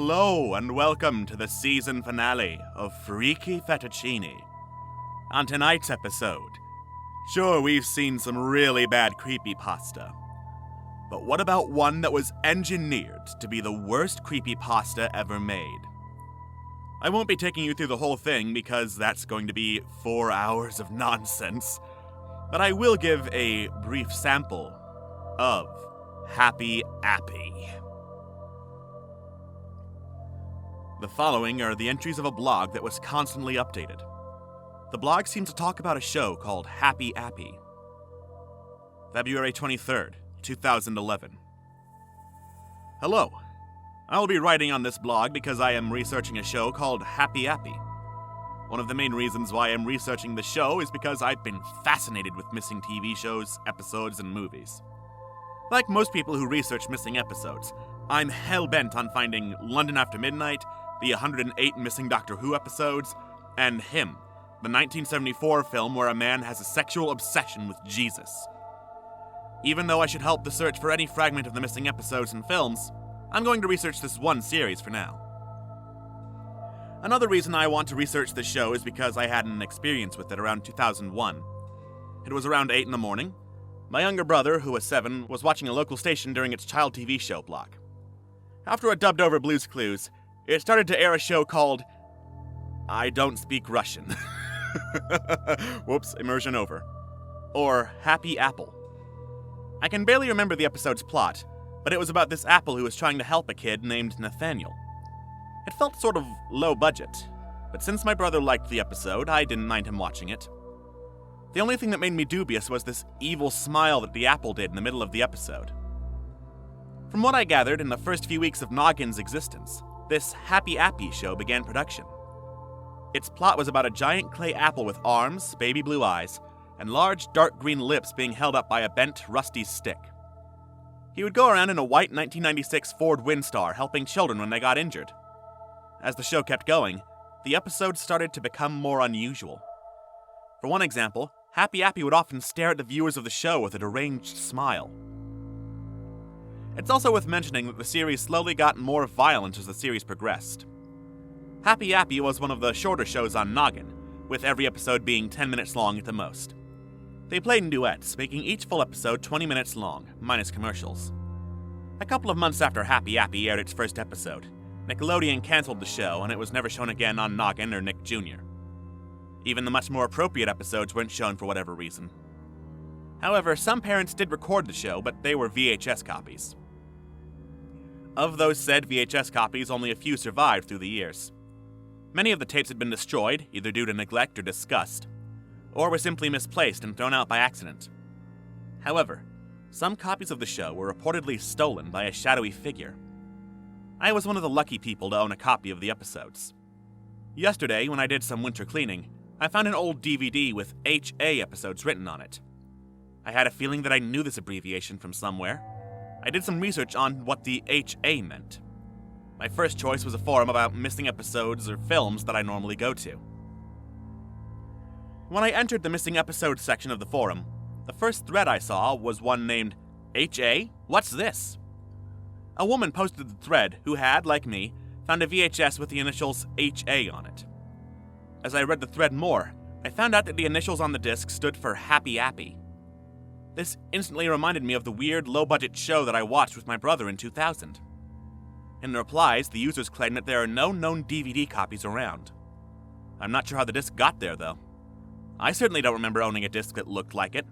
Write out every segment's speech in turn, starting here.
Hello and welcome to the season finale of Freaky Fettucini. On tonight's episode, sure, we've seen some really bad creepypasta, but what about one that was engineered to be the worst creepypasta ever made? I won't be taking you through the whole thing because that's going to be 4 hours of nonsense, but I will give a brief sample of Happy Appy. The following are the entries of a blog that was constantly updated. The blog seems to talk about a show called Happy Appy. February 23rd, 2011. Hello. I will be writing on this blog because I am researching a show called Happy Appy. One of the main reasons why I'm researching the show is because I've been fascinated with missing TV shows, episodes, and movies. Like most people who research missing episodes, I'm hell-bent on finding London After Midnight, the 108 missing Doctor Who episodes, and Him, the 1974 film where a man has a sexual obsession with Jesus. Even though I should help the search for any fragment of the missing episodes and films, I'm going to research this one series for now. Another reason I want to research this show is because I had an experience with it around 2001. It was around 8 in the morning. My younger brother, who was 7, was watching a local station during its child TV show block. After a dubbed-over Blue's Clues, it started to air a show called I Don't Speak Russian. Whoops, immersion over. Or Happy Apple. I can barely remember the episode's plot, but it was about this apple who was trying to help a kid named Nathaniel. It felt sort of low budget, but since my brother liked the episode, I didn't mind him watching it. The only thing that made me dubious was this evil smile that the apple did in the middle of the episode. From what I gathered in the first few weeks of Noggin's existence, this Happy Appy show began production. Its plot was about a giant clay apple with arms, baby blue eyes, and large dark green lips being held up by a bent, rusty stick. He would go around in a white 1996 Ford Windstar helping children when they got injured. As the show kept going, the episodes started to become more unusual. For one example, Happy Appy would often stare at the viewers of the show with a deranged smile. It's also worth mentioning that the series slowly got more violent as the series progressed. Happy Appy was one of the shorter shows on Noggin, with every episode being 10 minutes long at the most. They played in duets, making each full episode 20 minutes long, minus commercials. A couple of months after Happy Appy aired its first episode, Nickelodeon canceled the show and it was never shown again on Noggin or Nick Jr. Even the much more appropriate episodes weren't shown for whatever reason. However, some parents did record the show, but they were VHS copies. Of those said VHS copies, only a few survived through the years. Many of the tapes had been destroyed, either due to neglect or disgust, or were simply misplaced and thrown out by accident. However, some copies of the show were reportedly stolen by a shadowy figure. I was one of the lucky people to own a copy of the episodes. Yesterday, when I did some winter cleaning, I found an old DVD with HA episodes written on it. I had a feeling that I knew this abbreviation from somewhere. I did some research on what the HA meant. My first choice was a forum about missing episodes or films that I normally go to. When I entered the missing episodes section of the forum, the first thread I saw was one named HA? What's this? A woman posted the thread who had, like me, found a VHS with the initials HA on it. As I read the thread more, I found out that the initials on the disc stood for Happy Appy. This instantly reminded me of the weird, low-budget show that I watched with my brother in 2000. In the replies, the users claimed that there are no known DVD copies around. I'm not sure how the disc got there, though. I certainly don't remember owning a disc that looked like it.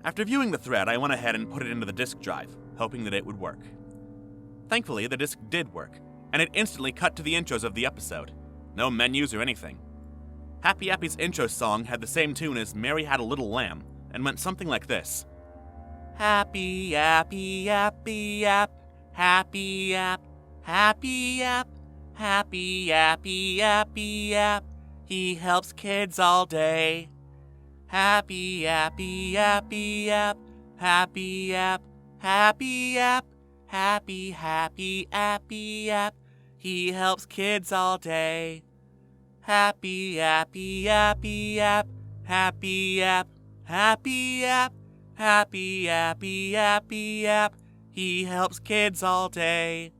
After viewing the thread, I went ahead and put it into the disk drive, hoping that it would work. Thankfully, the disc did work, and it instantly cut to the intros of the episode. No menus or anything. Happy Appy's intro song had the same tune as Mary Had a Little Lamb, and went something like this. Happy Appy, Appy App, Happy App, Happy App, Happy Appy, Appy App, he helps kids all day. Happy Appy, Appy App, Happy App, Happy App, Happy Appy App, he helps kids all day. Happy Appy, Appy App, Happy App, Happy App, Happy Appy, Appy App, he helps kids all day.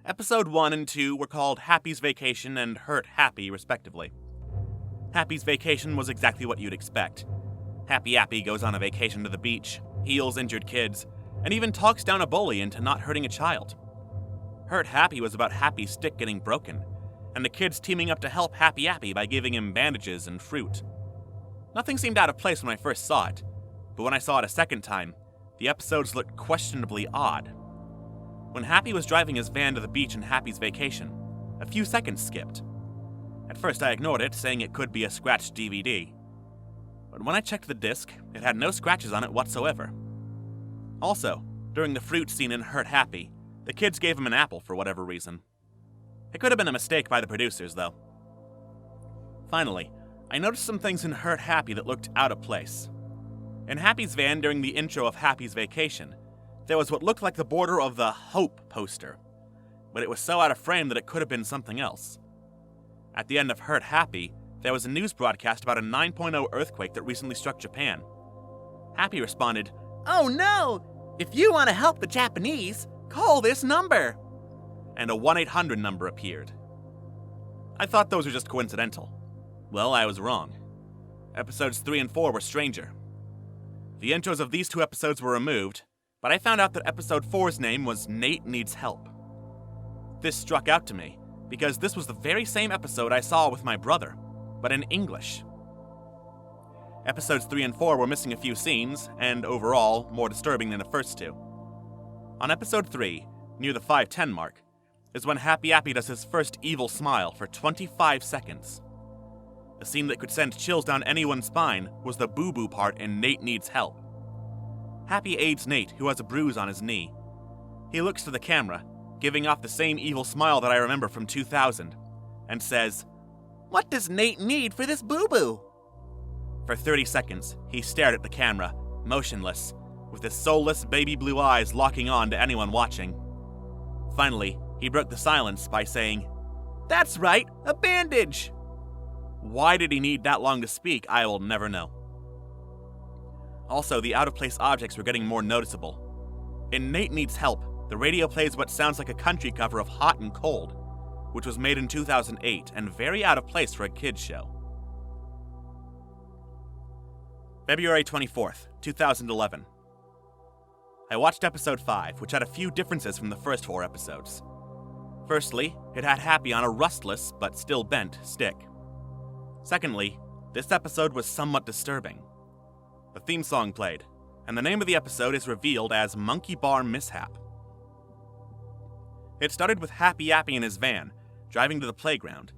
Episode 1 and 2 were called Happy's Vacation and Hurt Happy, respectively. Happy's Vacation was exactly what you'd expect. Happy Appy goes on a vacation to the beach, heals injured kids, and even talks down a bully into not hurting a child. Hurt Happy was about Happy's stick getting broken, and the kids teaming up to help Happy Appy by giving him bandages and fruit. Nothing seemed out of place when I first saw it, but when I saw it a second time, the episodes looked questionably odd. When Happy was driving his van to the beach in Happy's Vacation, a few seconds skipped. At first I ignored it, saying it could be a scratched DVD. But when I checked the disc, it had no scratches on it whatsoever. Also, during the fruit scene in Hurt Happy, the kids gave him an apple for whatever reason. It could have been a mistake by the producers, though. Finally, I noticed some things in Hurt Happy that looked out of place. In Happy's van during the intro of Happy's Vacation, there was what looked like the border of the Hope poster, but it was so out of frame that it could have been something else. At the end of Hurt Happy, there was a news broadcast about a 9.0 earthquake that recently struck Japan. Happy responded, "Oh no! If you want to help the Japanese, call this number!" And a 1-800 number appeared. I thought those were just coincidental. Well, I was wrong. Episodes 3 and 4 were stranger. The intros of these two episodes were removed, but I found out that episode 4's name was Nate Needs Help. This struck out to me, because this was the very same episode I saw with my brother, but in English. Episodes 3 and 4 were missing a few scenes, and overall, more disturbing than the first two. On episode 3, near the 5:10 mark, is when Happy Appy does his first evil smile for 25 seconds. A scene that could send chills down anyone's spine was the boo-boo part in Nate Needs Help. Happy aids Nate, who has a bruise on his knee. He looks to the camera, giving off the same evil smile that I remember from 2000, and says, "What does Nate need for this boo-boo?" For 30 seconds, he stared at the camera, motionless, with his soulless baby blue eyes locking on to anyone watching. Finally, he broke the silence by saying, "That's right, a bandage!" Why did he need that long to speak, I will never know. Also, the out-of-place objects were getting more noticeable. In Nate Needs Help, the radio plays what sounds like a country cover of Hot and Cold, which was made in 2008 and very out of place for a kids' show. February 24th, 2011. I watched episode 5, which had a few differences from the first 4 episodes. Firstly, it had Happy on a rustless, but still bent, stick. Secondly, this episode was somewhat disturbing. The theme song played, and the name of the episode is revealed as Monkey Bar Mishap. It started with Happy Appy in his van, driving to the playground,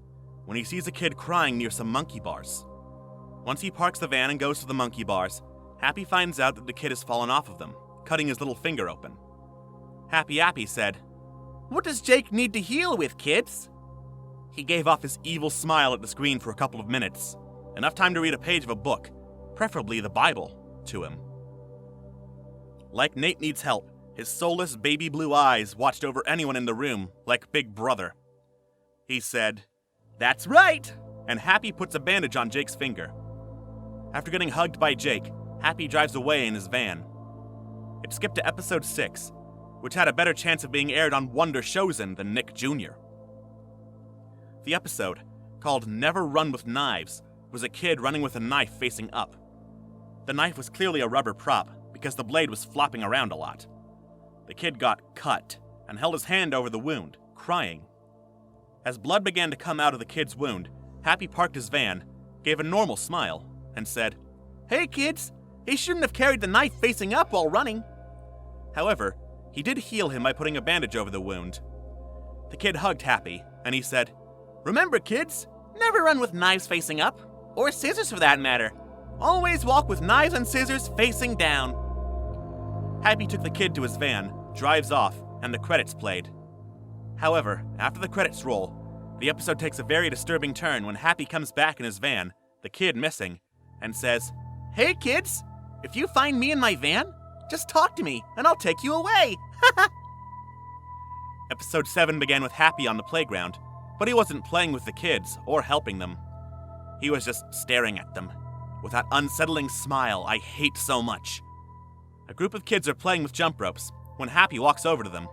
when he sees a kid crying near some monkey bars. Once he parks the van and goes to the monkey bars, Happy finds out that the kid has fallen off of them, cutting his little finger open. Happy Appy said, "What does Jake need to heal with, kids?" He gave off his evil smile at the screen for a couple of minutes, enough time to read a page of a book, preferably the Bible, to him. Like Nate Needs Help, his soulless baby blue eyes watched over anyone in the room like Big Brother. He said, "That's right!" and Happy puts a bandage on Jake's finger. After getting hugged by Jake, Happy drives away in his van. It skipped to episode 6, which had a better chance of being aired on Wonder Chosen than Nick Jr. The episode, called Never Run with Knives, was a kid running with a knife facing up. The knife was clearly a rubber prop because the blade was flopping around a lot. The kid got cut and held his hand over the wound, crying. As blood began to come out of the kid's wound, Happy parked his van, gave a normal smile, and said, "Hey kids, he shouldn't have carried the knife facing up while running." However, he did heal him by putting a bandage over the wound. The kid hugged Happy, and he said, "Remember kids, never run with knives facing up, or scissors for that matter. Always walk with knives and scissors facing down." Happy took the kid to his van, drives off, and the credits played. However, after the credits roll, the episode takes a very disturbing turn when Happy comes back in his van, the kid missing, and says, "Hey kids, if you find me in my van, just talk to me and I'll take you away." Episode 7 began with Happy on the playground, but he wasn't playing with the kids or helping them. He was just staring at them, with that unsettling smile I hate so much. A group of kids are playing with jump ropes when Happy walks over to them.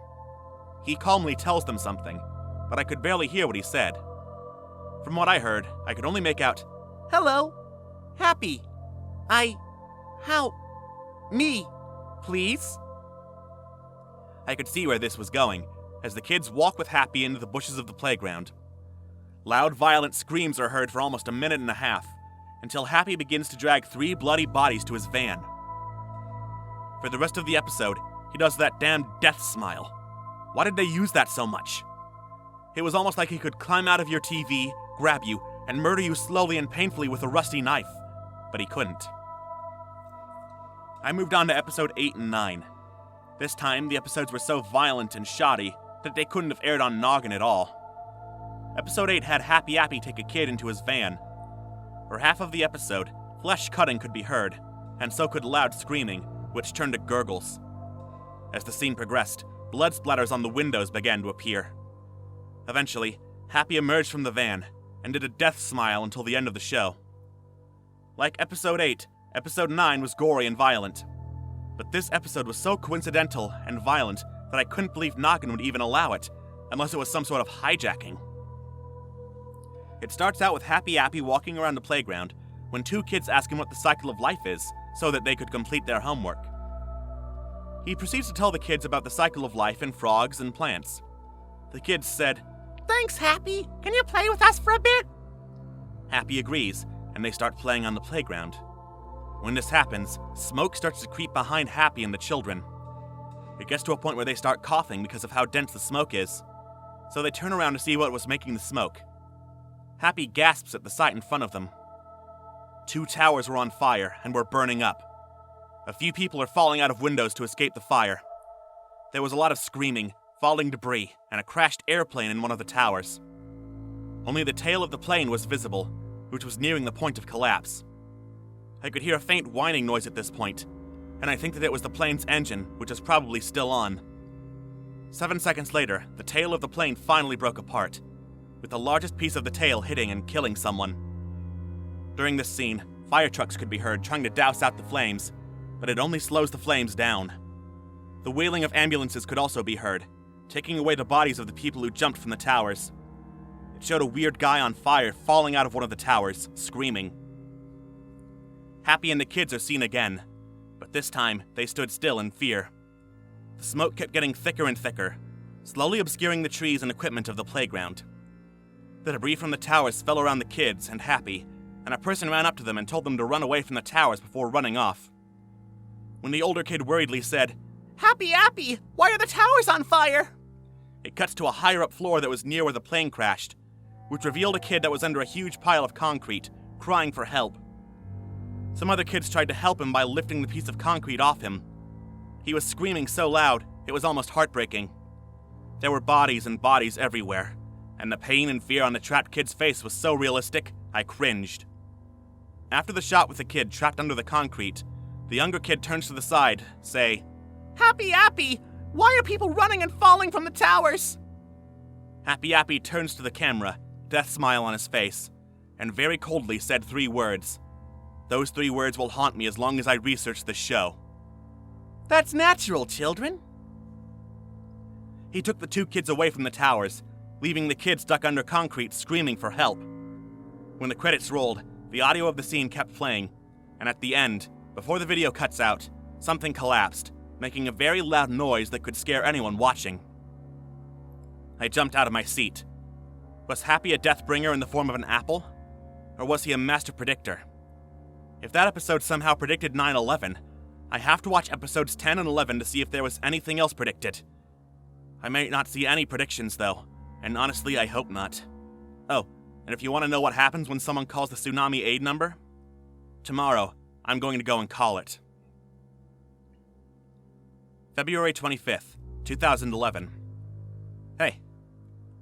he calmly tells them something, but I could barely hear what he said. From what I heard, I could only make out, "Hello, Happy. Me, please." I could see where this was going, as the kids walk with Happy into the bushes of the playground. Loud, violent screams are heard for almost a minute and a half, until Happy begins to drag 3 bloody bodies to his van. For the rest of the episode, he does that damn death smile. Why did they use that so much? It was almost like he could climb out of your TV, grab you, and murder you slowly and painfully with a rusty knife, but he couldn't. I moved on to episode 8 and 9. This time, the episodes were so violent and shoddy that they couldn't have aired on Noggin at all. Episode 8 had Happy Appy take a kid into his van. For half of the episode, flesh cutting could be heard, and so could loud screaming, which turned to gurgles. As the scene progressed, blood splatters on the windows began to appear. Eventually, Happy emerged from the van and did a death smile until the end of the show. Like episode 8, episode 9 was gory and violent. But this episode was so coincidental and violent that I couldn't believe Noggin would even allow it, unless it was some sort of hijacking. It starts out with Happy Appy walking around the playground when 2 kids ask him what the cycle of life is so that they could complete their homework. He proceeds to tell the kids about the cycle of life in frogs and plants. The kids said, "Thanks, Happy. Can you play with us for a bit?" Happy agrees, and they start playing on the playground. When this happens, smoke starts to creep behind Happy and the children. It gets to a point where they start coughing because of how dense the smoke is, so they turn around to see what was making the smoke. Happy gasps at the sight in front of them. 2 towers were on fire and were burning up. A few people are falling out of windows to escape the fire. There was a lot of screaming, falling debris, and a crashed airplane in one of the towers. Only the tail of the plane was visible, which was nearing the point of collapse. I could hear a faint whining noise at this point, and I think that it was the plane's engine, which is probably still on. 7 seconds later, the tail of the plane finally broke apart, with the largest piece of the tail hitting and killing someone. During this scene, fire trucks could be heard trying to douse out the flames, but it only slows the flames down. The wailing of ambulances could also be heard, taking away the bodies of the people who jumped from the towers. It showed a weird guy on fire falling out of one of the towers, screaming. Happy and the kids are seen again, but this time they stood still in fear. The smoke kept getting thicker and thicker, slowly obscuring the trees and equipment of the playground. The debris from the towers fell around the kids and Happy, and a person ran up to them and told them to run away from the towers before running off. When the older kid worriedly said, "Happy Appy, why are the towers on fire?" It cuts to a higher-up floor that was near where the plane crashed, which revealed a kid that was under a huge pile of concrete, crying for help. Some other kids tried to help him by lifting the piece of concrete off him. He was screaming so loud, it was almost heartbreaking. There were bodies and bodies everywhere, and the pain and fear on the trapped kid's face was so realistic, I cringed. After the shot with the kid trapped under the concrete, the younger kid turns to the side, say, "Happy Appy, why are people running and falling from the towers?" Happy Appy turns to the camera, death smile on his face, and very coldly said 3 words. Those 3 words will haunt me as long as I research this show. "That's natural, children." He took the 2 kids away from the towers, leaving the kids stuck under concrete screaming for help. When the credits rolled, the audio of the scene kept playing, and at the end, before the video cuts out, something collapsed, making a very loud noise that could scare anyone watching. I jumped out of my seat. Was Happy a deathbringer in the form of an apple? Or was he a master predictor? If that episode somehow predicted 9/11, I have to watch episodes 10 and 11 to see if there was anything else predicted. I might not see any predictions, though, and honestly, I hope not. Oh, and if you want to know what happens when someone calls the tsunami aid number, tomorrow, I'm going to go and call it. February 25th, 2011. Hey,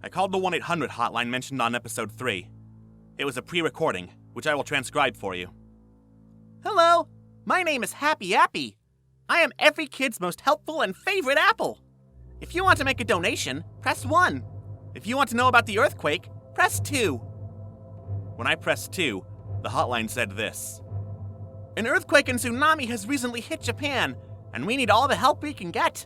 I called the 1-800 hotline mentioned on episode 3. It was a pre-recording, which I will transcribe for you. "Hello, my name is Happy Appy. I am every kid's most helpful and favorite apple. If you want to make a donation, press 1. If you want to know about the earthquake, press 2. When I pressed 2, the hotline said this. "An earthquake and tsunami has recently hit Japan, and we need all the help we can get.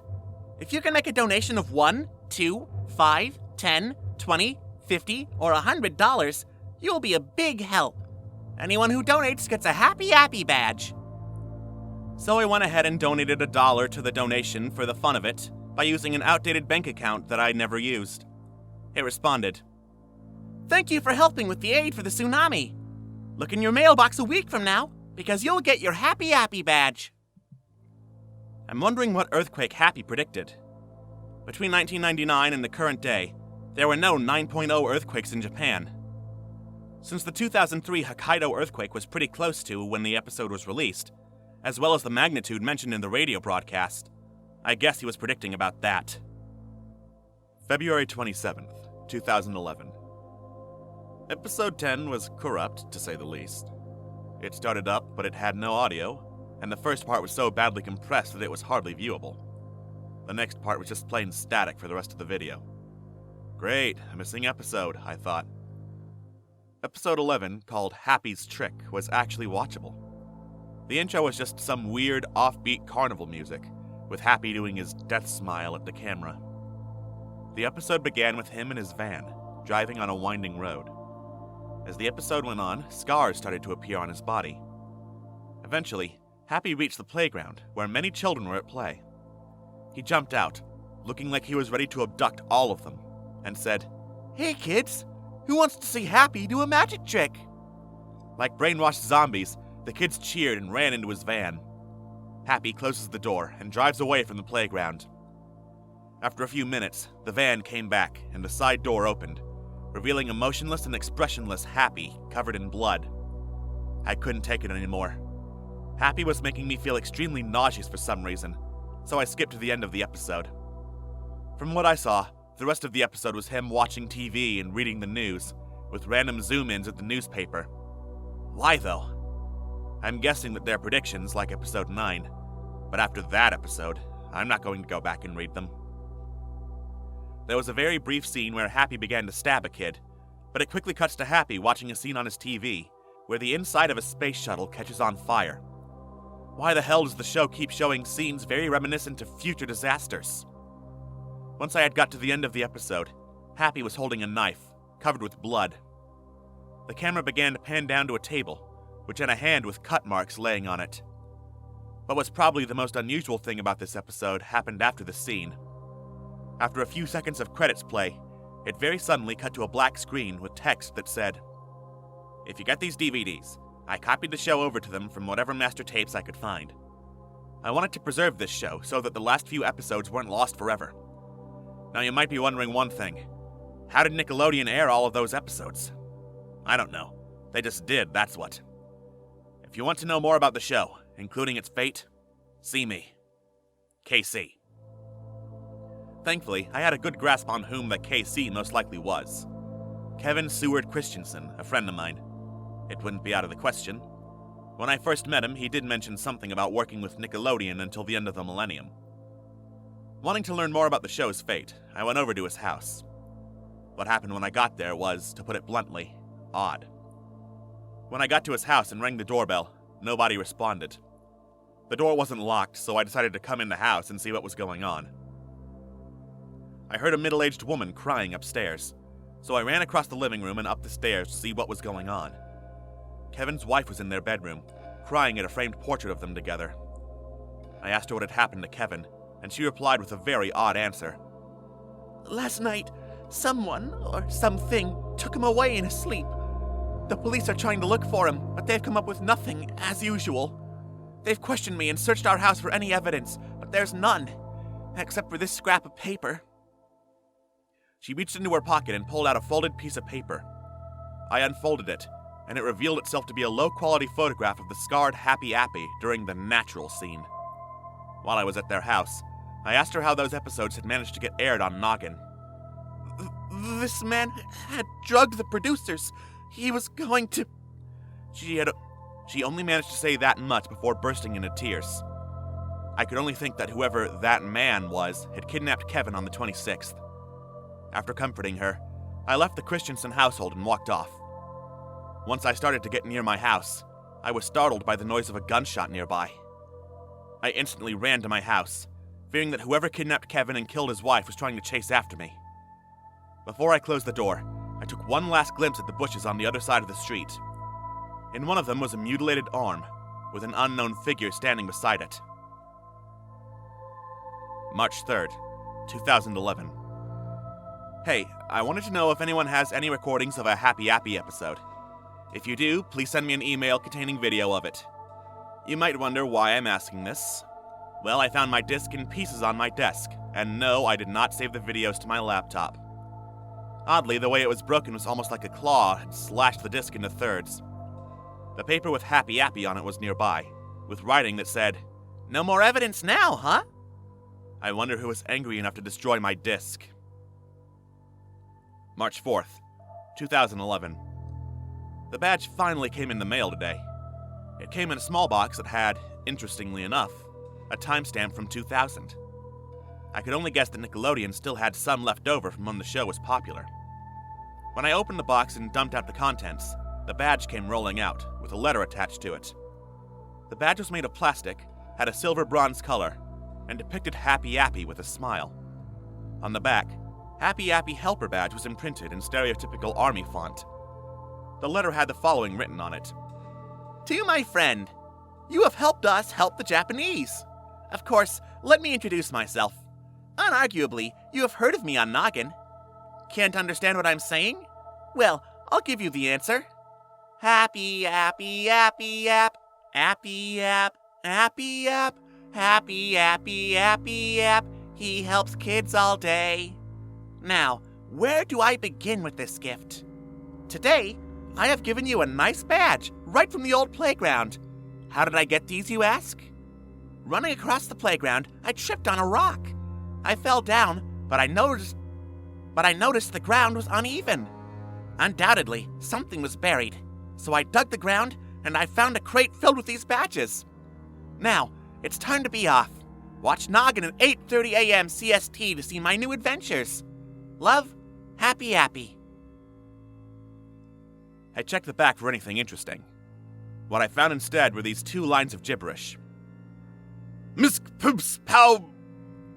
If you can make a donation of $1, $2, $5, $10, $20, $50, or $100, you'll be a big help. Anyone who donates gets a Happy Appy badge. So I went ahead and donated $1 to the donation for the fun of it by using an outdated bank account that I never used. It responded, "Thank you for helping with the aid for the tsunami. Look in your mailbox a week from now, because you'll get your Happy Appy badge." I'm wondering what earthquake Happy predicted. Between 1999 and the current day, there were no 9.0 earthquakes in Japan. Since the 2003 Hokkaido earthquake was pretty close to when the episode was released, as well as the magnitude mentioned in the radio broadcast, I guess he was predicting about that. February 27th, 2011. Episode 10 was corrupt, to say the least. It started up, but it had no audio, and the first part was so badly compressed that it was hardly viewable. The next part was just plain static for the rest of the video. Great, a missing episode, I thought. Episode 11, called Happy's Trick, was actually watchable. The intro was just some weird, offbeat carnival music, with Happy doing his death smile at the camera. The episode began with him in his van, driving on a winding road. As the episode went on, scars started to appear on his body. Eventually, Happy reached the playground, where many children were at play. He jumped out, looking like he was ready to abduct all of them, and said, "Hey kids, who wants to see Happy do a magic trick?" Like brainwashed zombies, the kids cheered and ran into his van. Happy closes the door and drives away from the playground. After a few minutes, the van came back and the side door opened, revealing a motionless and expressionless Happy covered in blood. I couldn't take it anymore. Happy was making me feel extremely nauseous for some reason, so I skipped to the end of the episode. From what I saw, the rest of the episode was him watching TV and reading the news, with random zoom-ins at the newspaper. Why, though? I'm guessing that they're predictions, like episode 9, but after that episode, I'm not going to go back and read them. There was a very brief scene where Happy began to stab a kid, but it quickly cuts to Happy watching a scene on his TV, where the inside of a space shuttle catches on fire. Why the hell does the show keep showing scenes very reminiscent of future disasters? Once I had got to the end of the episode, Happy was holding a knife, covered with blood. The camera began to pan down to a table, which had a hand with cut marks laying on it. But what's probably the most unusual thing about this episode happened after the scene. After a few seconds of credits play, it very suddenly cut to a black screen with text that said, "If you get these DVDs, I copied the show over to them from whatever master tapes I could find. I wanted to preserve this show so that the last few episodes weren't lost forever." Now you might be wondering one thing. How did Nickelodeon air all of those episodes? I don't know. They just did, that's what. If you want to know more about the show, including its fate, see me. KC. Thankfully, I had a good grasp on whom the KC most likely was. Kevin Seward Christensen, a friend of mine. It wouldn't be out of the question. When I first met him, he did mention something about working with Nickelodeon until the end of the millennium. Wanting to learn more about the show's fate, I went over to his house. What happened when I got there was, to put it bluntly, odd. When I got to his house and rang the doorbell, nobody responded. The door wasn't locked, so I decided to come in the house and see what was going on. I heard a middle-aged woman crying upstairs, so I ran across the living room and up the stairs to see what was going on. Kevin's wife was in their bedroom, crying at a framed portrait of them together. I asked her what had happened to Kevin, and she replied with a very odd answer. "Last night, someone or something took him away in his sleep. The police are trying to look for him, but they've come up with nothing, as usual. They've questioned me and searched our house for any evidence, but there's none, except for this scrap of paper." She reached into her pocket and pulled out a folded piece of paper. I unfolded it, and it revealed itself to be a low-quality photograph of the scarred Happy Appy during the natural scene. While I was at their house, I asked her how those episodes had managed to get aired on Noggin. "This man had drugged the producers. He was going to..." She only managed to say that much before bursting into tears. I could only think that whoever that man was had kidnapped Kevin on the 26th. After comforting her, I left the Christensen household and walked off. Once I started to get near my house, I was startled by the noise of a gunshot nearby. I instantly ran to my house, fearing that whoever kidnapped Kevin and killed his wife was trying to chase after me. Before I closed the door, I took one last glimpse at the bushes on the other side of the street. In one of them was a mutilated arm, with an unknown figure standing beside it. March 3rd, 2011. Hey, I wanted to know if anyone has any recordings of a Happy Appy episode. If you do, please send me an email containing video of it. You might wonder why I'm asking this. Well, I found my disc in pieces on my desk, and no, I did not save the videos to my laptop. Oddly, the way it was broken was almost like a claw had slashed the disc into thirds. The paper with Happy Appy on it was nearby, with writing that said, "No more evidence now, huh?" I wonder who was angry enough to destroy my disc. March 4th, 2011. The badge finally came in the mail today. It came in a small box that had, interestingly enough, a timestamp from 2000. I could only guess that Nickelodeon still had some left over from when the show was popular. When I opened the box and dumped out the contents, the badge came rolling out, with a letter attached to it. The badge was made of plastic, had a silver bronze color, and depicted Happy Appy with a smile. On the back, Happy Appy Helper Badge was imprinted in stereotypical army font. The letter had the following written on it. "To my friend, you have helped us help the Japanese. Of course, let me introduce myself. Unarguably, you have heard of me on Noggin. Can't understand what I'm saying? Well, I'll give you the answer. Happy Appy, Appy App, Appy App, Appy App, Happy Appy, Appy App. He helps kids all day. Now, where do I begin with this gift? Today, I have given you a nice badge right from the old playground. How did I get these, you ask? Running across the playground, I tripped on a rock. I fell down, but I noticed the ground was uneven. Undoubtedly, something was buried. So I dug the ground and I found a crate filled with these badges. Now, it's time to be off. Watch Noggin at 8:30 a.m. CST to see my new adventures. Love, Happy Appy. I checked the back for anything interesting. What I found instead were these 2 lines of gibberish. Misk poops pow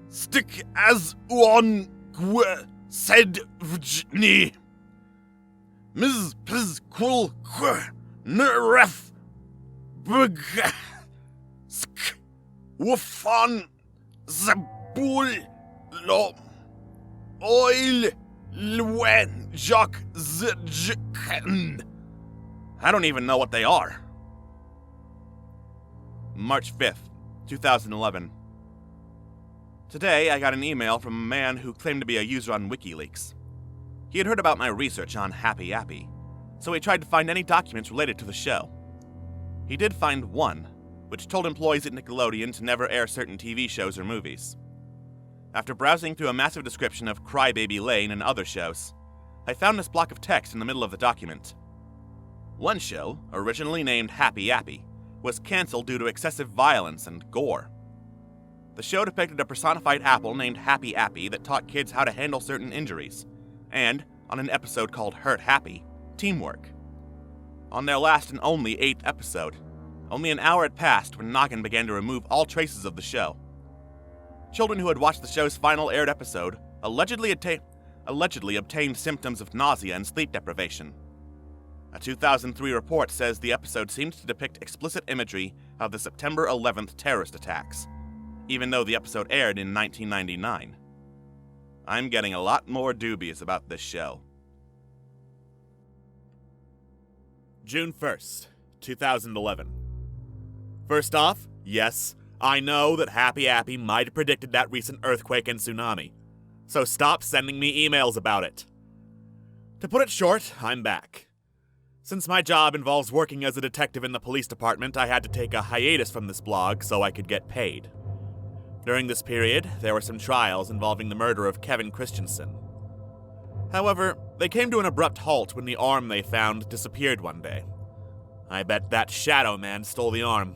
stick as one gwe said vjni. Ms pliz kul neref bug sk wafan zabul lo oil lwen jock zjken. I don't even know what they are. March 5th, 2011. Today, I got an email from a man who claimed to be a user on WikiLeaks. He had heard about my research on Happy Appy, so he tried to find any documents related to the show. He did find one, which told employees at Nickelodeon to never air certain TV shows or movies. After browsing through a massive description of Crybaby Lane and other shows, I found this block of text in the middle of the document. One show, originally named Happy Appy, was cancelled due to excessive violence and gore. The show depicted a personified apple named Happy Appy that taught kids how to handle certain injuries, and, on an episode called Hurt Happy, teamwork. On their last and only 8th episode, only an hour had passed when Noggin began to remove all traces of the show. Children who had watched the show's final aired episode allegedly obtained symptoms of nausea and sleep deprivation. A 2003 report says the episode seemed to depict explicit imagery of the September 11th terrorist attacks, even though the episode aired in 1999. I'm getting a lot more dubious about this show. June 1st, 2011. First off, yes, I know that Happy Appy might have predicted that recent earthquake and tsunami, so stop sending me emails about it. To put it short, I'm back. Since my job involves working as a detective in the police department, I had to take a hiatus from this blog so I could get paid. During this period, there were some trials involving the murder of Kevin Christensen. However, they came to an abrupt halt when the arm they found disappeared one day. I bet that Shadow Man stole the arm.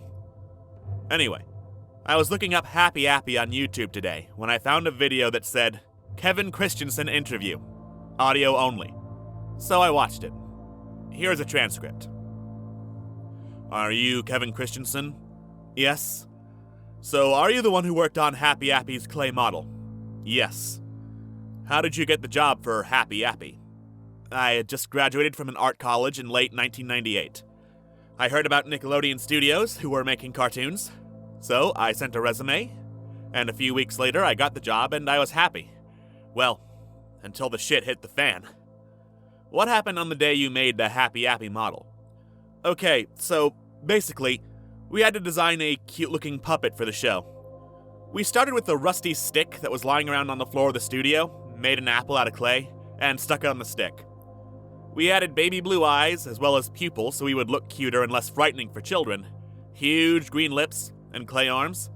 Anyway, I was looking up Happy Appy on YouTube today when I found a video that said, Kevin Christensen interview, audio only. So I watched it. Here's a transcript. Are you Kevin Christensen? Yes. So, are you the one who worked on Happy Appy's clay model? Yes. How did you get the job for Happy Appy? I had just graduated from an art college in late 1998. I heard about Nickelodeon Studios, who were making cartoons. So, I sent a resume, and a few weeks later I got the job and I was happy. Well, until the shit hit the fan. What happened on the day you made the Happy Appy model? Okay, so basically, we had to design a cute-looking puppet for the show. We started with a rusty stick that was lying around on the floor of the studio, made an apple out of clay, and stuck it on the stick. We added baby blue eyes as well as pupils so he would look cuter and less frightening for children, huge green lips, and clay arms.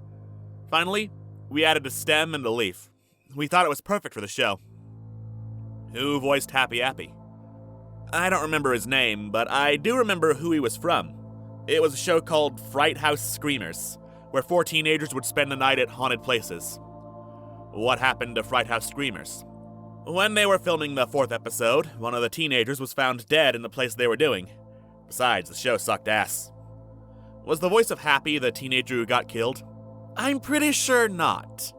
Finally, we added a stem and a leaf. We thought it was perfect for the show. Who voiced Happy Appy? I don't remember his name, but I do remember who he was from. It was a show called Fright House Screamers, where 4 teenagers would spend the night at haunted places. What happened to Fright House Screamers? When they were filming the 4th episode, one of the teenagers was found dead in the place they were doing. Besides, the show sucked ass. Was the voice of Happy the teenager who got killed? I'm pretty sure not.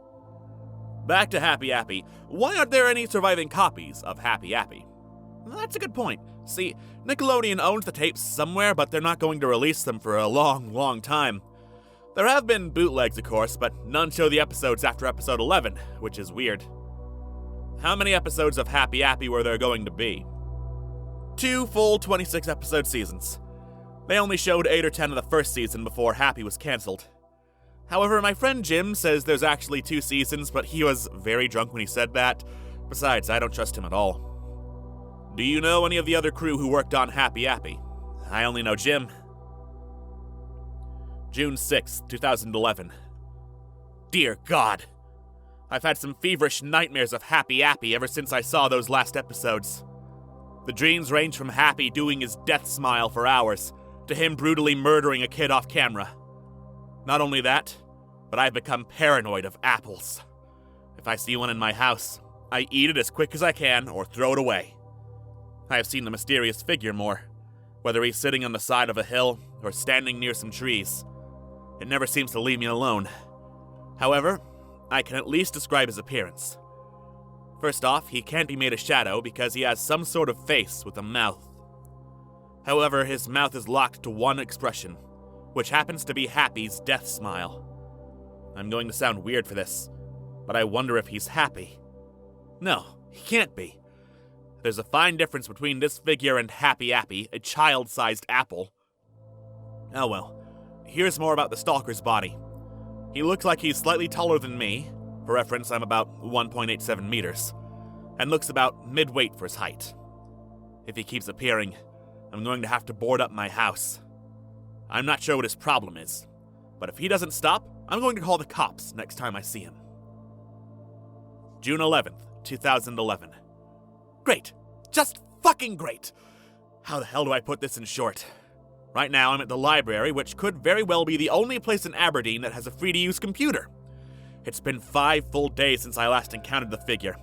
Back to Happy Appy. Why aren't there any surviving copies of Happy Appy? That's a good point. See, Nickelodeon owns the tapes somewhere, but they're not going to release them for a long, long time. There have been bootlegs, of course, but none show the episodes after episode 11, which is weird. How many episodes of Happy Appy were there going to be? 2 full 26-episode seasons. They only showed 8 or 10 of the first season before Happy was cancelled. However, my friend Jim says there's actually 2 seasons, but he was very drunk when he said that. Besides, I don't trust him at all. Do you know any of the other crew who worked on Happy Appy? I only know Jim. June 6, 2011. Dear God. I've had some feverish nightmares of Happy Appy ever since I saw those last episodes. The dreams range from Happy doing his death smile for hours, to him brutally murdering a kid off camera. Not only that, but I've become paranoid of apples. If I see one in my house, I eat it as quick as I can or throw it away. I have seen the mysterious figure more, whether he's sitting on the side of a hill or standing near some trees. It never seems to leave me alone. However, I can at least describe his appearance. First off, he can't be made a shadow because he has some sort of face with a mouth. However, his mouth is locked to one expression, which happens to be Happy's death smile. I'm going to sound weird for this, but I wonder if he's happy. No, he can't be. There's a fine difference between this figure and Happy Appy, a child-sized apple. Oh well, here's more about the stalker's body. He looks like he's slightly taller than me. For reference, I'm about 1.87 meters, and looks about mid-weight for his height. If he keeps appearing, I'm going to have to board up my house. I'm not sure what his problem is, but if he doesn't stop, I'm going to call the cops next time I see him. June 11th, 2011. Great. Just fucking great. How the hell do I put this in short? Right now I'm at the library, which could very well be the only place in Aberdeen that has a free-to-use computer. It's been 5 full days since I last encountered the figure,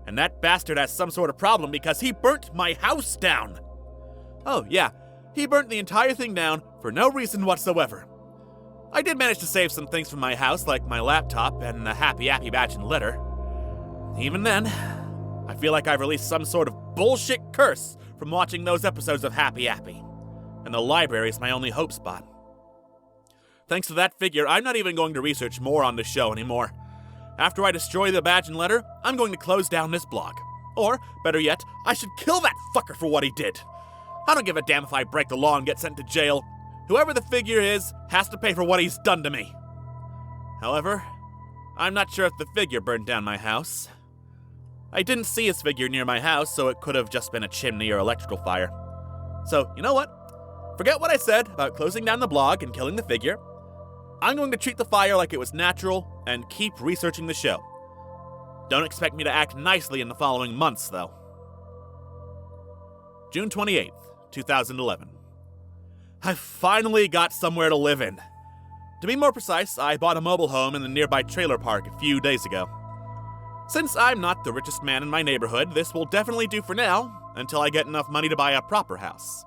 and that bastard has some sort of problem because he burnt my house down. Oh yeah, he burnt the entire thing down for no reason whatsoever. I did manage to save some things from my house, like my laptop and the Happy Appy badge and letter. Even then, I feel like I've released some sort of bullshit curse from watching those episodes of Happy Appy, and the library is my only hope spot. Thanks to that figure, I'm not even going to research more on this show anymore. After I destroy the badge and letter, I'm going to close down this blog. Or, better yet, I should kill that fucker for what he did. I don't give a damn if I break the law and get sent to jail. Whoever the figure is has to pay for what he's done to me. However, I'm not sure if the figure burned down my house. I didn't see his figure near my house, so it could have just been a chimney or electrical fire. So, you know what? Forget what I said about closing down the blog and killing the figure. I'm going to treat the fire like it was natural and keep researching the show. Don't expect me to act nicely in the following months, though. June 28th, 2011. I finally got somewhere to live in. To be more precise, I bought a mobile home in the nearby trailer park a few days ago. Since I'm not the richest man in my neighborhood, this will definitely do for now, until I get enough money to buy a proper house.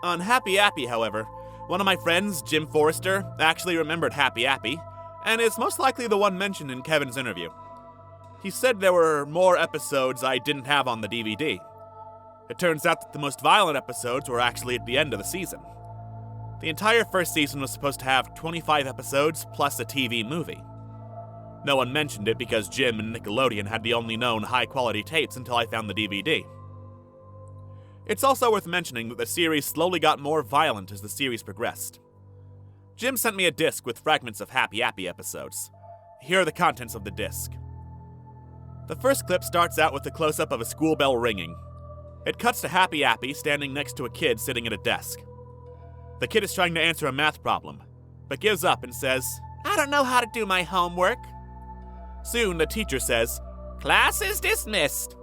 On Happy Appy, however, One of my friends, Jim Forrester, actually remembered Happy Appy, and is most likely the one mentioned in Kevin's interview. He said there were more episodes I didn't have on the DVD. It turns out that the most violent episodes were actually at the end of the season. The entire first season was supposed to have 25 episodes plus a TV movie. No one mentioned it because Jim and Nickelodeon had the only known high-quality tapes until I found the DVD. It's also worth mentioning that the series slowly got more violent as the series progressed. Jim sent me a disc with fragments of Happy Appy episodes. Here are the contents of the disc. The first clip starts out with a close-up of a school bell ringing. It cuts to Happy Appy standing next to a kid sitting at a desk. The kid is trying to answer a math problem, but gives up and says, I don't know how to do my homework. Soon, the teacher says, Class is dismissed.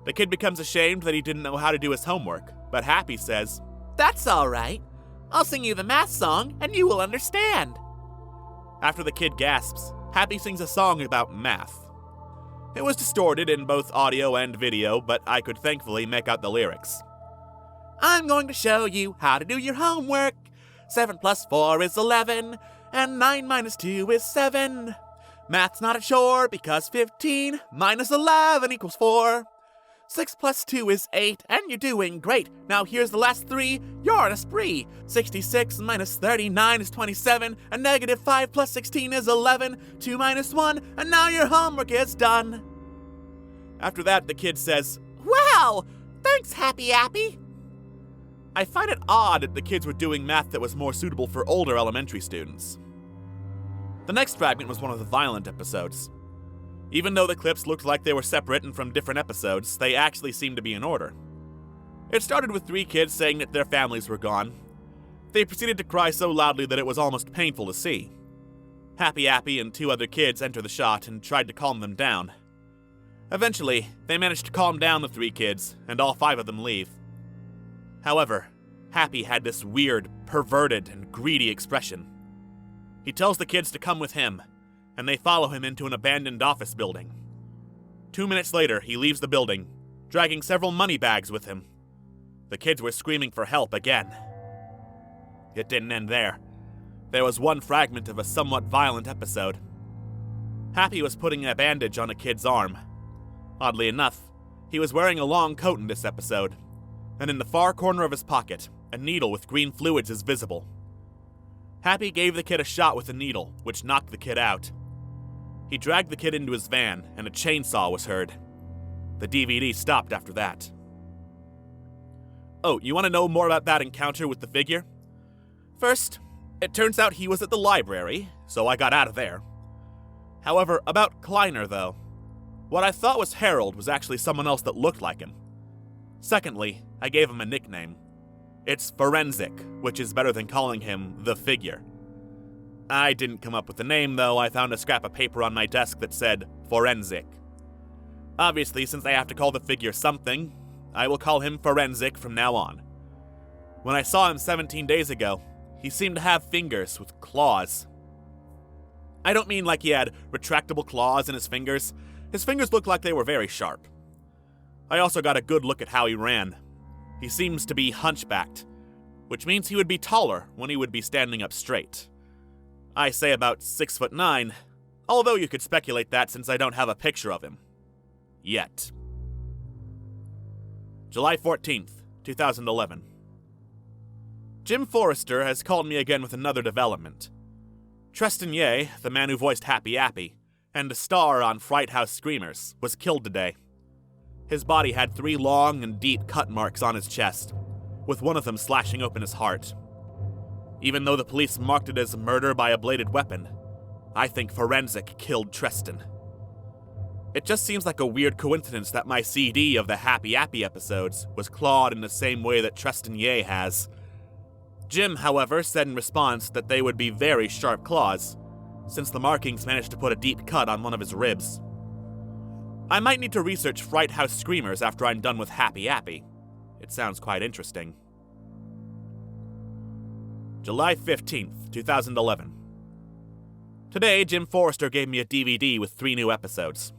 The kid becomes ashamed that he didn't know how to do his homework, but Happy says, That's all right. I'll sing you the math song and you will understand. After the kid gasps, Happy sings a song about math. It was distorted in both audio and video, but I could thankfully make out the lyrics. I'm going to show you how to do your homework. 7 plus 4 is 11, and 9 minus 2 is 7. Math's not a chore because 15 minus 11 equals 4. 6 plus 2 is 8, and you're doing great. Now here's the last 3, you're on a spree. 66 minus 39 is 27, and negative 5 plus 16 is 11. 2 minus 1, and now your homework is done. After that, the kid says, Wow! Thanks, Happy Appy. I find it odd that the kids were doing math that was more suitable for older elementary students. The next fragment was one of the violent episodes. Even though the clips looked like they were separate and from different episodes, they actually seemed to be in order. It started with 3 kids saying that their families were gone. They proceeded to cry so loudly that it was almost painful to see. Happy Appy and 2 other kids enter the shot and tried to calm them down. Eventually, they managed to calm down the 3 kids, and all 5 of them leave. However, Happy had this weird, perverted, and greedy expression. He tells the kids to come with him, and they follow him into an abandoned office building. 2 minutes later, he leaves the building, dragging several money bags with him. The kids were screaming for help again. It didn't end there. There was one fragment of a somewhat violent episode. Happy was putting a bandage on a kid's arm. Oddly enough, he was wearing a long coat in this episode, and in the far corner of his pocket, a needle with green fluids is visible. Happy gave the kid a shot with the needle, which knocked the kid out. He dragged the kid into his van, and a chainsaw was heard. The DVD stopped after that. Oh, you want to know more about that encounter with the figure? First, it turns out he was at the library, so I got out of there. However, about Kleiner, though. What I thought was Harold was actually someone else that looked like him. Secondly, I gave him a nickname. It's Forensic, which is better than calling him the Figure. I didn't come up with the name, though. I found a scrap of paper on my desk that said Forensic. Obviously, since I have to call the figure something, I will call him Forensic from now on. When I saw him 17 days ago, he seemed to have fingers with claws. I don't mean like he had retractable claws in his fingers. His fingers looked like they were very sharp. I also got a good look at how he ran. He seems to be hunchbacked, which means he would be taller when he would be standing up straight. I say about 6'9", although you could speculate that since I don't have a picture of him. Yet. July 14th, 2011. Jim Forrester has called me again with another development. Treston Ye, the man who voiced Happy Appy, and a star on Fright House Screamers, was killed today. His body had 3 long and deep cut marks on his chest, with one of them slashing open his heart. Even though the police marked it as murder by a bladed weapon, I think Forensic killed Treston. It just seems like a weird coincidence that my CD of the Happy Appy episodes was clawed in the same way that Treston Ye has. Jim, however, said in response that they would be very sharp claws, since the markings managed to put a deep cut on one of his ribs. I might need to research Fright House Screamers after I'm done with Happy Appy. It sounds quite interesting. July 15th, 2011. Today, Jim Forrester gave me a DVD with 3 new episodes.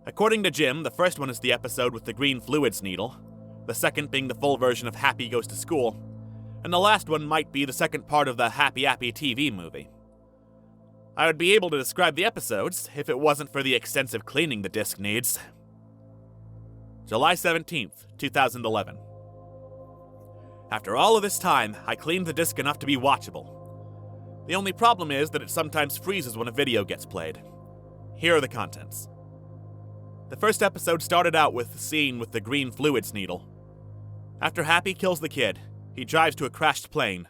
According to Jim, the first one is the episode with the green fluids needle, the second being the full version of Happy Goes to School, and the last one might be the second part of the Happy Appy TV movie. I would be able to describe the episodes if it wasn't for the extensive cleaning the disc needs. July 17th, 2011. After all of this time, I cleaned the disc enough to be watchable. The only problem is that it sometimes freezes when a video gets played. Here are the contents. The first episode started out with the scene with the green fluids needle. After Happy kills the kid, he drives to a crashed plane,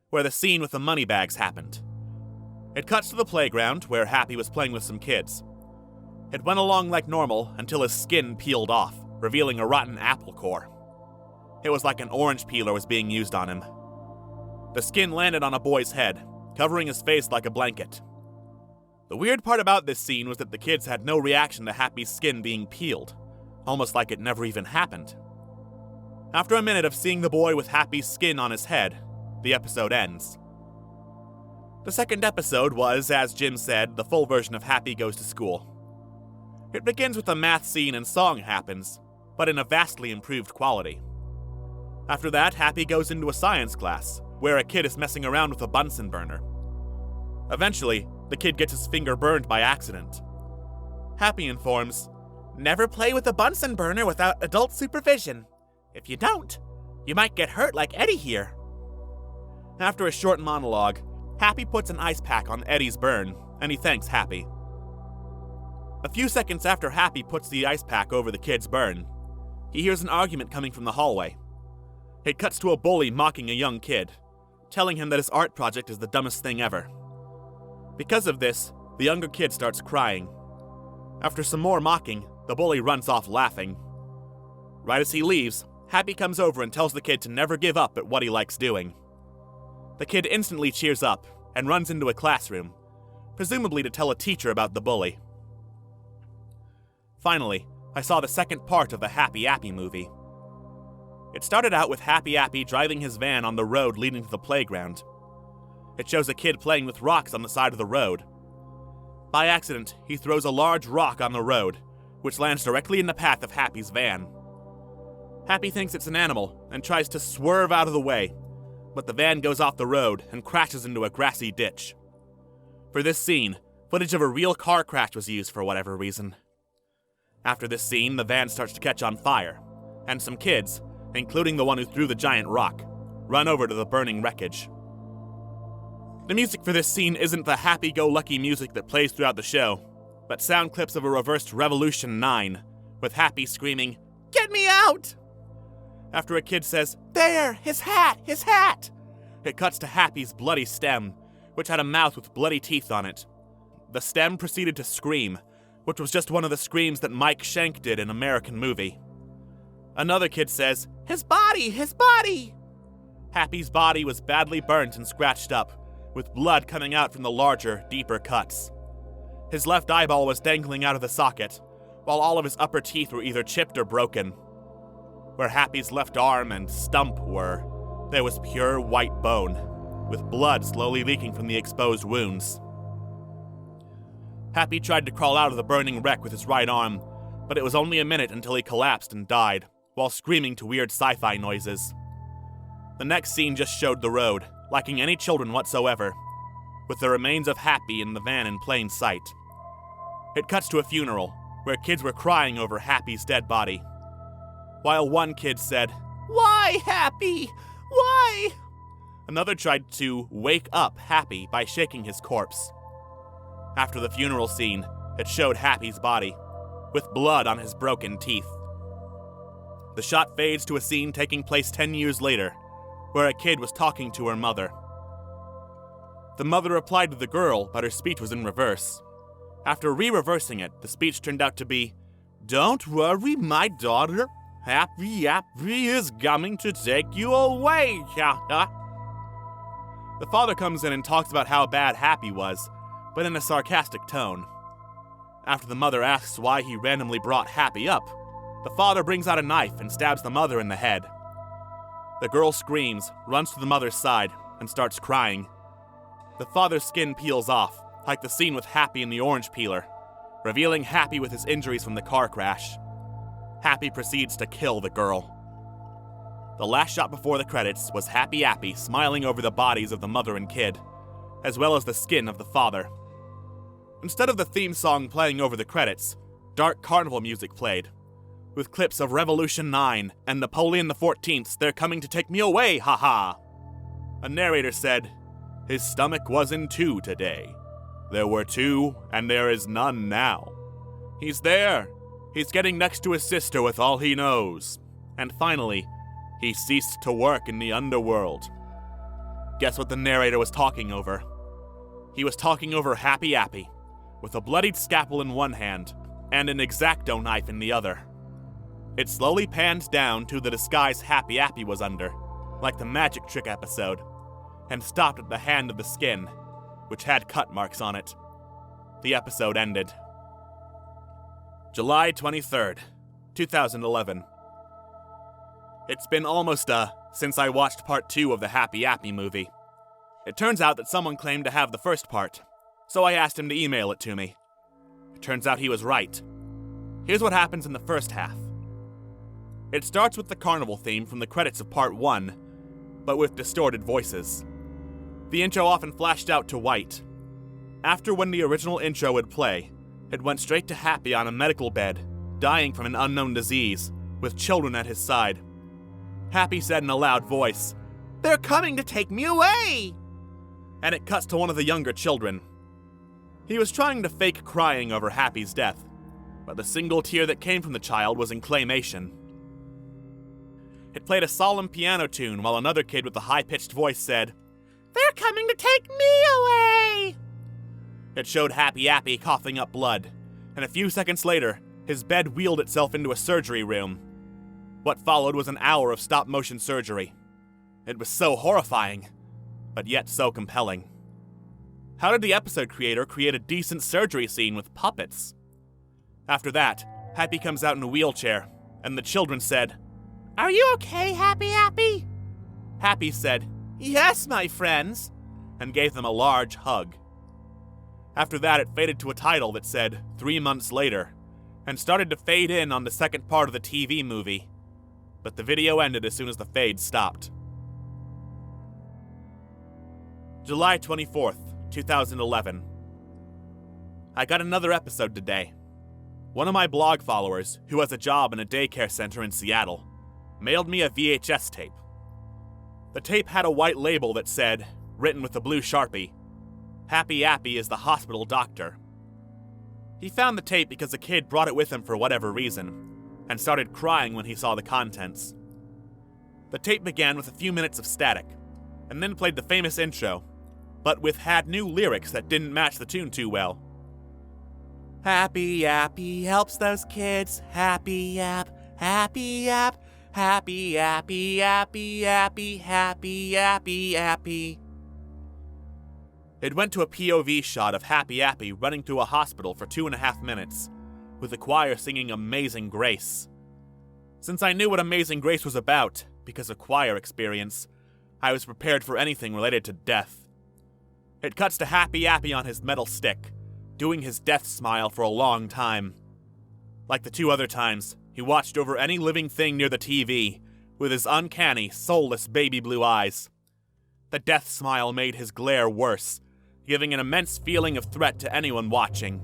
where the scene with the money bags happened. It cuts to the playground, where Happy was playing with some kids. It went along like normal until his skin peeled off, revealing a rotten apple core. It was like an orange peeler was being used on him. The skin landed on a boy's head, covering his face like a blanket. The weird part about this scene was that the kids had no reaction to Happy's skin being peeled, almost like it never even happened. After a minute of seeing the boy with Happy's skin on his head, the episode ends. The second episode was, as Jim said, the full version of Happy Goes to School. It begins with a math scene and song happens, but in a vastly improved quality. After that, Happy goes into a science class, where a kid is messing around with a Bunsen burner. Eventually, the kid gets his finger burned by accident. Happy informs, "Never play with a Bunsen burner without adult supervision. If you don't, you might get hurt like Eddie here." After a short monologue, Happy puts an ice pack on Eddie's burn, and he thanks Happy. A few seconds after Happy puts the ice pack over the kid's burn, he hears an argument coming from the hallway. It cuts to a bully mocking a young kid, telling him that his art project is the dumbest thing ever. Because of this, the younger kid starts crying. After some more mocking, the bully runs off laughing. Right as he leaves, Happy comes over and tells the kid to never give up at what he likes doing. The kid instantly cheers up and runs into a classroom, presumably to tell a teacher about the bully. Finally, I saw the second part of the Happy Appy movie. It started out with Happy Appy driving his van on the road leading to the playground. It shows a kid playing with rocks on the side of the road. By accident, he throws a large rock on the road, which lands directly in the path of Happy's van. Happy thinks it's an animal and tries to swerve out of the way, but the van goes off the road and crashes into a grassy ditch. For this scene, footage of a real car crash was used for whatever reason. After this scene, the van starts to catch on fire, and some kids, including the one who threw the giant rock, run over to the burning wreckage. The music for this scene isn't the happy-go-lucky music that plays throughout the show, but sound clips of a reversed Revolution 9, with Happy screaming, "Get me out!" After a kid says, "There! His hat! His hat!" it cuts to Happy's bloody stem, which had a mouth with bloody teeth on it. The stem proceeded to scream, which was just one of the screams that Mike Schenk did in American Movie. Another kid says, "His body! His body!" Happy's body was badly burnt and scratched up, with blood coming out from the larger, deeper cuts. His left eyeball was dangling out of the socket, while all of his upper teeth were either chipped or broken. Where Happy's left arm and stump were, there was pure white bone, with blood slowly leaking from the exposed wounds. Happy tried to crawl out of the burning wreck with his right arm, but it was only a minute until he collapsed and died, while screaming to weird sci-fi noises. The next scene just showed the road, lacking any children whatsoever, with the remains of Happy in the van in plain sight. It cuts to a funeral, where kids were crying over Happy's dead body. While one kid said, "Why, Happy? Why?" Another tried to wake up Happy by shaking his corpse. After the funeral scene, it showed Happy's body, with blood on his broken teeth. The shot fades to a scene taking place 10 years later, where a kid was talking to her mother. The mother replied to the girl, but her speech was in reverse. After re-reversing it, the speech turned out to be, "Don't worry, my daughter. Happy Appy is coming to take you away." The father comes in and talks about how bad Happy was, but in a sarcastic tone. After the mother asks why he randomly brought Happy up, the father brings out a knife and stabs the mother in the head. The girl screams, runs to the mother's side, and starts crying. The father's skin peels off, like the scene with Happy in the orange peeler, revealing Happy with his injuries from the car crash. Happy proceeds to kill the girl. The last shot before the credits was Happy Appy smiling over the bodies of the mother and kid, as well as the skin of the father. Instead of the theme song playing over the credits, dark carnival music played, with clips of Revolution 9 and Napoleon XIV's They're Coming to Take Me Away, haha. A narrator said, "His stomach was in two today. There were two, and there is none now. He's there. He's getting next to his sister with all he knows. And finally, he ceased to work in the underworld." Guess what the narrator was talking over? He was talking over Happy Appy, with a bloodied scalpel in one hand and an X-Acto knife in the other. It slowly panned down to the disguise Happy Appy was under, like the magic trick episode, and stopped at the hand of the skin, which had cut marks on it. The episode ended. July 23rd, 2011. It's been almost since I watched part 2 of the Happy Appy movie. It turns out that someone claimed to have the first part, so I asked him to email it to me. It turns out he was right. Here's what happens in the first half. It starts with the carnival theme from the credits of part 1, but with distorted voices. The intro often flashed out to white. After when the original intro would play, it went straight to Happy on a medical bed, dying from an unknown disease, with children at his side. Happy said in a loud voice, "They're coming to take me away!" And it cuts to one of the younger children. He was trying to fake crying over Happy's death, but the single tear that came from the child was in claymation. It played a solemn piano tune while another kid with a high-pitched voice said, "They're coming to take me away!" It showed Happy Appy coughing up blood, and a few seconds later, his bed wheeled itself into a surgery room. What followed was an hour of stop-motion surgery. It was so horrifying, but yet so compelling. How did the episode creator create a decent surgery scene with puppets? After that, Happy comes out in a wheelchair, and the children said, "Are you okay, Happy Appy?" Happy said, "Yes, my friends," and gave them a large hug. After that, it faded to a title that said 3 months later, and started to fade in on the second part of the TV movie. But the video ended as soon as the fade stopped. July 24th, 2011. I got another episode today. One of my blog followers, who has a job in a daycare center in Seattle, mailed me a VHS tape. The tape had a white label that said, written with a blue Sharpie, "Happy Appy is the hospital doctor." He found the tape because a kid brought it with him for whatever reason, and started crying when he saw the contents. The tape began with a few minutes of static, and then played the famous intro, but had new lyrics that didn't match the tune too well. "Happy Appy helps those kids, Happy App, Happy App, Happy Appy, Appy Appy, Happy Appy Appy." It went to a POV shot of Happy Appy running through a hospital for 2.5 minutes, with the choir singing Amazing Grace. Since I knew what Amazing Grace was about, because of choir experience, I was prepared for anything related to death. It cuts to Happy Appy on his metal stick, doing his death smile for a long time. Like the 2 other times, he watched over any living thing near the TV, with his uncanny, soulless baby blue eyes. The death smile made his glare worse, giving an immense feeling of threat to anyone watching.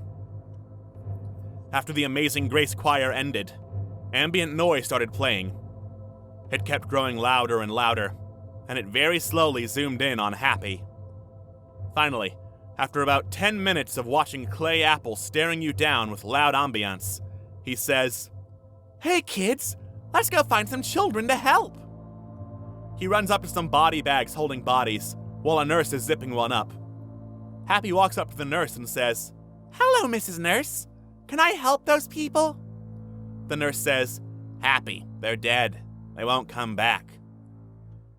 After the Amazing Grace choir ended, ambient noise started playing. It kept growing louder and louder, and it very slowly zoomed in on Happy. Finally, after about 10 minutes of watching clay apples staring you down with loud ambiance, he says, "Hey kids, let's go find some children to help." He runs up to some body bags holding bodies, while a nurse is zipping one up. Happy walks up to the nurse and says, "Hello, Mrs. Nurse. Can I help those people?" The nurse says, "Happy, they're dead. They won't come back."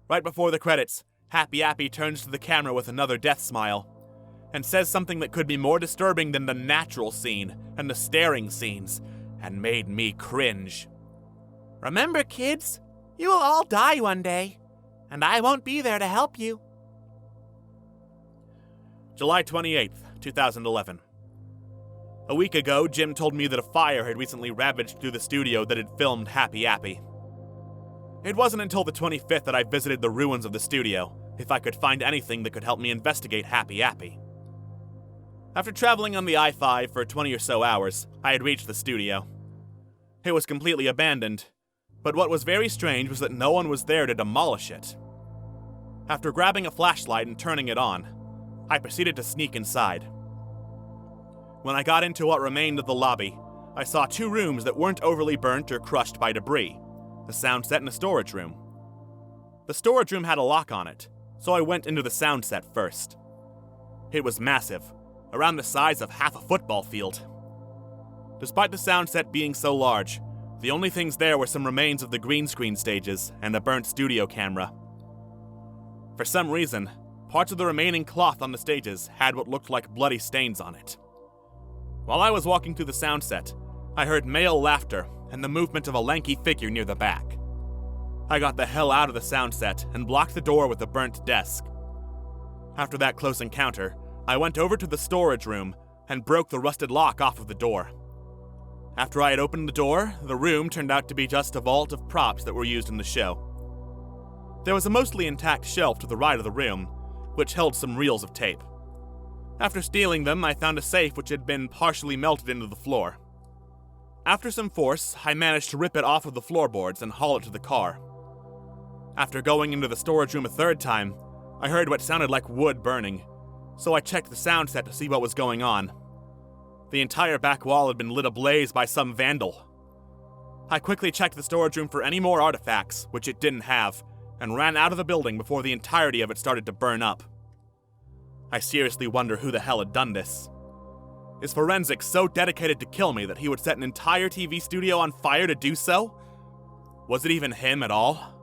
Right before the credits, Happy Appy turns to the camera with another death smile, and says something that could be more disturbing than the natural scene and the staring scenes, and made me cringe. "Remember, kids, you will all die one day, and I won't be there to help you." July 28th, 2011. A week ago, Jim told me that a fire had recently ravaged through the studio that had filmed Happy Appy. It wasn't until the 25th that I visited the ruins of the studio, if I could find anything that could help me investigate Happy Appy. After traveling on the I-5 for 20 or so hours, I had reached the studio. It was completely abandoned, but what was very strange was that no one was there to demolish it. After grabbing a flashlight and turning it on, I proceeded to sneak inside. When I got into what remained of the lobby, I saw 2 rooms that weren't overly burnt or crushed by debris, a sound set and a storage room. The storage room had a lock on it, so I went into the sound set first. It was massive, around the size of half a football field. Despite the sound set being so large, the only things there were some remains of the green screen stages and a burnt studio camera. For some reason, parts of the remaining cloth on the stages had what looked like bloody stains on it. While I was walking through the sound set, I heard male laughter and the movement of a lanky figure near the back. I got the hell out of the sound set and blocked the door with a burnt desk. After that close encounter, I went over to the storage room and broke the rusted lock off of the door. After I had opened the door, the room turned out to be just a vault of props that were used in the show. There was a mostly intact shelf to the right of the room, which held some reels of tape. After stealing them, I found a safe which had been partially melted into the floor. After some force, I managed to rip it off of the floorboards and haul it to the car. After going into the storage room a third time, I heard what sounded like wood burning, so I checked the sound set to see what was going on. The entire back wall had been lit ablaze by some vandal. I quickly checked the storage room for any more artifacts, which it didn't have, and ran out of the building before the entirety of it started to burn up. I seriously wonder who the hell had done this. Is Forensic so dedicated to kill me that he would set an entire TV studio on fire to do so? Was it even him at all?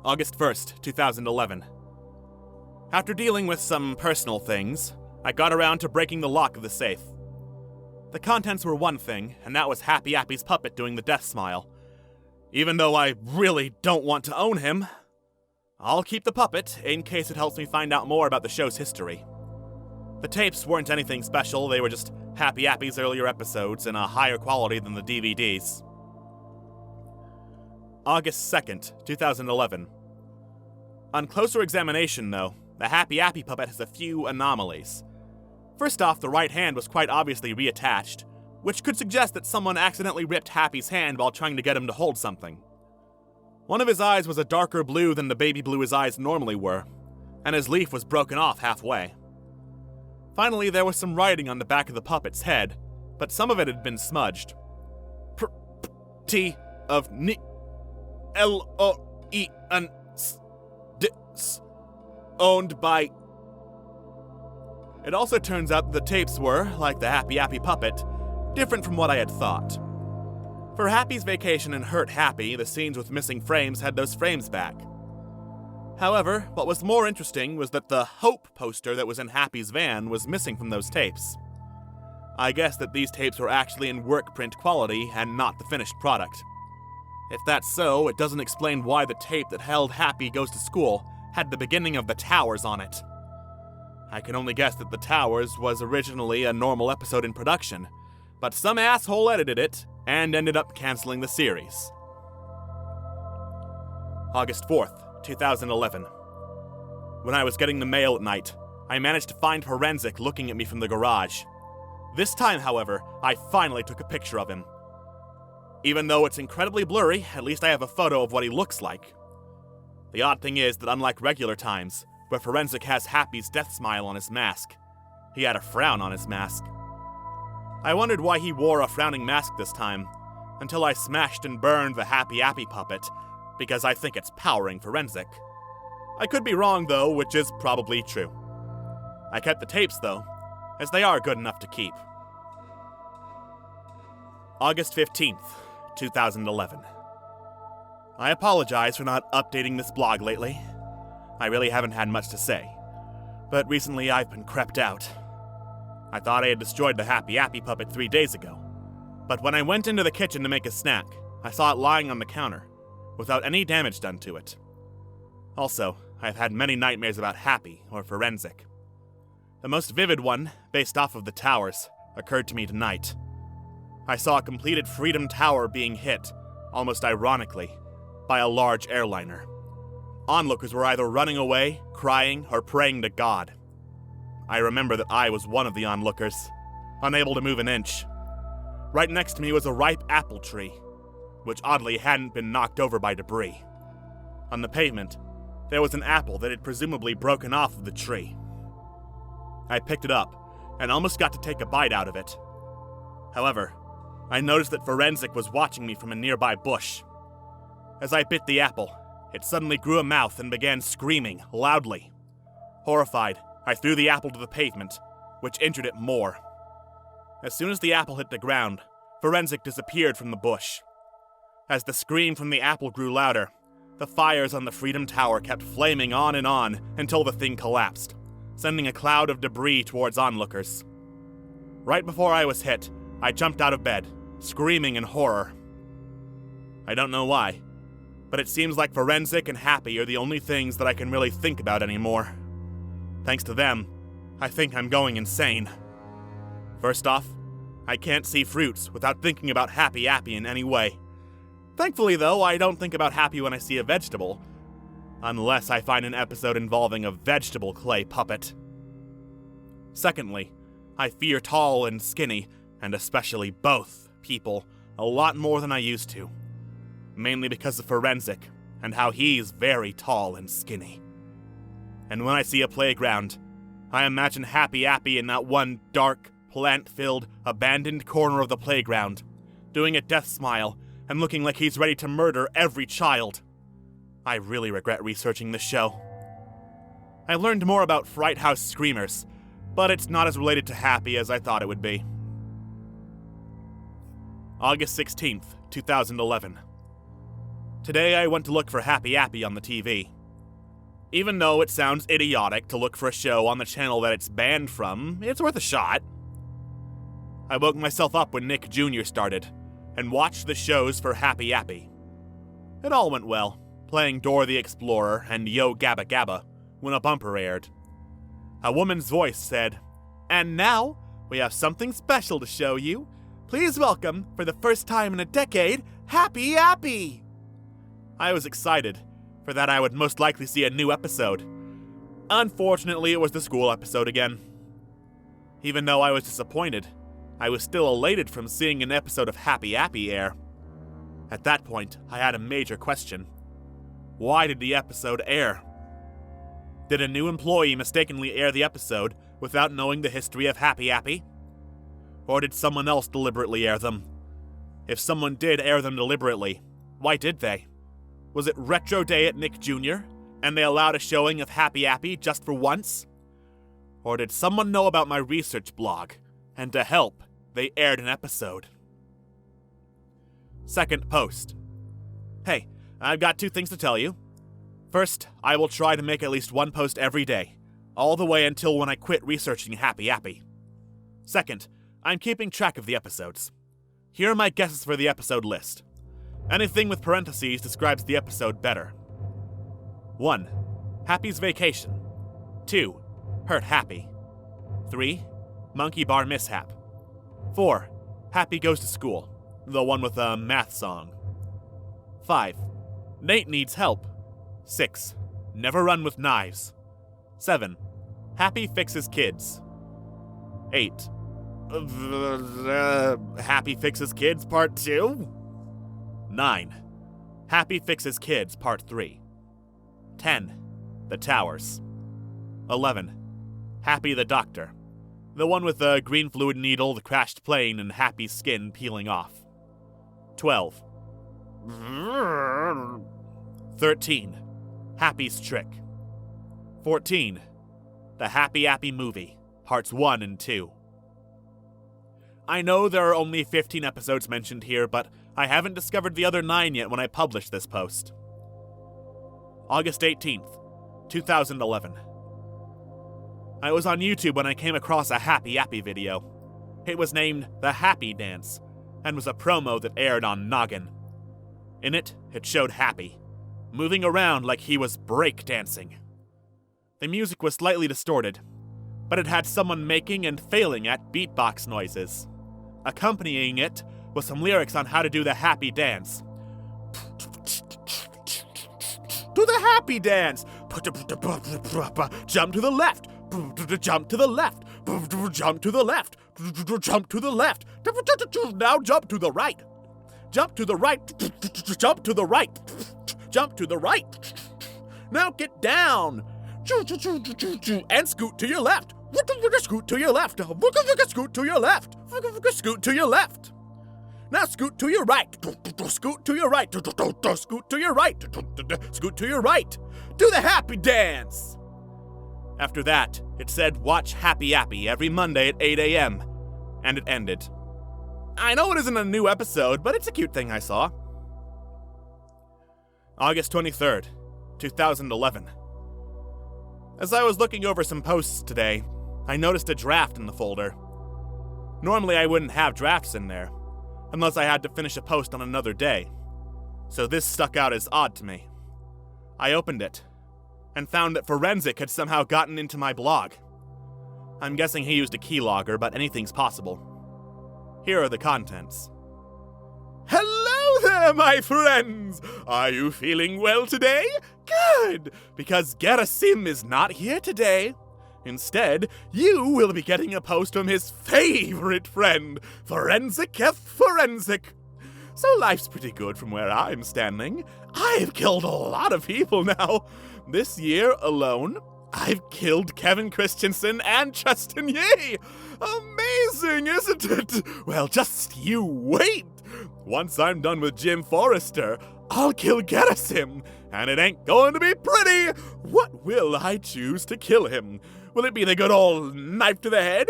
August 1st, 2011. After dealing with some personal things, I got around to breaking the lock of the safe. The contents were one thing, and that was Happy Appy's puppet doing the death smile. Even though I really don't want to own him, I'll keep the puppet in case it helps me find out more about the show's history. The tapes weren't anything special, they were just Happy Appy's earlier episodes in a higher quality than the DVDs. August 2nd, 2011. On closer examination, though, the Happy Appy puppet has a few anomalies. First off, the right hand was quite obviously reattached, which could suggest that someone accidentally ripped Happy's hand while trying to get him to hold something. One of his eyes was a darker blue than the baby blue his eyes normally were, and his leaf was broken off halfway. Finally, there was some writing on the back of the puppet's head, but some of it had been smudged. T of N L-O-E and owned by... It also turns out that the tapes were, like the Happy Appy puppet, different from what I had thought. For Happy's vacation in Hurt Happy, the scenes with missing frames had those frames back. However, what was more interesting was that the Hope poster that was in Happy's van was missing from those tapes. I guess that these tapes were actually in work print quality and not the finished product. If that's so, it doesn't explain why the tape that held Happy Goes to School had the beginning of The Towers on it. I can only guess that The Towers was originally a normal episode in production, but some asshole edited it and ended up canceling the series. August 4th, 2011. When I was getting the mail at night, I managed to find Forensic looking at me from the garage. This time, however, I finally took a picture of him. Even though it's incredibly blurry, at least I have a photo of what he looks like. The odd thing is that unlike regular times, where Forensic has Happy's death smile on his mask, he had a frown on his mask. I wondered why he wore a frowning mask this time, until I smashed and burned the Happy Appy puppet, because I think it's powering Forensic. I could be wrong though, which is probably true. I kept the tapes though, as they are good enough to keep. August 15th, 2011. I apologize for not updating this blog lately. I really haven't had much to say, but recently I've been crept out. I thought I had destroyed the Happy Appy puppet 3 days ago, but when I went into the kitchen to make a snack, I saw it lying on the counter, without any damage done to it. Also, I've had many nightmares about Happy or Forensic. The most vivid one, based off of The Towers, occurred to me tonight. I saw a completed Freedom Tower being hit, almost ironically, by a large airliner. Onlookers were either running away, crying, or praying to God. I remember that I was one of the onlookers, unable to move an inch. Right next to me was a ripe apple tree, which oddly hadn't been knocked over by debris. On the pavement, there was an apple that had presumably broken off of the tree. I picked it up and almost got to take a bite out of it. However, I noticed that Forensic was watching me from a nearby bush. As I bit the apple, it suddenly grew a mouth and began screaming loudly. Horrified, I threw the apple to the pavement, which injured it more. As soon as the apple hit the ground, Forensic disappeared from the bush. As the scream from the apple grew louder, the fires on the Freedom Tower kept flaming on until the thing collapsed, sending a cloud of debris towards onlookers. Right before I was hit, I jumped out of bed, screaming in horror. I don't know why, but it seems like Forensic and Happy are the only things that I can really think about anymore. Thanks to them, I think I'm going insane. First off, I can't see fruits without thinking about Happy Appy in any way. Thankfully, though, I don't think about Happy when I see a vegetable, unless I find an episode involving a vegetable clay puppet. Secondly, I fear tall and skinny, and especially both, people a lot more than I used to. Mainly because of Forensic, and how he's very tall and skinny. And when I see a playground, I imagine Happy Appy in that one dark, plant-filled, abandoned corner of the playground, doing a death smile and looking like he's ready to murder every child. I really regret researching this show. I learned more about Fright House Screamers, but it's not as related to Happy as I thought it would be. August 16th, 2011. Today I went to look for Happy Appy on the TV. Even though it sounds idiotic to look for a show on the channel that it's banned from, it's worth a shot. I woke myself up when Nick Jr. started, and watched the shows for Happy Appy. It all went well, playing Dora the Explorer and Yo Gabba Gabba when a bumper aired. A woman's voice said, "And now, we have something special to show you. Please welcome, for the first time in a decade, Happy Appy!" I was excited, for that I would most likely see a new episode. Unfortunately, it was the school episode again. Even though I was disappointed, I was still elated from seeing an episode of Happy Appy air. At that point, I had a major question. Why did the episode air? Did a new employee mistakenly air the episode without knowing the history of Happy Appy? Or did someone else deliberately air them? If someone did air them deliberately, why did they? Was it Retro Day at Nick Jr., and they allowed a showing of Happy Appy just for once? Or did someone know about my research blog, and to help, they aired an episode? Second post. Hey, I've got 2 things to tell you. First, I will try to make at least 1 post every day, all the way until when I quit researching Happy Appy. Second, I'm keeping track of the episodes. Here are my guesses for the episode list. Anything with parentheses describes the episode better. 1. Happy's Vacation. 2. Hurt Happy. 3. Monkey Bar Mishap. 4. Happy Goes to School, the one with a math song. 5. Nate Needs Help. 6. Never Run with Knives. 7. Happy Fixes Kids. 8. Happy Fixes Kids Part 2? 9. Happy Fixes Kids Part 3. 10. The Towers. 11. Happy the Doctor, the one with the green fluid needle, the crashed plane, and Happy's skin peeling off. 12. 13. Happy's Trick. 14. The Happy Appy Movie, Parts 1 and 2. I know there are only 15 episodes mentioned here, but I haven't discovered the other 9 yet when I publish this post. August 18th, 2011. I was on YouTube when I came across a Happy Appy video. It was named The Happy Dance, and was a promo that aired on Noggin. In it showed Happy, moving around like he was break-dancing. The music was slightly distorted, but it had someone making and failing at beatbox noises. Accompanying it with some lyrics on how to do the happy dance. Do the happy dance! Jump to the left! Jump to the left! Jump to the left! Jump to the left! Now jump to the right! Jump to the right! Jump to the right! Jump to the right! Now get down! And scoot to your left! Scoot to your left! Scoot to your left! Scoot to your left! Now scoot to your right! Scoot to your right! Scoot to your right! Scoot to your right! Do the happy dance! After that, it said watch Happy Appy every Monday at 8 a.m. And it ended. I know it isn't a new episode, but it's a cute thing I saw. August 23rd, 2011. As I was looking over some posts today, I noticed a draft in the folder. Normally I wouldn't have drafts in there, unless I had to finish a post on another day. So this stuck out as odd to me. I opened it, and found that Forensic had somehow gotten into my blog. I'm guessing he used a keylogger, but anything's possible. Here are the contents. Hello there, my friends! Are you feeling well today? Good! Because Gerasim is not here today. Instead, you will be getting a post from his favorite friend, Forensic F. Forensic. So life's pretty good from where I'm standing. I've killed a lot of people now. This year alone, I've killed Kevin Christensen and Justin Ye. Amazing, isn't it? Well, just you wait. Once I'm done with Jim Forrester, I'll kill Gerasim, and it ain't going to be pretty. What will I choose to kill him? Will it be the good old knife to the head?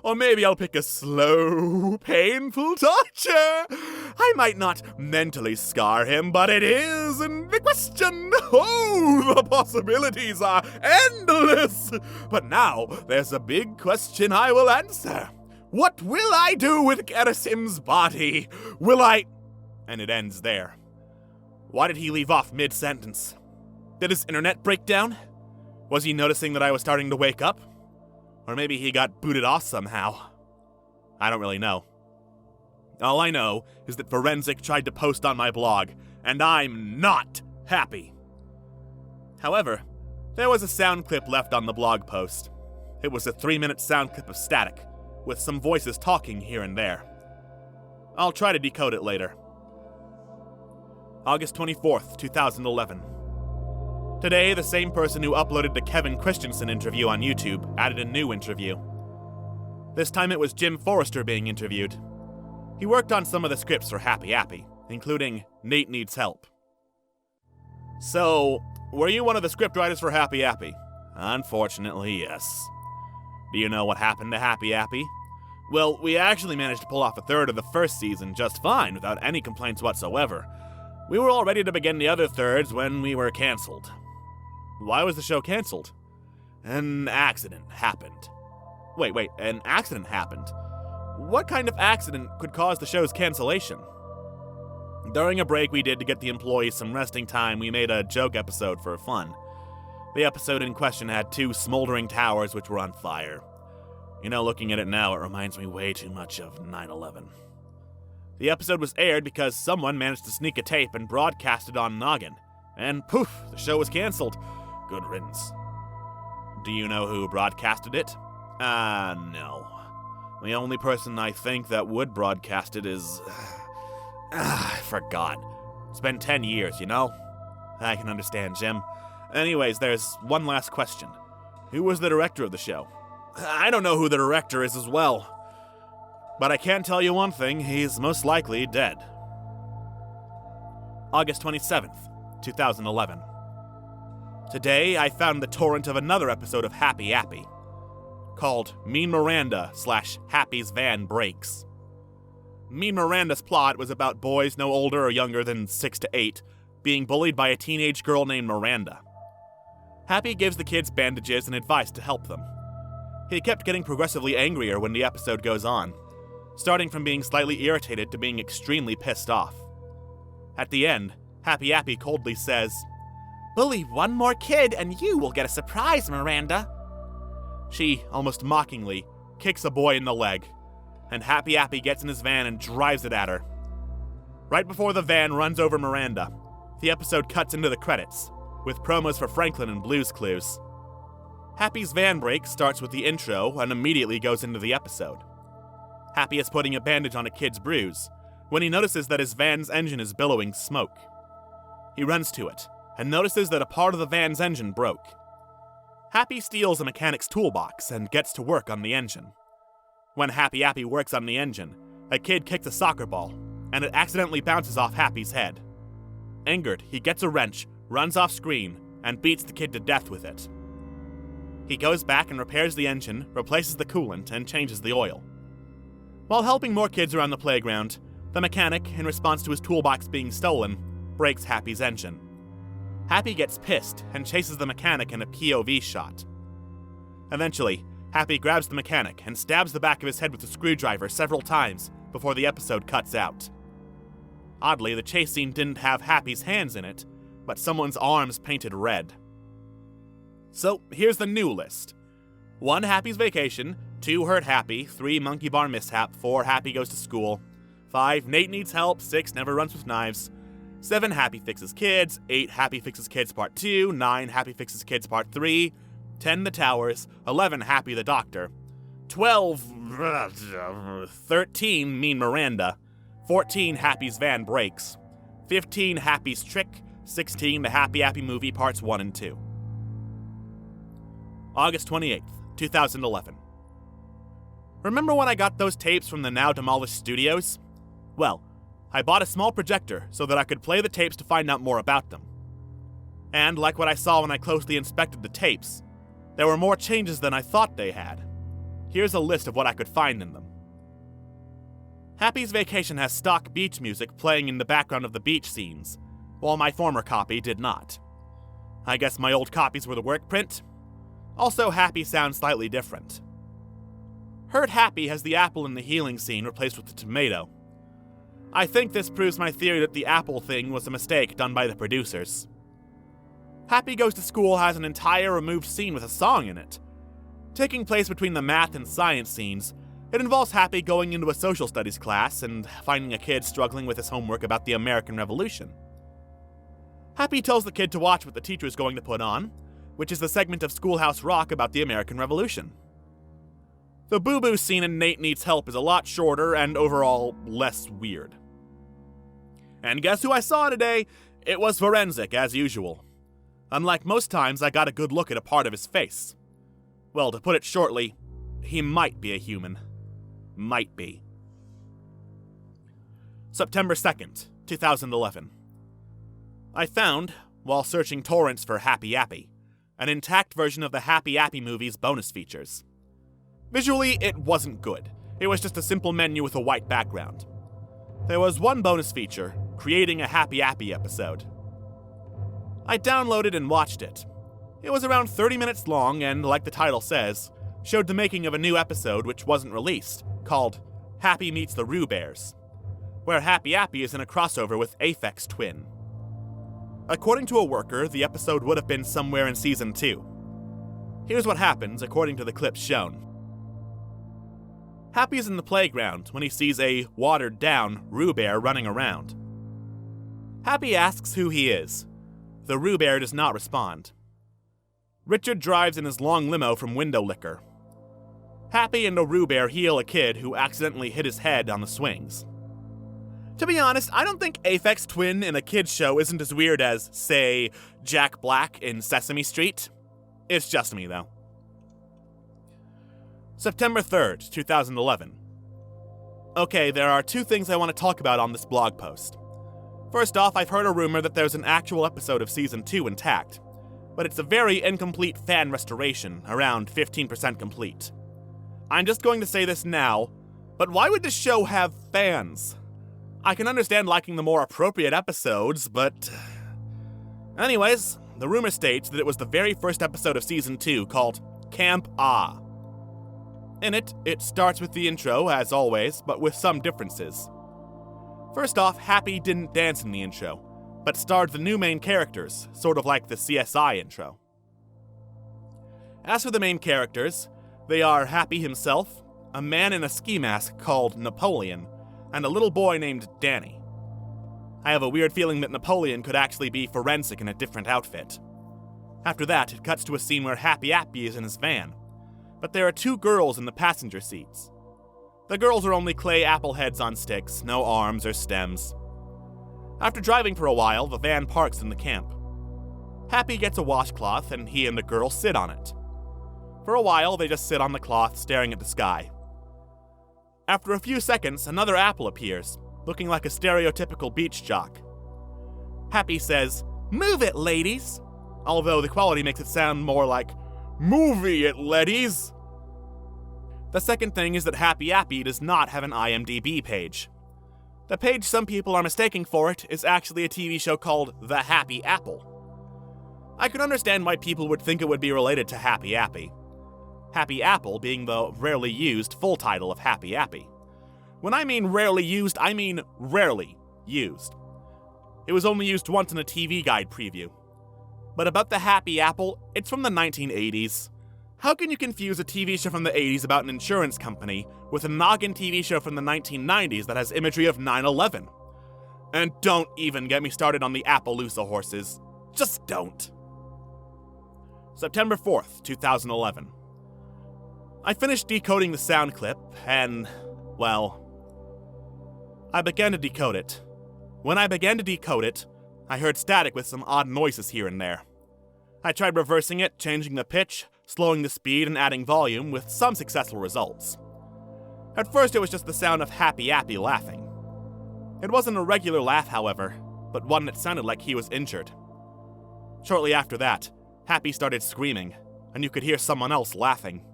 Or maybe I'll pick a slow, painful torture. I might not mentally scar him, but it isn't the question. Oh, the possibilities are endless. But now there's a big question I will answer. What will I do with Gerasim's body? Will I... And it ends there. Why did he leave off mid-sentence? Did his internet break down? Was he noticing that I was starting to wake up? Or maybe he got booted off somehow. I don't really know. All I know is that Forensic tried to post on my blog, and I'm not happy. However, there was a sound clip left on the blog post. It was a 3-minute sound clip of static, with some voices talking here and there. I'll try to decode it later. August 24th, 2011. Today, the same person who uploaded the Kevin Christensen interview on YouTube added a new interview. This time it was Jim Forrester being interviewed. He worked on some of the scripts for Happy Appy, including Nate Needs Help. So, were you one of the scriptwriters for Happy Appy? Unfortunately, yes. Do you know what happened to Happy Appy? Well, we actually managed to pull off a third of the first season just fine without any complaints whatsoever. We were all ready to begin the other thirds when we were canceled. Why was the show canceled? An accident happened. Wait, an accident happened? What kind of accident could cause the show's cancellation? During a break we did to get the employees some resting time, we made a joke episode for fun. The episode in question had 2 smoldering towers which were on fire. You know, looking at it now, it reminds me way too much of 9/11. The episode was aired because someone managed to sneak a tape and broadcast it on Noggin. And poof, the show was canceled. Good riddance. Do you know who broadcasted it? No. The only person I think that would broadcast it is... I forgot. It's been 10 years, you know? I can understand, Jim. Anyways, there's one last question. Who was the director of the show? I don't know who the director is as well. But I can tell you one thing, he's most likely dead. August 27th, 2011. Today, I found the torrent of another episode of Happy Appy, called Mean Miranda / Happy's Van Breaks. Mean Miranda's plot was about boys no older or younger than 6 to 8 being bullied by a teenage girl named Miranda. Happy gives the kids bandages and advice to help them. He kept getting progressively angrier when the episode goes on, starting from being slightly irritated to being extremely pissed off. At the end, Happy Appy coldly says, "Bully one more kid and you will get a surprise, Miranda." She, almost mockingly, kicks a boy in the leg, and Happy Appy gets in his van and drives it at her. Right before the van runs over Miranda, the episode cuts into the credits, with promos for Franklin and Blue's Clues. Happy's van break starts with the intro and immediately goes into the episode. Happy is putting a bandage on a kid's bruise when he notices that his van's engine is billowing smoke. He runs to it and notices that a part of the van's engine broke. Happy steals a mechanic's toolbox and gets to work on the engine. When Happy Appy works on the engine, a kid kicks a soccer ball, and it accidentally bounces off Happy's head. Angered, he gets a wrench, runs off screen, and beats the kid to death with it. He goes back and repairs the engine, replaces the coolant, and changes the oil. While helping more kids around the playground, the mechanic, in response to his toolbox being stolen, breaks Happy's engine. Happy gets pissed and chases the mechanic in a POV shot. Eventually, Happy grabs the mechanic and stabs the back of his head with a screwdriver several times before the episode cuts out. Oddly, the chase scene didn't have Happy's hands in it, but someone's arms painted red. So, here's the new list. 1. Happy's Vacation, 2. Hurt Happy, 3. Monkey Bar Mishap, 4. Happy Goes to School, 5. Nate Needs Help, 6. Never Runs with Knives, 7. Happy Fixes Kids, 8. Happy Fixes Kids Part 2, 9. Happy Fixes Kids Part 3, 10. The Towers, 11. Happy the Doctor, 12. 13. Mean Miranda, 14. Happy's Van Breaks, 15. Happy's Trick, 16. The Happy Appy Movie Parts 1 and 2. August 28th, 2011. Remember when I got those tapes from the now demolished studios? Well, I bought a small projector so that I could play the tapes to find out more about them. And like what I saw when I closely inspected the tapes, there were more changes than I thought they had. Here's a list of what I could find in them. Happy's Vacation has stock beach music playing in the background of the beach scenes, while my former copy did not. I guess my old copies were the work print. Also, Happy sounds slightly different. Hurt Happy has the apple in the healing scene replaced with the tomato. I think this proves my theory that the apple thing was a mistake done by the producers. Happy Goes to School has an entire removed scene with a song in it. Taking place between the math and science scenes, it involves Happy going into a social studies class and finding a kid struggling with his homework about the American Revolution. Happy tells the kid to watch what the teacher is going to put on, which is the segment of Schoolhouse Rock about the American Revolution. The boo-boo scene in Nate Needs Help is a lot shorter and overall less weird. And guess who I saw today? It was Forensic, as usual. Unlike most times, I got a good look at a part of his face. Well, to put it shortly, he might be a human. Might be. September 2nd, 2011. I found, while searching torrents for Happy Appy, an intact version of the Happy Appy movie's bonus features. Visually, it wasn't good. It was just a simple menu with a white background. There was one bonus feature, creating a Happy Appy episode. I downloaded and watched it. It was around 30 minutes long and, like the title says, showed the making of a new episode which wasn't released, called Happy Meets the Roo Bears, where Happy Appy is in a crossover with Aphex Twin. According to a worker, the episode would have been somewhere in Season 2. Here's what happens according to the clips shown. Happy is in the playground when he sees a watered-down Roo Bear running around. Happy asks who he is. The Roo Bear does not respond. Richard drives in his long limo from Window Liquor. Happy and the Roo Bear heal a kid who accidentally hit his head on the swings. To be honest, I don't think Aphex Twin in a kid's show isn't as weird as, say, Jack Black in Sesame Street. It's just me, though. September 3rd, 2011. Okay, there are two things I want to talk about on this blog post. First off, I've heard a rumor that there's an actual episode of Season 2 intact, but it's a very incomplete fan restoration, around 15% complete. I'm just going to say this now, but why would this show have fans? I can understand liking the more appropriate episodes, but... Anyways, the rumor states that it was the very first episode of Season 2 called Camp Ah. In it, it starts with the intro, as always, but with some differences. First off, Happy didn't dance in the intro, but starred the new main characters, sort of like the CSI intro. As for the main characters, they are Happy himself, a man in a ski mask called Napoleon, and a little boy named Danny. I have a weird feeling that Napoleon could actually be forensic in a different outfit. After that, it cuts to a scene where Happy Appy is in his van, but there are 2 girls in the passenger seats. The girls are only clay apple heads on sticks, no arms or stems. After driving for a while, the van parks in the camp. Happy gets a washcloth and he and the girl sit on it. For a while, they just sit on the cloth staring at the sky. After a few seconds, another apple appears, looking like a stereotypical beach jock. Happy says, "Move it, ladies," although the quality makes it sound more like, "Movie it, leddies." The second thing is that Happy Appy does not have an IMDb page. The page some people are mistaking for it is actually a TV show called The Happy Apple. I could understand why people would think it would be related to Happy Appy. Happy Apple being the rarely used full title of Happy Appy. When I mean rarely used, I mean rarely used. It was only used once in a TV Guide preview. But about the Happy Apple, it's from the 1980s. How can you confuse a TV show from the 80s about an insurance company with a noggin TV show from the 1990s that has imagery of 9/11? And don't even get me started on the Appaloosa horses. Just don't. September 4th, 2011. I finished decoding the sound clip, and, well, I began to decode it. When I began to decode it, I heard static with some odd noises here and there. I tried reversing it, changing the pitch, slowing the speed, and adding volume, with some successful results. At first, it was just the sound of Happy Appy laughing. It wasn't a regular laugh, however, but one that sounded like he was injured. Shortly after that, Happy started screaming, and you could hear someone else laughing.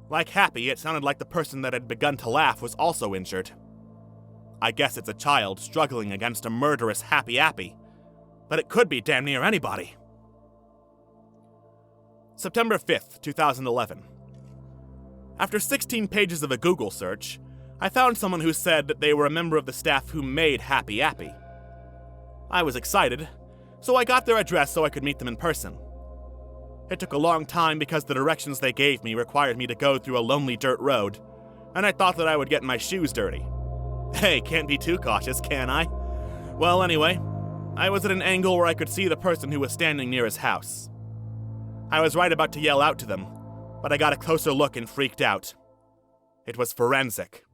Like Happy, it sounded like the person that had begun to laugh was also injured. I guess it's a child struggling against a murderous Happy Appy, but it could be damn near anybody. September 5th, 2011. After 16 pages of a Google search, I found someone who said that they were a member of the staff who made Happy Appy. I was excited, so I got their address so I could meet them in person. It took a long time because the directions they gave me required me to go through a lonely dirt road, and I thought that I would get my shoes dirty. Hey, can't be too cautious, can I? Well, anyway, I was at an angle where I could see the person who was standing near his house. I was right about to yell out to them, but I got a closer look and freaked out. It was Forensic,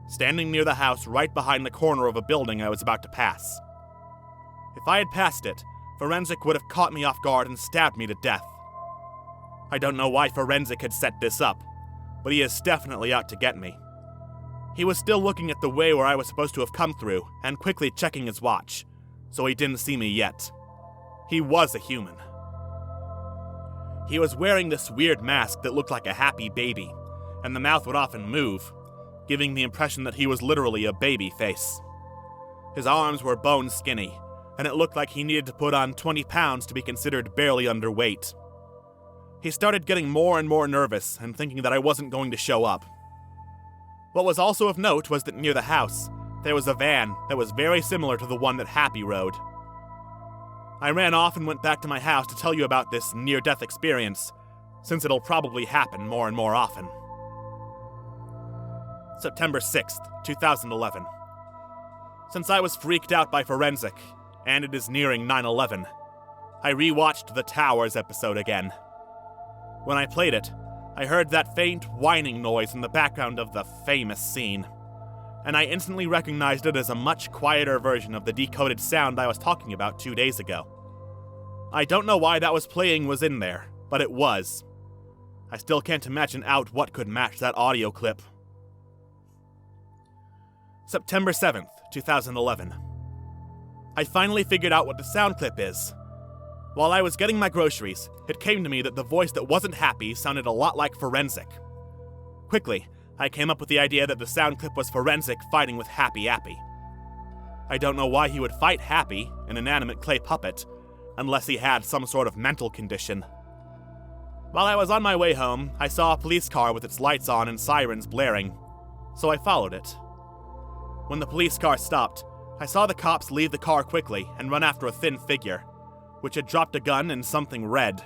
standing near the house right behind the corner of a building I was about to pass. If I had passed it, Forensic would have caught me off guard and stabbed me to death. I don't know why Forensic had set this up, but he is definitely out to get me. He was still looking at the way where I was supposed to have come through and quickly checking his watch, so he didn't see me yet. He was a human. He was wearing this weird mask that looked like a happy baby, and the mouth would often move, giving the impression that he was literally a baby face. His arms were bone skinny, and it looked like he needed to put on 20 pounds to be considered barely underweight. He started getting more and more nervous and thinking that I wasn't going to show up. What was also of note was that near the house, there was a van that was very similar to the one that Happy rode. I ran off and went back to my house to tell you about this near-death experience, since it'll probably happen more and more often. September 6th, 2011. Since I was freaked out by Forensic, and it is nearing 9/11, I rewatched the Towers episode again. When I played it, I heard that faint whining noise in the background of the famous scene, and I instantly recognized it as a much quieter version of the decoded sound I was talking about 2 days ago. I don't know why that was playing was in there, but it was. I still can't imagine out what could match that audio clip. September 7th, 2011. I finally figured out what the sound clip is. While I was getting my groceries, it came to me that the voice that wasn't Happy sounded a lot like Forensic. Quickly, I came up with the idea that the sound clip was Forensic fighting with Happy Appy. I don't know why he would fight Happy, an inanimate clay puppet, unless he had some sort of mental condition. While I was on my way home, I saw a police car with its lights on and sirens blaring, so I followed it. When the police car stopped, I saw the cops leave the car quickly and run after a thin figure, which had dropped a gun and something red.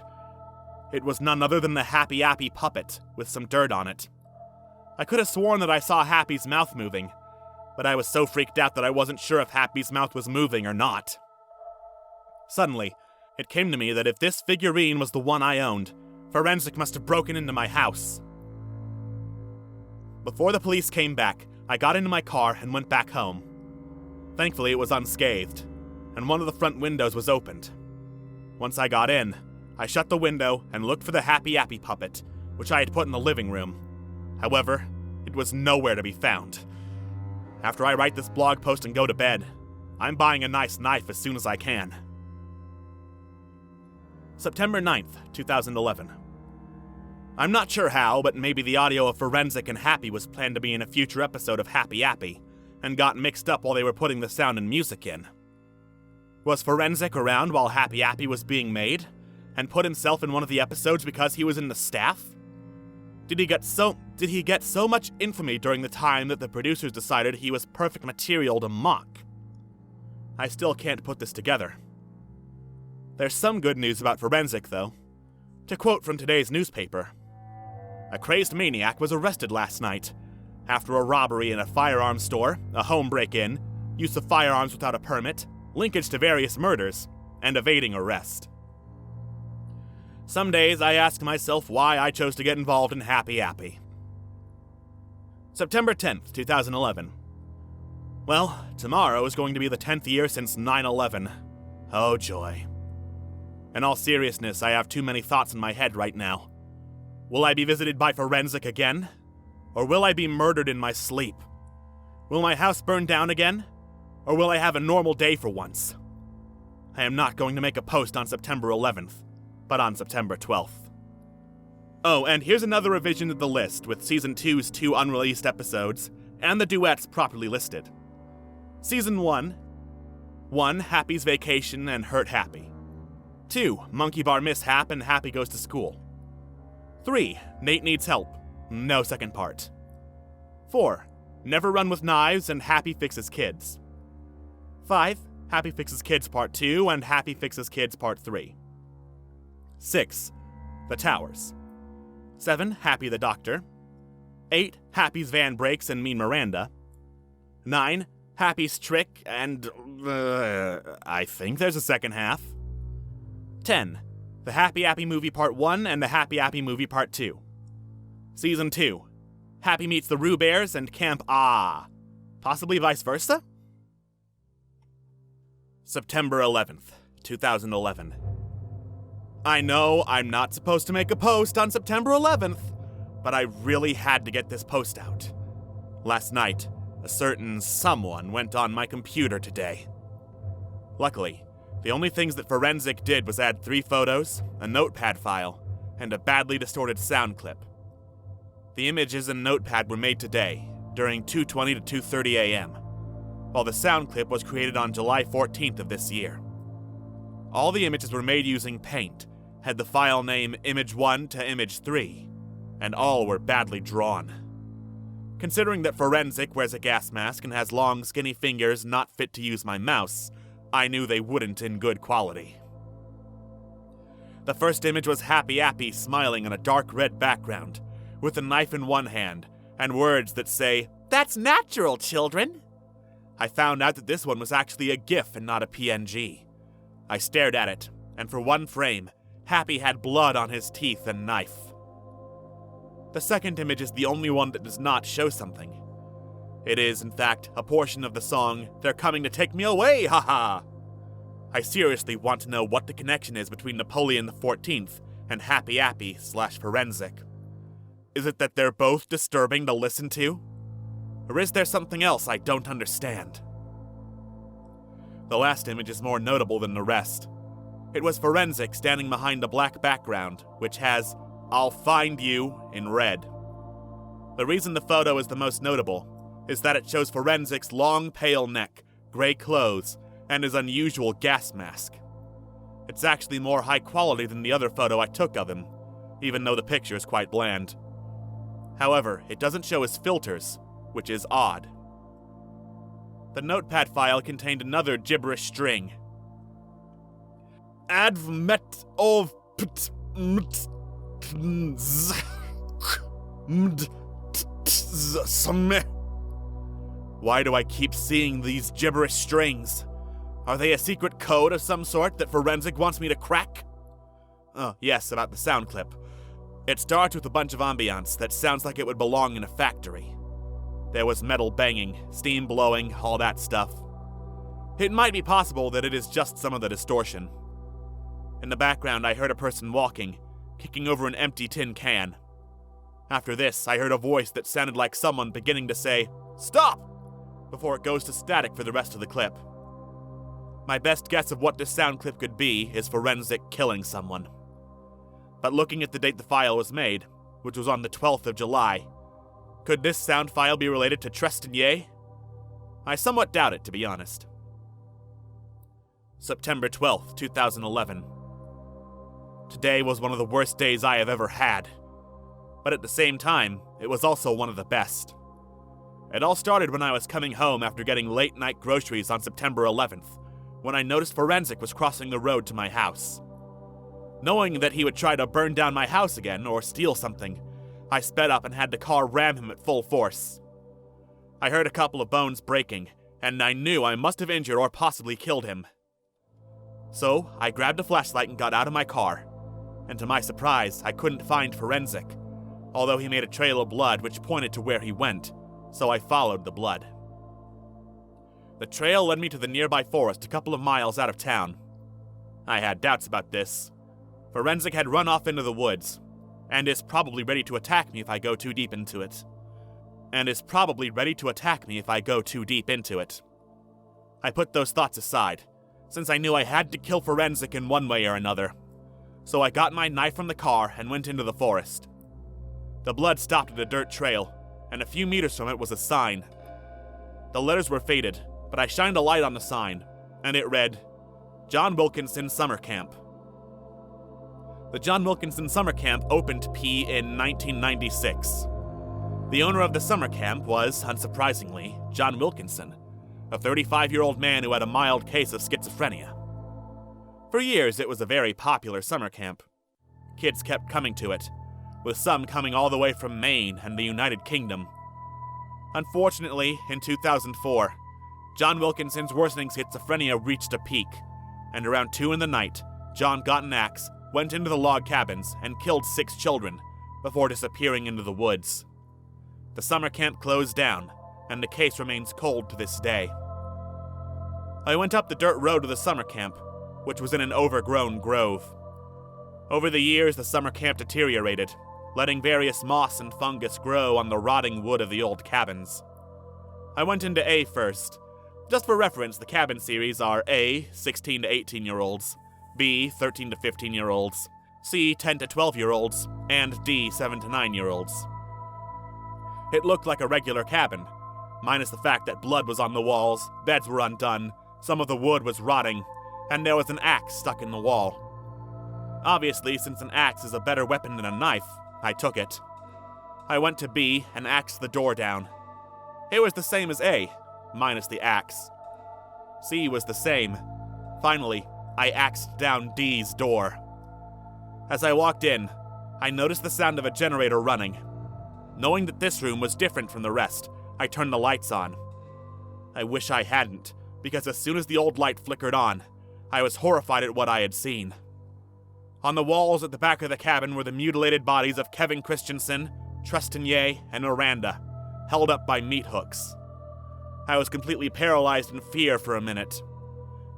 It was none other than the Happy Appy puppet, with some dirt on it. I could have sworn that I saw Happy's mouth moving, but I was so freaked out that I wasn't sure if Happy's mouth was moving or not. Suddenly, it came to me that if this figurine was the one I owned, Forensic must have broken into my house. Before the police came back, I got into my car and went back home. Thankfully, it was unscathed, and one of the front windows was opened. Once I got in, I shut the window and looked for the Happy Appy puppet, which I had put in the living room. However, it was nowhere to be found. After I write this blog post and go to bed, I'm buying a nice knife as soon as I can. September 9th, 2011. I'm not sure how, but maybe the audio of Forensic and Happy was planned to be in a future episode of Happy Appy, and got mixed up while they were putting the sound and music in. Was Forensic around while Happy Appy was being made, and put himself in one of the episodes because he was in the staff? Did he get so much infamy during the time that the producers decided he was perfect material to mock? I still can't put this together. There's some good news about Forensic, though. To quote from today's newspaper, "A crazed maniac was arrested last night after a robbery in a firearms store, a home break-in, use of firearms without a permit, linkage to various murders, and evading arrest." Some days I ask myself why I chose to get involved in Happy Appy. September 10th, 2011. Well, tomorrow is going to be the 10th year since 9/11. Oh joy. In all seriousness, I have too many thoughts in my head right now. Will I be visited by Forensic again? Or will I be murdered in my sleep? Will my house burn down again? Or will I have a normal day for once? I am not going to make a post on September 11th, but on September 12th. Oh, and here's another revision of the list with Season 2's 2 unreleased episodes, and the duets properly listed. Season 1, Happy's Vacation and Hurt Happy. 2, Monkey Bar Mishap and Happy Goes to School. 3, Nate Needs Help. No second part. 4, Never Run with Knives and Happy Fixes Kids. 5, Happy Fixes Kids Part 2 and Happy Fixes Kids Part 3. 6, The Towers. 7, Happy the Doctor. 8, Happy's Van Breaks and Mean Miranda. 9, Happy's Trick and... I think there's a second half. 10, The Happy Appy Movie Part 1 and The Happy Appy Movie Part 2. Season 2, Happy Meets the Roo Bears and Camp Ah. Possibly vice versa? September 11th, 2011. I know I'm not supposed to make a post on September 11th, but I really had to get this post out. Last night, a certain someone went on my computer today. Luckily, the only things that Forensic did was add 3 photos, a notepad file, and a badly distorted sound clip. The images and notepad were made today, during 2:20 to 2:30 a.m., while the sound clip was created on July 14th of this year. All the images were made using Paint, had the file name Image1 to Image3, and all were badly drawn. Considering that Forensic wears a gas mask and has long, skinny fingers not fit to use my mouse, I knew they wouldn't in good quality. The first image was Happy Appy smiling on a dark red background, with a knife in one hand, and words that say, "That's natural, children!" I found out that this one was actually a GIF and not a PNG. I stared at it, and for one frame, Happy had blood on his teeth and knife. The second image is the only one that does not show something. It is, in fact, a portion of the song, "They're Coming to Take Me Away, haha!" I seriously want to know what the connection is between Napoleon XIV and Happy Appy / Forensic. Is it that they're both disturbing to listen to? Or is there something else I don't understand? The last image is more notable than the rest. It was Forensic standing behind a black background, which has, "I'll find you" in red. The reason the photo is the most notable is that it shows Forensic's long, pale neck, gray clothes, and his unusual gas mask. It's actually more high quality than the other photo I took of him, even though the picture is quite bland. However, it doesn't show his filters, which is odd. The notepad file contained another gibberish string. Advmet of some. Why do I keep seeing these gibberish strings? Are they a secret code of some sort that Forensic wants me to crack? Oh, yes, about the sound clip. It starts with a bunch of ambiance that sounds like it would belong in a factory. There was metal banging, steam blowing, all that stuff. It might be possible that it is just some of the distortion. In the background, I heard a person walking, kicking over an empty tin can. After this, I heard a voice that sounded like someone beginning to say, "Stop!" before it goes to static for the rest of the clip. My best guess of what this sound clip could be is Forensic killing someone. But looking at the date the file was made, which was on the 12th of July, could this sound file be related to Trestanier? I somewhat doubt it, to be honest. September 12th, 2011. Today was one of the worst days I have ever had. But at the same time, it was also one of the best. It all started when I was coming home after getting late-night groceries on September 11th, when I noticed Forensic was crossing the road to my house. Knowing that he would try to burn down my house again or steal something, I sped up and had the car ram him at full force. I heard a couple of bones breaking, and I knew I must have injured or possibly killed him. So, I grabbed a flashlight and got out of my car, and to my surprise, I couldn't find Forensic, although he made a trail of blood which pointed to where he went, so I followed the blood. The trail led me to the nearby forest a couple of miles out of town. I had doubts about this. Forensic had run off into the woods, and is probably ready to attack me if I go too deep into it. I put those thoughts aside, since I knew I had to kill Forensic in one way or another. So I got my knife from the car and went into the forest. The blood stopped at a dirt trail, and a few meters from it was a sign. The letters were faded, but I shined a light on the sign, and it read, John Wilkinson Summer Camp. The John Wilkinson Summer Camp opened P in 1996. The owner of the summer camp was, unsurprisingly, John Wilkinson, a 35-year-old man who had a mild case of schizophrenia. For years, it was a very popular summer camp. Kids kept coming to it, with some coming all the way from Maine and the United Kingdom. Unfortunately, in 2004, John Wilkinson's worsening schizophrenia reached a peak, and around 2 in the night, John got an axe, went into the log cabins, and killed 6 children, before disappearing into the woods. The summer camp closed down, and the case remains cold to this day. I went up the dirt road to the summer camp, which was in an overgrown grove. Over the years, the summer camp deteriorated, letting various moss and fungus grow on the rotting wood of the old cabins. I went into A first. Just for reference, the cabin series are A, 16 to 18-year-olds, B, 13 to 15-year-olds, C, 10 to 12-year-olds, and D, 7 to 9-year-olds. It looked like a regular cabin, minus the fact that blood was on the walls, beds were undone, some of the wood was rotting, and there was an axe stuck in the wall. Obviously, since an axe is a better weapon than a knife, I took it. I went to B and axed the door down. It was the same as A, minus the axe. C was the same. Finally, I axed down D's door. As I walked in, I noticed the sound of a generator running. Knowing that this room was different from the rest, I turned the lights on. I wish I hadn't, because as soon as the old light flickered on, I was horrified at what I had seen. On the walls at the back of the cabin were the mutilated bodies of Kevin Christensen, Trestanier, and Miranda, held up by meat hooks. I was completely paralyzed in fear for a minute.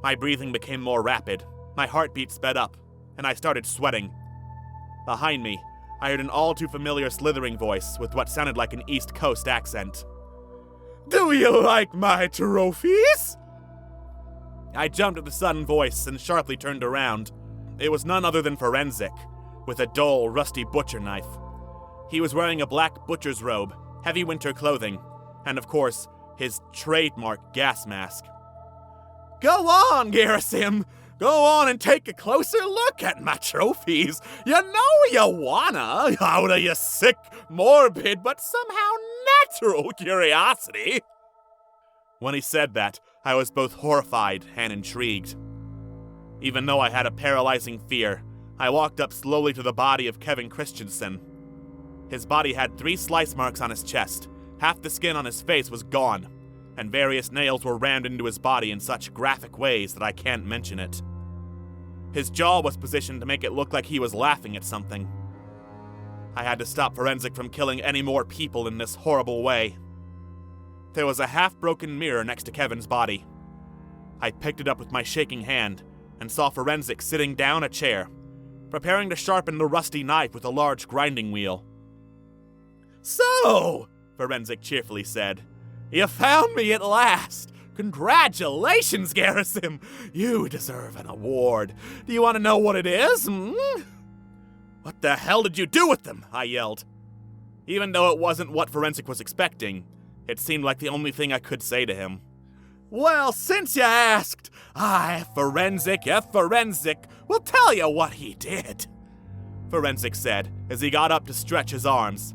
My breathing became more rapid, my heartbeat sped up, and I started sweating. Behind me, I heard an all-too-familiar slithering voice with what sounded like an East Coast accent. "Do you like my trophies?" I jumped at the sudden voice and sharply turned around. It was none other than Forensic, with a dull, rusty butcher knife. He was wearing a black butcher's robe, heavy winter clothing, and of course, his trademark gas mask. "Go on, Garrison! Go on and take a closer look at my trophies. You know you wanna, out of your sick, morbid, but somehow natural curiosity." When he said that, I was both horrified and intrigued. Even though I had a paralyzing fear, I walked up slowly to the body of Kevin Christensen. His body had 3 slice marks on his chest, half the skin on his face was gone, and various nails were rammed into his body in such graphic ways that I can't mention it. His jaw was positioned to make it look like he was laughing at something. I had to stop Forensic from killing any more people in this horrible way. There was a half-broken mirror next to Kevin's body. I picked it up with my shaking hand and saw Forensic sitting down a chair, preparing to sharpen the rusty knife with a large grinding wheel. "So," Forensic cheerfully said, "you found me at last. Congratulations, Garrison. You deserve an award. Do you want to know what it is? "What the hell did you do with them?" I yelled. Even though it wasn't what Forensic was expecting, it seemed like the only thing I could say to him. "Well, since you asked, Forensic will tell you what he did," Forensic said as he got up to stretch his arms.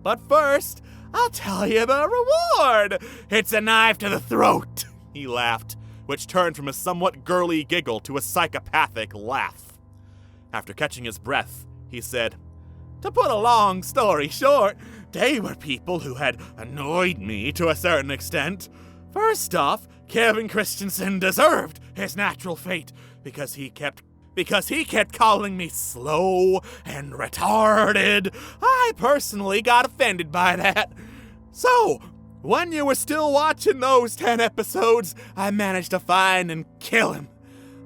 "But first, I'll tell you the reward. It's a knife to the throat," he laughed, which turned from a somewhat girly giggle to a psychopathic laugh. After catching his breath, he said, "To put a long story short, they were people who had annoyed me to a certain extent. First off, Kevin Christensen deserved his natural fate because he kept calling me slow and retarded. I personally got offended by that. So, when you were still watching those 10 episodes, I managed to find and kill him.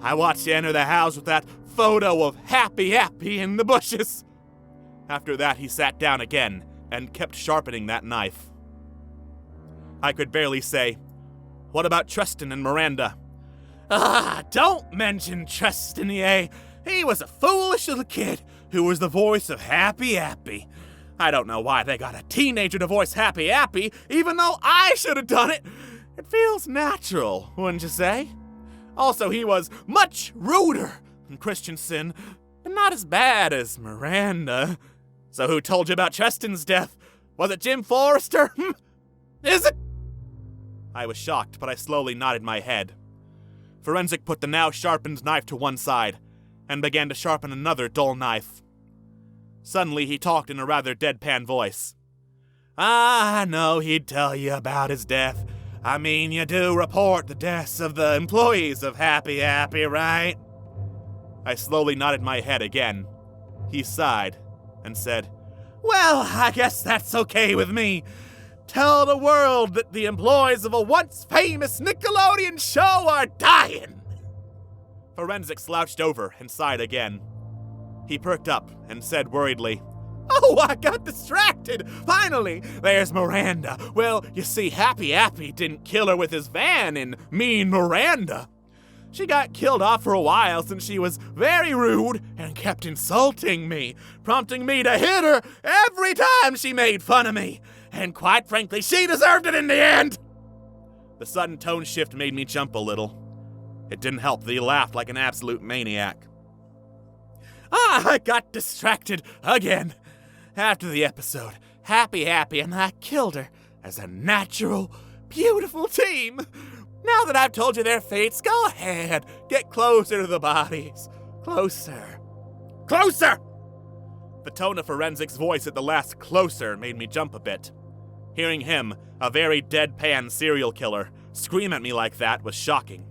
I watched you enter the house with that photo of Happy Appy in the bushes." After that, he sat down again and kept sharpening that knife. I could barely say, "What about Tristan and Miranda?" Don't mention Tristan, He was a foolish little kid who was the voice of Happy Appy. I don't know why they got a teenager to voice Happy Appy, even though I should have done it. It feels natural, wouldn't you say? Also, he was much ruder than Christensen, but not as bad as Miranda. So who told you about Tristan's death? Was it Jim Forrester? Is it? I was shocked, but I slowly nodded my head. Forensic put the now sharpened knife to one side and began to sharpen another dull knife. Suddenly, he talked in a rather deadpan voice. "I know he'd tell you about his death. I mean, you do report the deaths of the employees of Happy Appy, right?" I slowly nodded my head again. He sighed and said, "Well, I guess that's okay with me. Tell the world that the employees of a once famous Nickelodeon show are dying." Forensic slouched over and sighed again. He perked up and said worriedly, "Oh, I got distracted. Finally, there's Miranda. Well, you see, Happy Appy didn't kill her with his van in Mean Miranda. She got killed off for a while since she was very rude and kept insulting me, prompting me to hit her every time she made fun of me. And quite frankly, she deserved it in the end." The sudden tone shift made me jump a little. It didn't help that he laughed like an absolute maniac. "I got distracted again. After the episode, Happy Appy and I killed her as a natural, beautiful team. Now that I've told you their fates, go ahead, get closer to the bodies. Closer. Closer!" The tone of Forensic's voice at the last "closer" made me jump a bit. Hearing him, a very deadpan serial killer, scream at me like that was shocking.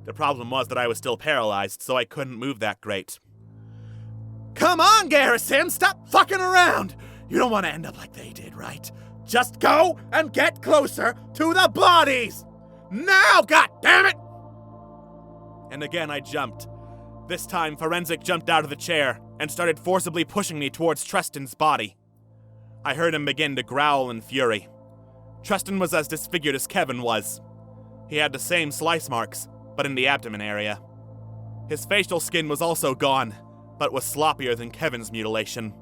The problem was that I was still paralyzed, so I couldn't move that great. "Come on, Garrison, stop fucking around! You don't want to end up like they did, right? Just go and get closer to the bodies! Now, goddammit!" And again I jumped. This time, Forensic jumped out of the chair and started forcibly pushing me towards Tristan's body. I heard him begin to growl in fury. Tristan was as disfigured as Kevin was. He had the same slice marks, but in the abdomen area. His facial skin was also gone, but was sloppier than Kevin's mutilation.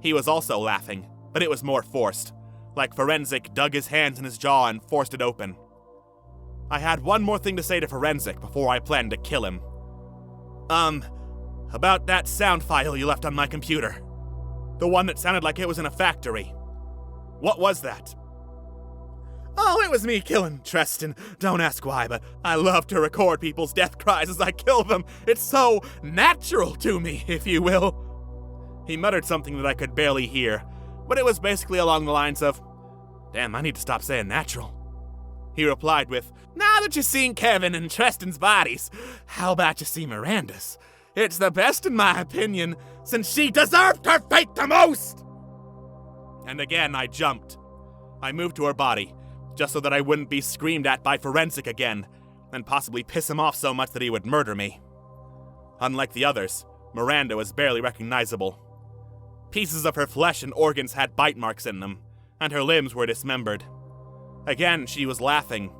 He was also laughing, but it was more forced, like Forensic dug his hands in his jaw and forced it open. I had one more thing to say to Forensic before I planned to kill him. About that sound file you left on my computer. The one that sounded like it was in a factory. What was that? Oh, it was me killing Tristan. Don't ask why, but I love to record people's death cries as I kill them. It's so natural to me, if you will. He muttered something that I could barely hear, but it was basically along the lines of, "Damn, I need to stop saying natural." He replied with, "Now that you've seen Kevin and Tristan's bodies, how about you see Miranda's? It's the best in my opinion, since she deserved her fate the most!" And again I jumped. I moved to her body, just so that I wouldn't be screamed at by Forensic again, and possibly piss him off so much that he would murder me. Unlike the others, Miranda was barely recognizable. Pieces of her flesh and organs had bite marks in them, and her limbs were dismembered. Again, she was laughing,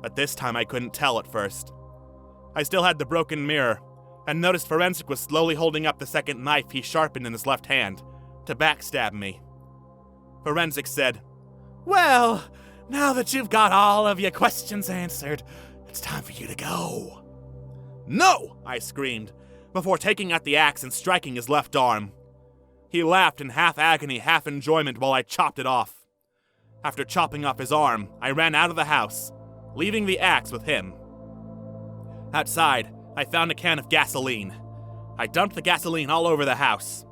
but this time I couldn't tell at first. I still had the broken mirror, and noticed Forensic was slowly holding up the second knife he sharpened in his left hand, to backstab me. Forensic said, "Well, now that you've got all of your questions answered, it's time for you to go." "No!" I screamed, before taking out the axe and striking his left arm. He laughed in half agony, half enjoyment while I chopped it off. After chopping off his arm, I ran out of the house, leaving the axe with him. Outside, I found a can of gasoline. I dumped the gasoline all over the house.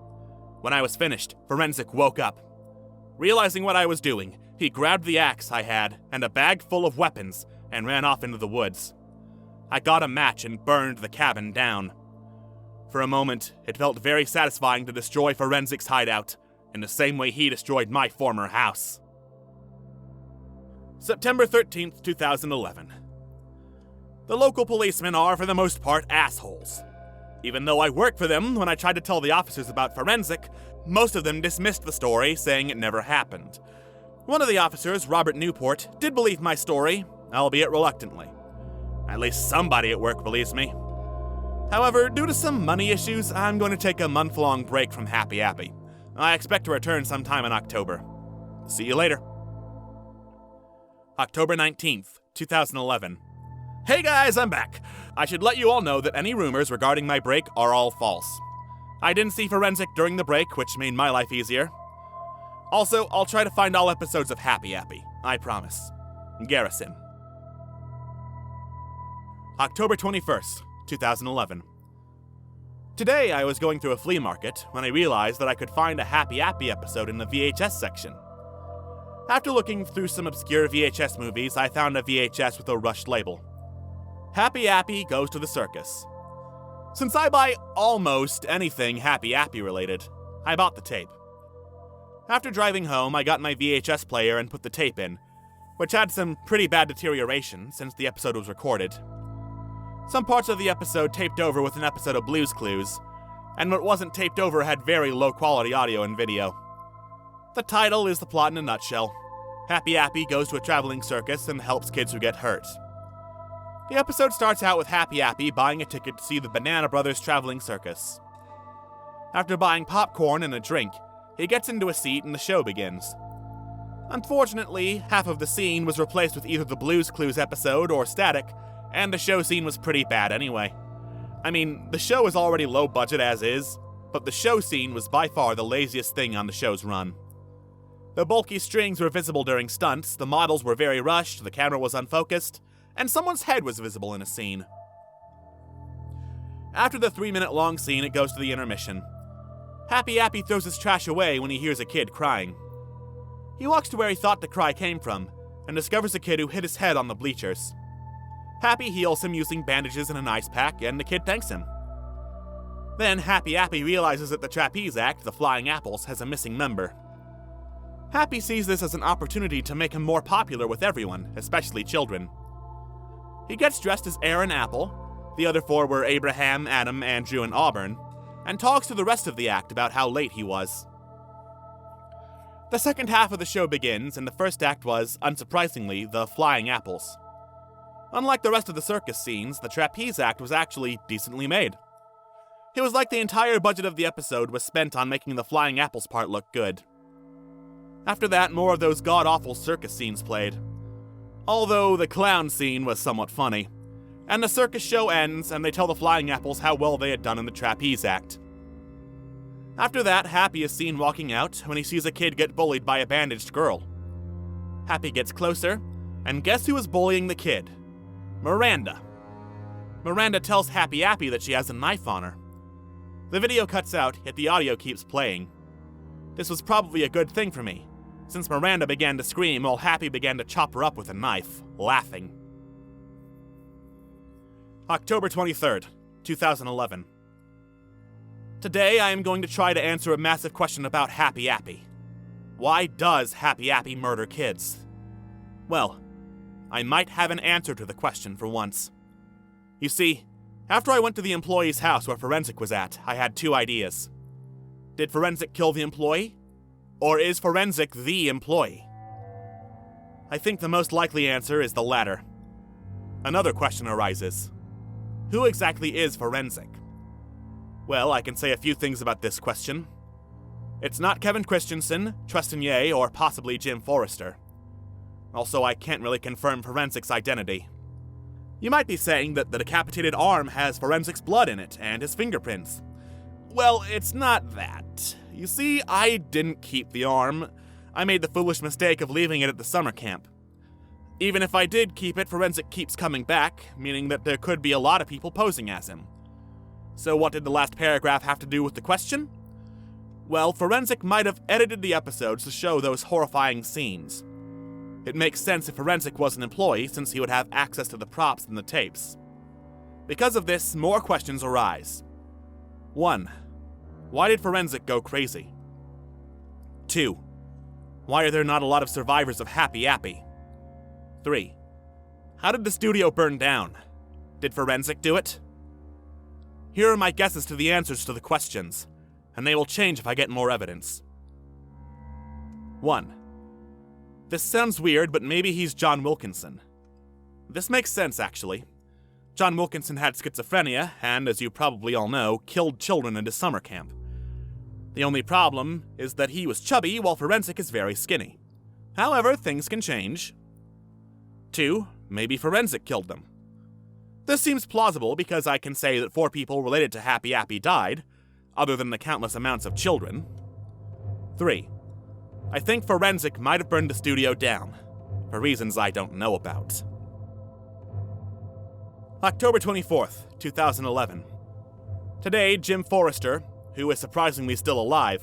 When I was finished, Forensic woke up. Realizing what I was doing, he grabbed the axe I had and a bag full of weapons and ran off into the woods. I got a match and burned the cabin down. For a moment, it felt very satisfying to destroy Forensic's hideout, in the same way he destroyed my former house. September 13th, 2011. The local policemen are, for the most part, assholes. Even though I work for them, when I tried to tell the officers about Forensic, most of them dismissed the story, saying it never happened. One of the officers, Robert Newport, did believe my story, albeit reluctantly. At least somebody at work believes me. However, due to some money issues, I'm going to take a month-long break from Happy Appy. I expect to return sometime in October. See you later. October 19th, 2011. Hey guys, I'm back. I should let you all know that any rumors regarding my break are all false. I didn't see Forensic during the break, which made my life easier. Also, I'll try to find all episodes of Happy Appy. I promise. Garrison. October 21st, 2011. Today, I was going through a flea market when I realized that I could find a Happy Appy episode in the VHS section. After looking through some obscure VHS movies, I found a VHS with a rushed label. Happy Appy Goes to the Circus. Since I buy almost anything Happy Appy related, I bought the tape. After driving home, I got my VHS player and put the tape in, which had some pretty bad deterioration since the episode was recorded. Some parts of the episode taped over with an episode of Blue's Clues, and what wasn't taped over had very low quality audio and video. The title is the plot in a nutshell. Happy Appy goes to a traveling circus and helps kids who get hurt. The episode starts out with Happy Appy buying a ticket to see the Banana Brothers traveling circus. After buying popcorn and a drink, he gets into a seat and the show begins. Unfortunately, half of the scene was replaced with either the Blue's Clues episode or static, and the show scene was pretty bad anyway. I mean, the show is already low budget as is, but the show scene was by far the laziest thing on the show's run. The bulky strings were visible during stunts, the models were very rushed, the camera was unfocused, and someone's head was visible in a scene. After the 3-minute-long scene, it goes to the intermission. Happy Appy throws his trash away when he hears a kid crying. He walks to where he thought the cry came from, and discovers a kid who hit his head on the bleachers. Happy heals him using bandages and an ice pack, and the kid thanks him. Then Happy Appy realizes that the trapeze act, the Flying Apples, has a missing member. Happy sees this as an opportunity to make him more popular with everyone, especially children. He gets dressed as Aaron Apple, the other four were Abraham, Adam, Andrew, and Auburn, and talks to the rest of the act about how late he was. The second half of the show begins, and the first act was, unsurprisingly, the Flying Apples. Unlike the rest of the circus scenes, the trapeze act was actually decently made. It was like the entire budget of the episode was spent on making the Flying Apples part look good. After that, more of those god-awful circus scenes played. Although the clown scene was somewhat funny. And the circus show ends, and they tell the Flying Apples how well they had done in the trapeze act. After that, Happy is seen walking out when he sees a kid get bullied by a bandaged girl. Happy gets closer, and guess who is bullying the kid? Miranda. Miranda tells Happy Appy that she has a knife on her. The video cuts out, yet the audio keeps playing. This was probably a good thing for me, since Miranda began to scream while Happy began to chop her up with a knife, laughing. October 23rd, 2011. Today I am going to try to answer a massive question about Happy Appy. Why does Happy Appy murder kids? Well, I might have an answer to the question for once. You see, after I went to the employee's house where Forensic was at, I had two ideas. Did Forensic kill the employee? Or is Forensic the employee? I think the most likely answer is the latter. Another question arises. Who exactly is Forensic? Well, I can say a few things about this question. It's not Kevin Christensen, Tristan Ye, or possibly Jim Forrester. Also, I can't really confirm Forensic's identity. You might be saying that the decapitated arm has Forensic's blood in it and his fingerprints. Well, it's not that. You see, I didn't keep the arm. I made the foolish mistake of leaving it at the summer camp. Even if I did keep it, Forensic keeps coming back, meaning that there could be a lot of people posing as him. So what did the last paragraph have to do with the question? Well, Forensic might have edited the episodes to show those horrifying scenes. It makes sense if Forensic was an employee, since he would have access to the props and the tapes. Because of this, more questions arise. 1. Why did Forensic go crazy? 2. Why are there not a lot of survivors of Happy Appy? 3. How did the studio burn down? Did Forensic do it? Here are my guesses to the answers to the questions, and they will change if I get more evidence. 1. This sounds weird, but maybe he's John Wilkinson. This makes sense, actually. John Wilkinson had schizophrenia, and, as you probably all know, killed children at his summer camp. The only problem is that he was chubby, while Forensic is very skinny. However, things can change. 2. Maybe Forensic killed them. This seems plausible because I can say that 4 people related to Happy Appy died, other than the countless amounts of children. 3. I think Forensic might have burned the studio down, for reasons I don't know about. October 24th, 2011. Today, Jim Forrester, who is surprisingly still alive,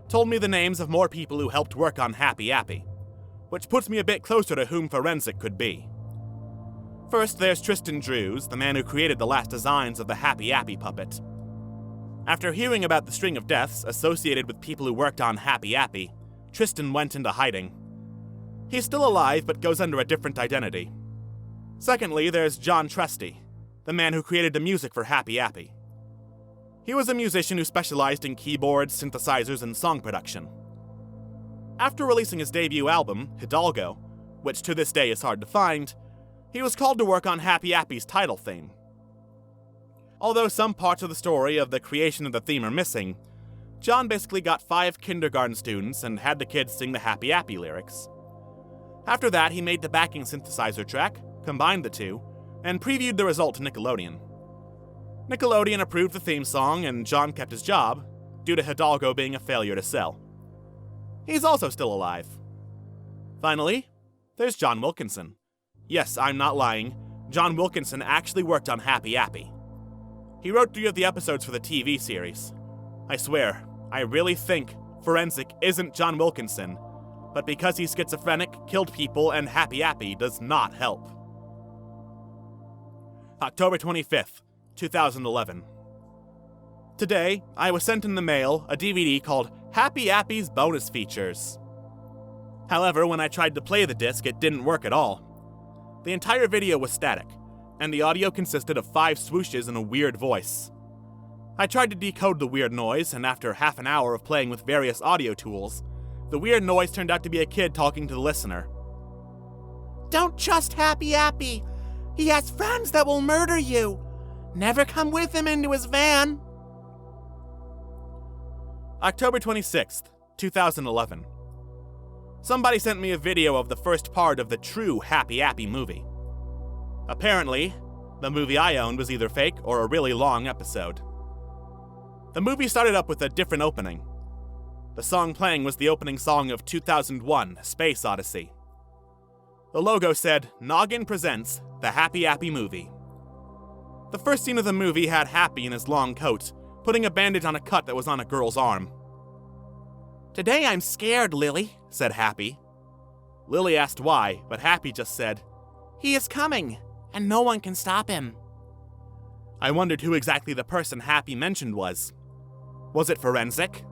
told me the names of more people who helped work on Happy Appy, which puts me a bit closer to whom Forensic could be. First, there's Tristan Drews, the man who created the last designs of the Happy Appy puppet. After hearing about the string of deaths associated with people who worked on Happy Appy, Tristan went into hiding. He's still alive, but goes under a different identity. Secondly, there's John Trusty, the man who created the music for Happy Appy. He was a musician who specialized in keyboards, synthesizers, and song production. After releasing his debut album, Hidalgo, which to this day is hard to find, he was called to work on Happy Appy's title theme. Although some parts of the story of the creation of the theme are missing, John basically got 5 kindergarten students and had the kids sing the Happy Appy lyrics. After that, he made the backing synthesizer track, combined the two, and previewed the result to Nickelodeon. Nickelodeon approved the theme song, and John kept his job, due to Hidalgo being a failure to sell. He's also still alive. Finally, there's John Wilkinson. Yes, I'm not lying. John Wilkinson actually worked on Happy Appy. He wrote 3 of the episodes for the TV series. I swear, I really think Forensic isn't John Wilkinson, but because he's schizophrenic, killed people, and Happy Appy does not help. October 25th, 2011. Today, I was sent in the mail a DVD called Happy Appy's Bonus Features. However, when I tried to play the disc, it didn't work at all. The entire video was static, and the audio consisted of 5 swooshes and a weird voice. I tried to decode the weird noise, and after half an hour of playing with various audio tools, the weird noise turned out to be a kid talking to the listener. Don't trust Happy Appy. He has friends that will murder you. Never come with him into his van. October 26th, 2011. Somebody sent me a video of the first part of the true Happy Appy movie. Apparently, the movie I owned was either fake or a really long episode. The movie started up with a different opening. The song playing was the opening song of 2001: Space Odyssey. The logo said, Noggin presents the Happy Appy movie. The first scene of the movie had Happy in his long coat, putting a bandage on a cut that was on a girl's arm. "Today I'm scared, Lily," said Happy. Lily asked why, but Happy just said, "He is coming, and no one can stop him." I wondered who exactly the person Happy mentioned was. Was it forensic?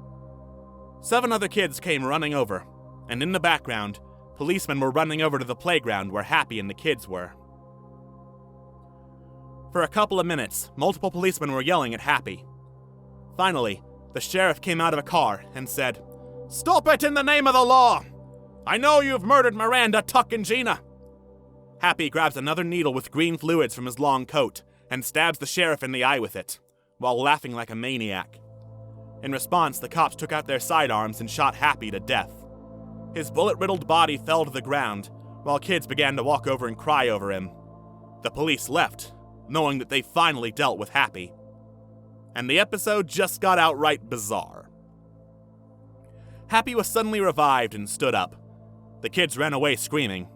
7 other kids came running over, and in the background, policemen were running over to the playground where Happy and the kids were. For a couple of minutes, multiple policemen were yelling at Happy. Finally, the sheriff came out of a car and said, "Stop it in the name of the law! I know you've murdered Miranda, Tuck, and Gina." Happy grabs another needle with green fluids from his long coat and stabs the sheriff in the eye with it, while laughing like a maniac. In response, the cops took out their sidearms and shot Happy to death. His bullet-riddled body fell to the ground, while kids began to walk over and cry over him. The police left, knowing that they finally dealt with Happy. And the episode just got outright bizarre. Happy was suddenly revived and stood up. The kids ran away screaming.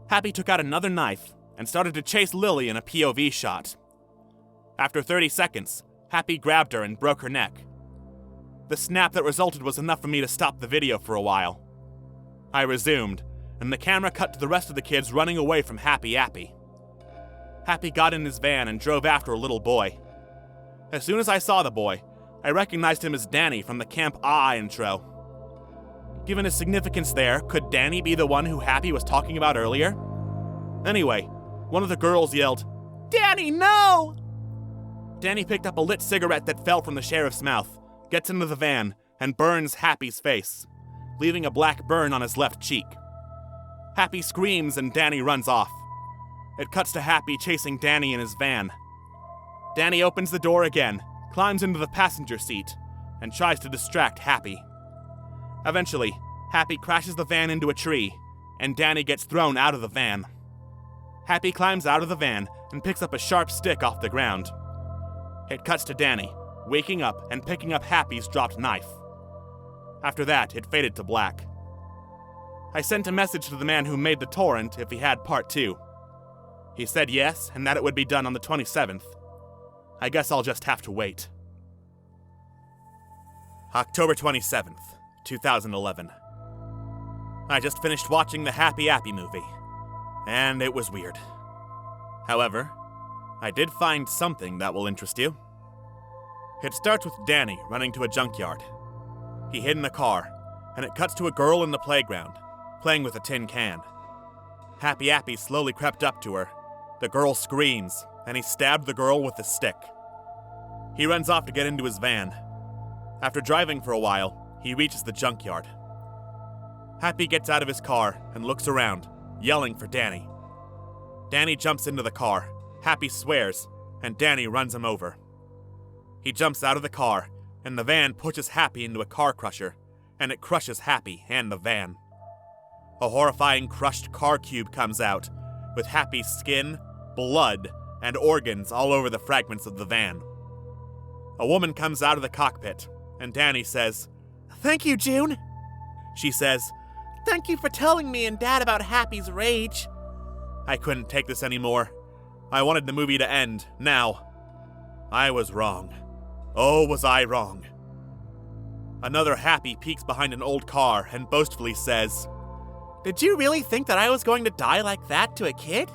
Happy took out another knife and started to chase Lily in a POV shot. After 30 seconds, Happy grabbed her and broke her neck. The snap that resulted was enough for me to stop the video for a while. I resumed, and the camera cut to the rest of the kids running away from Happy Appy. Happy got in his van and drove after a little boy. As soon as I saw the boy, I recognized him as Danny from the Camp Ah intro. Given his significance there, could Danny be the one who Happy was talking about earlier? Anyway, one of the girls yelled, "Danny, no!" Danny picked up a lit cigarette that fell from the sheriff's mouth, gets into the van, and burns Happy's face, leaving a black burn on his left cheek. Happy screams and Danny runs off. It cuts to Happy chasing Danny in his van. Danny opens the door again, climbs into the passenger seat, and tries to distract Happy. Eventually, Happy crashes the van into a tree, and Danny gets thrown out of the van. Happy climbs out of the van and picks up a sharp stick off the ground. It cuts to Danny, waking up and picking up Happy's dropped knife. After that, it faded to black. I sent a message to the man who made the torrent if he had part 2. He said yes, and that it would be done on the 27th. I guess I'll just have to wait. October 27th, 2011. I just finished watching the Happy Appy movie, and it was weird. However, I did find something that will interest you. It starts with Danny running to a junkyard. He hid in a car, and it cuts to a girl in the playground, playing with a tin can. Happy Appy slowly crept up to her. The girl screams, and he stabbed the girl with a stick. He runs off to get into his van. After driving for a while, he reaches the junkyard. Happy gets out of his car and looks around, yelling for Danny. Danny jumps into the car, Happy swears, and Danny runs him over. He jumps out of the car, and the van pushes Happy into a car crusher, and it crushes Happy and the van. A horrifying crushed car cube comes out, with Happy's skin, blood, and organs all over the fragments of the van. A woman comes out of the cockpit, and Danny says, Thank you, June. She says, Thank you for telling me and Dad about Happy's rage. I couldn't take this anymore. I wanted the movie to end, now. I was wrong. Oh, was I wrong. Another Happy peeks behind an old car and boastfully says, Did you really think that I was going to die like that to a kid?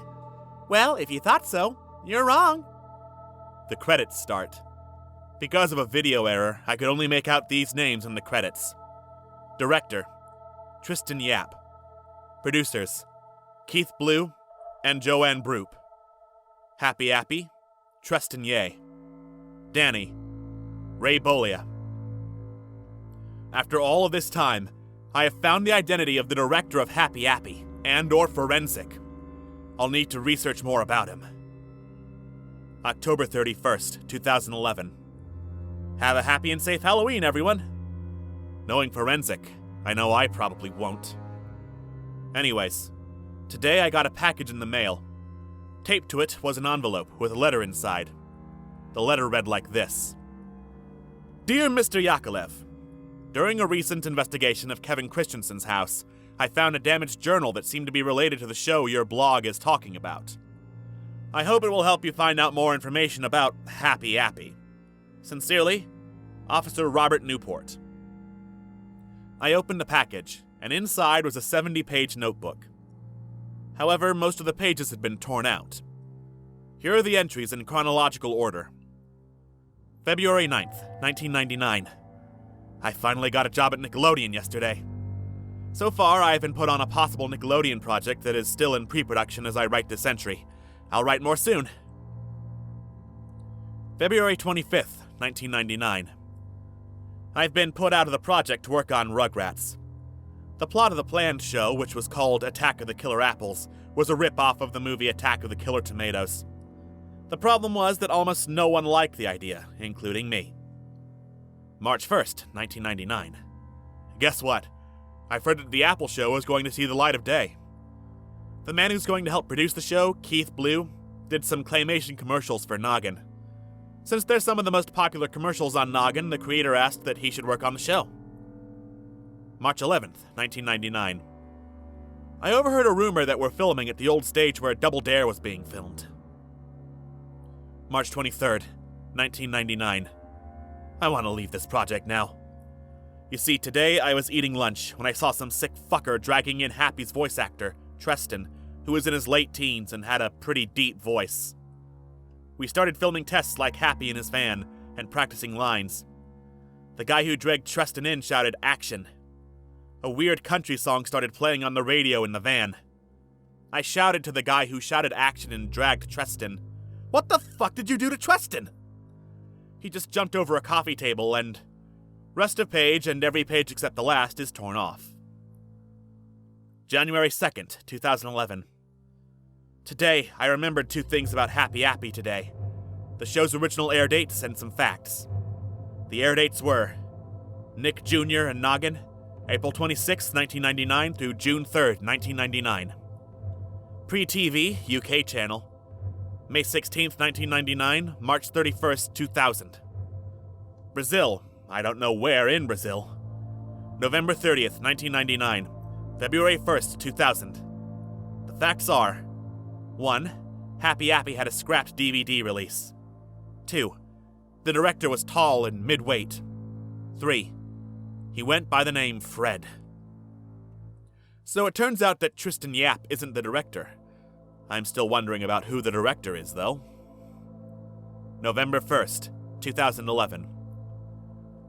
Well, if you thought so, you're wrong. The credits start. Because of a video error, I could only make out these names in the credits. Director, Tristan Yap. Producers, Keith Blue and Joanne Broop. Happy Appy, Tristan Ye. Danny, Ray Bolia. After all of this time, I have found the identity of the director of Happy Appy, and/or Forensic. I'll need to research more about him. October 31st, 2011. Have a happy and safe Halloween, everyone. Knowing Forensic, I know I probably won't. Anyways, today I got a package in the mail. Taped to it was an envelope with a letter inside. The letter read like this. Dear Mr. Yakolev, during a recent investigation of Kevin Christensen's house, I found a damaged journal that seemed to be related to the show your blog is talking about. I hope it will help you find out more information about Happy Appy. Sincerely, Officer Robert Newport. I opened the package, and inside was a 70-page notebook. However, most of the pages had been torn out. Here are the entries in chronological order. February 9th, 1999. I finally got a job at Nickelodeon yesterday. So far, I have been put on a possible Nickelodeon project that is still in pre-production as I write this entry. I'll write more soon. February 25th, 1999. I've been put out of the project to work on Rugrats. The plot of the planned show, which was called Attack of the Killer Apples, was a rip-off of the movie Attack of the Killer Tomatoes. The problem was that almost no one liked the idea, including me. March 1st, 1999. Guess what? I've heard that the Apple show is going to see the light of day. The man who's going to help produce the show, Keith Blue, did some claymation commercials for Noggin. Since they're some of the most popular commercials on Noggin, the creator asked that he should work on the show. March 11th, 1999. I overheard a rumor that we're filming at the old stage where Double Dare was being filmed. March 23rd, 1999. I want to leave this project now. You see, today I was eating lunch when I saw some sick fucker dragging in Happy's voice actor, Treston, who was in his late teens and had a pretty deep voice. We started filming tests like Happy in his van and practicing lines. The guy who dragged Treston in shouted action. A weird country song started playing on the radio in the van. I shouted to the guy who shouted action and dragged Treston, "What the fuck did you do to Treston?" He just jumped over a coffee table and... Rest of page and every page except the last is torn off. January 2nd, 2011. Today, I remembered 2 things about Happy Appy today. The show's original air dates and some facts. The air dates were Nick Jr. and Noggin, April 26, 1999 through June 3rd, 1999. Pre-TV, UK channel, May 16th, 1999, March 31st, 2000. Brazil, I don't know where in Brazil. November 30th, 1999, February 1st, 2000. The facts are: 1. Happy Appy had a scrapped DVD release. 2. The director was tall and mid-weight. 3. He went by the name Fred. So it turns out that Tristan Yap isn't the director. I'm still wondering about who the director is, though. November 1st, 2011.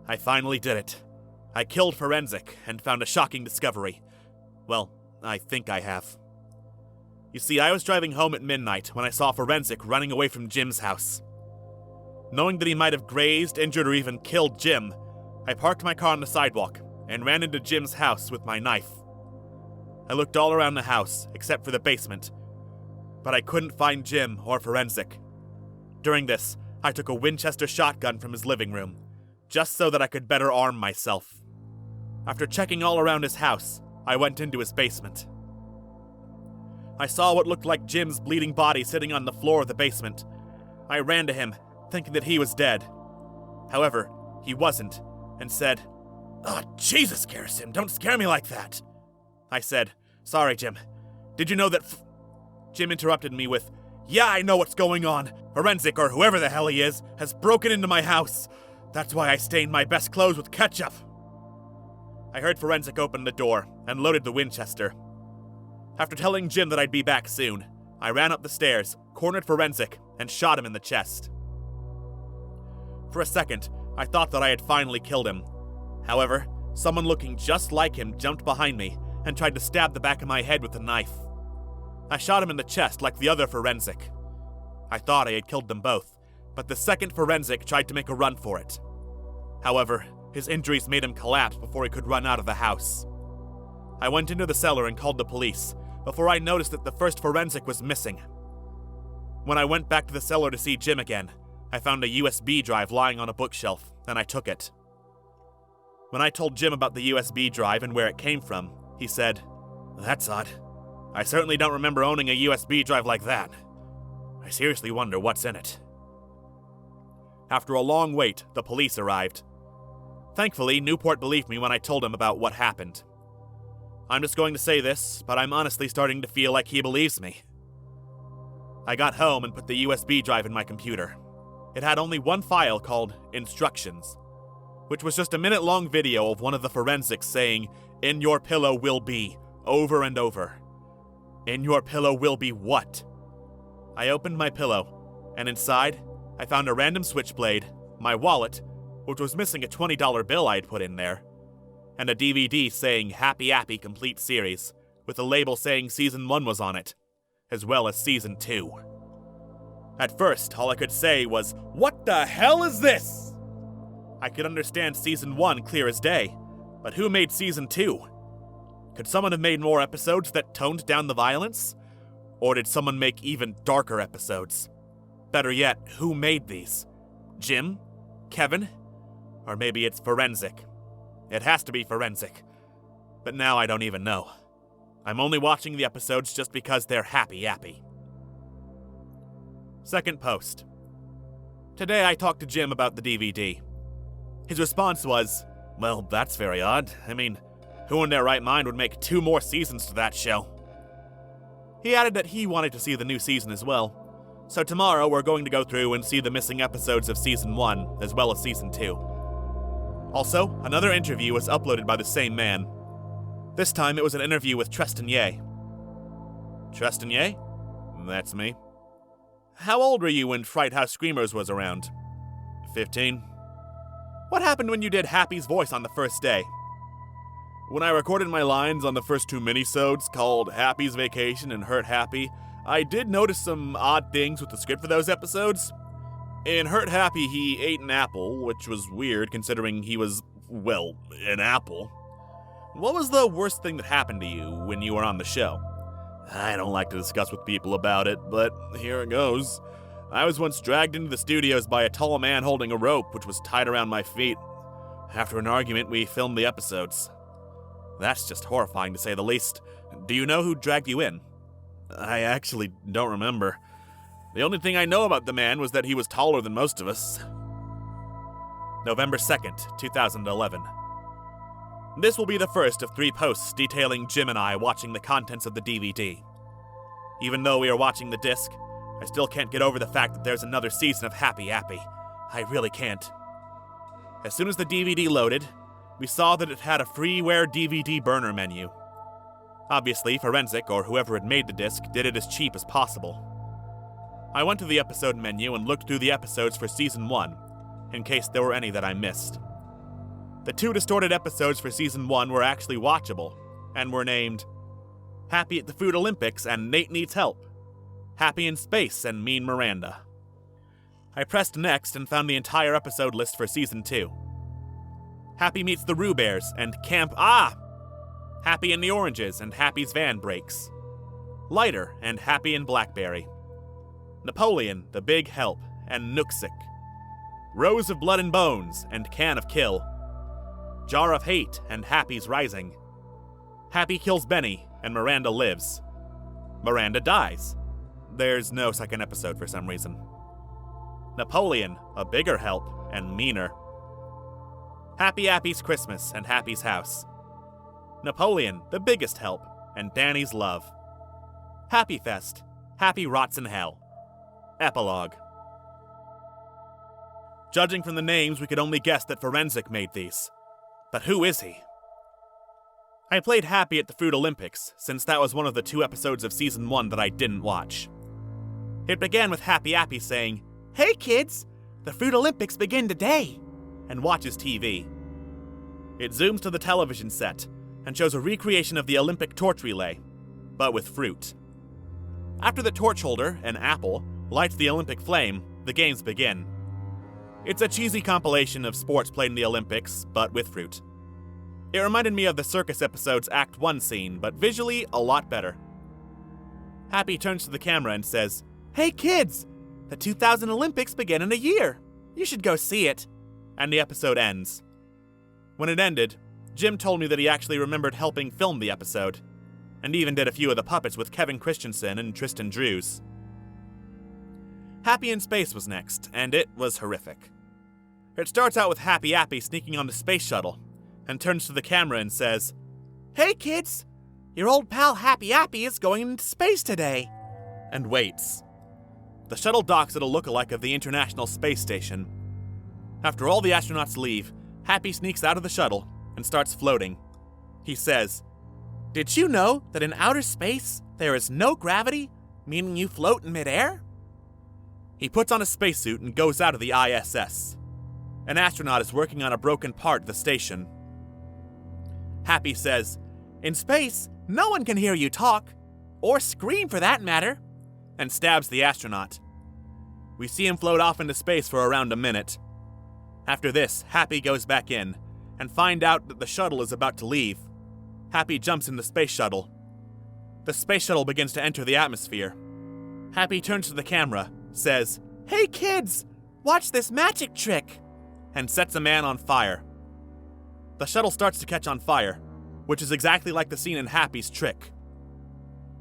I finally did it. I killed Forensic and found a shocking discovery. Well, I think I have. You see, I was driving home at midnight when I saw Forensic running away from Jim's house. Knowing that he might have grazed, injured, or even killed Jim, I parked my car on the sidewalk and ran into Jim's house with my knife. I looked all around the house, except for the basement, but I couldn't find Jim or Forensic. During this, I took a Winchester shotgun from his living room, just so that I could better arm myself. After checking all around his house, I went into his basement. I saw what looked like Jim's bleeding body sitting on the floor of the basement. I ran to him, thinking that he was dead. However, he wasn't, and said, "Oh, Jesus, Garrison, don't scare me like that." I said, "Sorry, Jim. Did you know that Jim interrupted me with, "Yeah, I know what's going on. Forensic, or whoever the hell he is, has broken into my house. That's why I stained my best clothes with ketchup." I heard Forensic open the door and loaded the Winchester. After telling Jim that I'd be back soon, I ran up the stairs, cornered Forensic, and shot him in the chest. For a second, I thought that I had finally killed him. However, someone looking just like him jumped behind me and tried to stab the back of my head with a knife. I shot him in the chest like the other Forensic. I thought I had killed them both, but the second Forensic tried to make a run for it. However, his injuries made him collapse before he could run out of the house. I went into the cellar and called the police, before I noticed that the first Forensic was missing. When I went back to the cellar to see Jim again, I found a USB drive lying on a bookshelf, and I took it. When I told Jim about the USB drive and where it came from, he said, "That's odd. I certainly don't remember owning a USB drive like that. I seriously wonder what's in it." After a long wait, the police arrived. Thankfully, Newport believed me when I told him about what happened. I'm just going to say this, but I'm honestly starting to feel like he believes me. I got home and put the USB drive in my computer. It had only one file called Instructions. which was just a minute-long video of one of the forensics saying, "In your pillow will be," over and over. In your pillow will be what? I opened my pillow, and inside, I found a random switchblade, my wallet, which was missing a $20 bill I had put in there, and a DVD saying Happy Appy Complete Series, with a label saying Season 1 was on it, as well as Season 2. At first, all I could say was, "What the hell is this?" I could understand Season 1 clear as day, but who made Season 2? Could someone have made more episodes that toned down the violence? Or did someone make even darker episodes? Better yet, who made these? Jim? Kevin? Or maybe it's Forensic. It has to be Forensic. But now I don't even know. I'm only watching the episodes just because they're Happy Appy. Second post. Today I talked to Jim about the DVD. His response was, "Well, that's very odd. I mean, who in their right mind would make 2 more seasons to that show?" He added that he wanted to see the new season as well. So tomorrow we're going to go through and see the missing episodes of Season 1, as well as Season 2. Also, another interview was uploaded by the same man. This time it was an interview with Treston Ye. Treston Ye? That's me. How old were you when Fright House Screamers was around? 15. What happened when you did Happy's voice on the first day? When I recorded my lines on the first 2 minisodes called Happy's Vacation and Hurt Happy, I did notice some odd things with the script for those episodes. In Hurt Happy, he ate an apple, which was weird considering he was, well, an apple. What was the worst thing that happened to you when you were on the show? I don't like to discuss with people about it, but here it goes. I was once dragged into the studios by a tall man holding a rope which was tied around my feet. After an argument, we filmed the episodes. That's just horrifying to say the least. Do you know who dragged you in? I actually don't remember. The only thing I know about the man was that he was taller than most of us. November 2nd, 2011. This will be the first of 3 posts detailing Jim and I watching the contents of the DVD. Even though we are watching the disc, I still can't get over the fact that there's another season of Happy Appy. I really can't. As soon as the DVD loaded, we saw that it had a freeware DVD burner menu. Obviously, Forensic, or whoever had made the disc, did it as cheap as possible. I went to the episode menu and looked through the episodes for Season 1, in case there were any that I missed. The 2 distorted episodes for Season 1 were actually watchable, and were named Happy at the Food Olympics and Nate Needs Help, Happy in Space and Mean Miranda. I pressed next and found the entire episode list for Season 2. Happy meets the Roo Bears and Happy in the Oranges and Happy's Van Breaks. Lighter and Happy in Blackberry. Napoleon, The Big Help, and Nooksik. Rose of Blood and Bones and Can of Kill. Jar of Hate and Happy's Rising. Happy kills Benny and Miranda lives. Miranda dies. There's no second episode for some reason. Napoleon, A Bigger Help, and Meaner. Happy Appy's Christmas and Happy's House. Napoleon, The Biggest Help, and Danny's Love. Happy Fest, Happy Rots in Hell. Epilogue. Judging from the names, we could only guess that Forensic made these. But who is he? I played Happy at the Food Olympics, since that was one of the 2 episodes of Season 1 that I didn't watch. It began with Happy Appy saying, "Hey kids, the Food Olympics begin today," and watches TV. It zooms to the television set, and shows a recreation of the Olympic torch relay, but with fruit. After the torch holder, an apple, lights the Olympic flame, the games begin. It's a cheesy compilation of sports played in the Olympics, but with fruit. It reminded me of the circus episode's Act 1 scene, but visually a lot better. Happy turns to the camera and says, "Hey kids, the 2000 Olympics begin in a year. You should go see it." And the episode ends. When it ended, Jim told me that he actually remembered helping film the episode, and even did a few of the puppets with Kevin Christensen and Tristan Drews. Happy in Space was next, and it was horrific. It starts out with Happy Appy sneaking on the space shuttle, and turns to the camera and says, "Hey kids, your old pal Happy Appy is going into space today," and waits. The shuttle docks at a lookalike of the International Space Station. After all the astronauts leave, Happy sneaks out of the shuttle and starts floating. He says, "Did you know that in outer space there is no gravity, meaning you float in midair?" He puts on a spacesuit and goes out of the ISS. An astronaut is working on a broken part of the station. Happy says, "In space, no one can hear you talk, or scream for that matter," and stabs the astronaut. We see him float off into space for around a minute. After this, Happy goes back in and find out that the shuttle is about to leave. Happy jumps in the space shuttle. The space shuttle begins to enter the atmosphere. Happy turns to the camera, says, "Hey kids, watch this magic trick," and sets a man on fire. The shuttle starts to catch on fire, which is exactly like the scene in Happy's trick.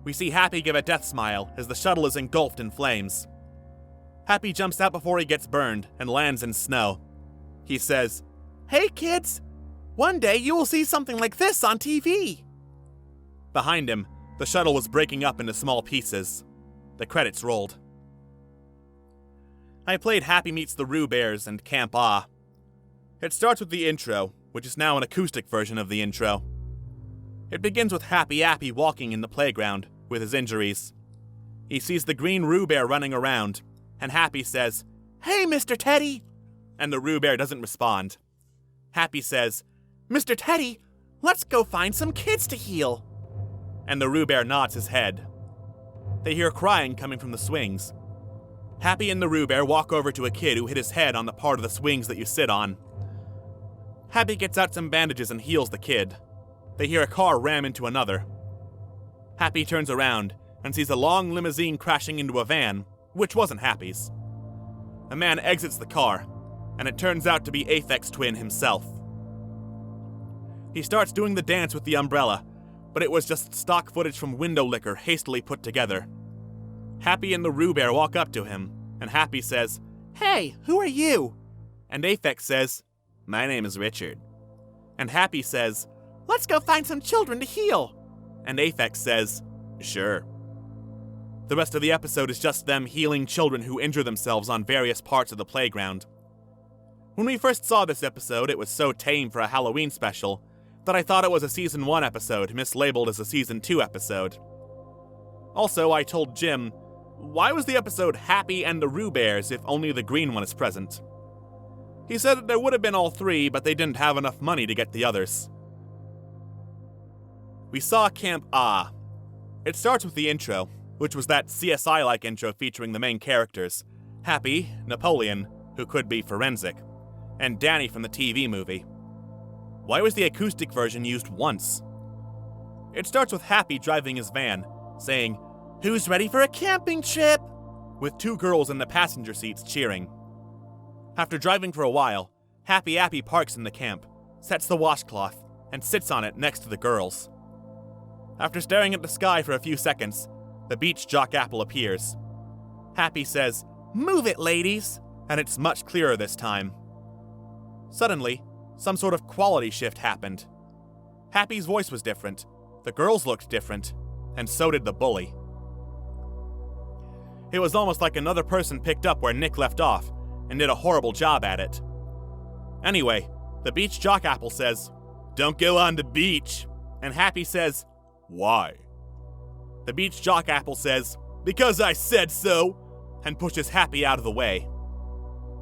We see Happy give a death smile as the shuttle is engulfed in flames. Happy jumps out before he gets burned and lands in snow. He says, "Hey kids, one day you will see something like this on TV." Behind him, the shuttle was breaking up into small pieces. The credits rolled. I played Happy Meets the Roo Bears and Camp Ah. It starts with the intro, which is now an acoustic version of the intro. It begins with Happy Appy walking in the playground with his injuries. He sees the green Roo Bear running around, and Happy says, "Hey, Mr. Teddy," and the Roo Bear doesn't respond. Happy says, "Mr. Teddy, let's go find some kids to heal," and the Roo Bear nods his head. They hear crying coming from the swings. Happy and the Roo Bear walk over to a kid who hit his head on the part of the swings that you sit on. Happy gets out some bandages and heals the kid. They hear a car ram into another. Happy turns around and sees a long limousine crashing into a van, which wasn't Happy's. A man exits the car, and it turns out to be Aphex Twin himself. He starts doing the dance with the umbrella, but it was just stock footage from window liquor hastily put together. Happy and the Roo Bear walk up to him, and Happy says, "Hey, who are you?" And Aphex says, "My name is Richard." And Happy says, "Let's go find some children to heal." And Aphex says, "Sure." The rest of the episode is just them healing children who injure themselves on various parts of the playground. When we first saw this episode, it was so tame for a Halloween special that I thought it was a Season 1 episode mislabeled as a Season 2 episode. Also, I told Jim, why was the episode Happy and the Roo Bears if only the green one is present? He said that there would have been all three, but they didn't have enough money to get the others. We saw Camp Ah. It starts with the intro, which was that CSI-like intro featuring the main characters, Happy, Napoleon, who could be forensic, and Danny from the TV movie. Why was the acoustic version used once? It starts with Happy driving his van, saying, "Who's ready for a camping trip?" with two girls in the passenger seats cheering. After driving for a while, Happy Appy parks in the camp, sets the washcloth, and sits on it next to the girls. After staring at the sky for a few seconds, the beach jock apple appears. Happy says, "Move it, ladies," and it's much clearer this time. Suddenly, some sort of quality shift happened. Happy's voice was different, the girls looked different, and so did the bully. It was almost like another person picked up where Nick left off and did a horrible job at it. Anyway, the beach jock apple says, "Don't go on the beach," and Happy says, "Why?" The beach jock apple says, "Because I said so," and pushes Happy out of the way.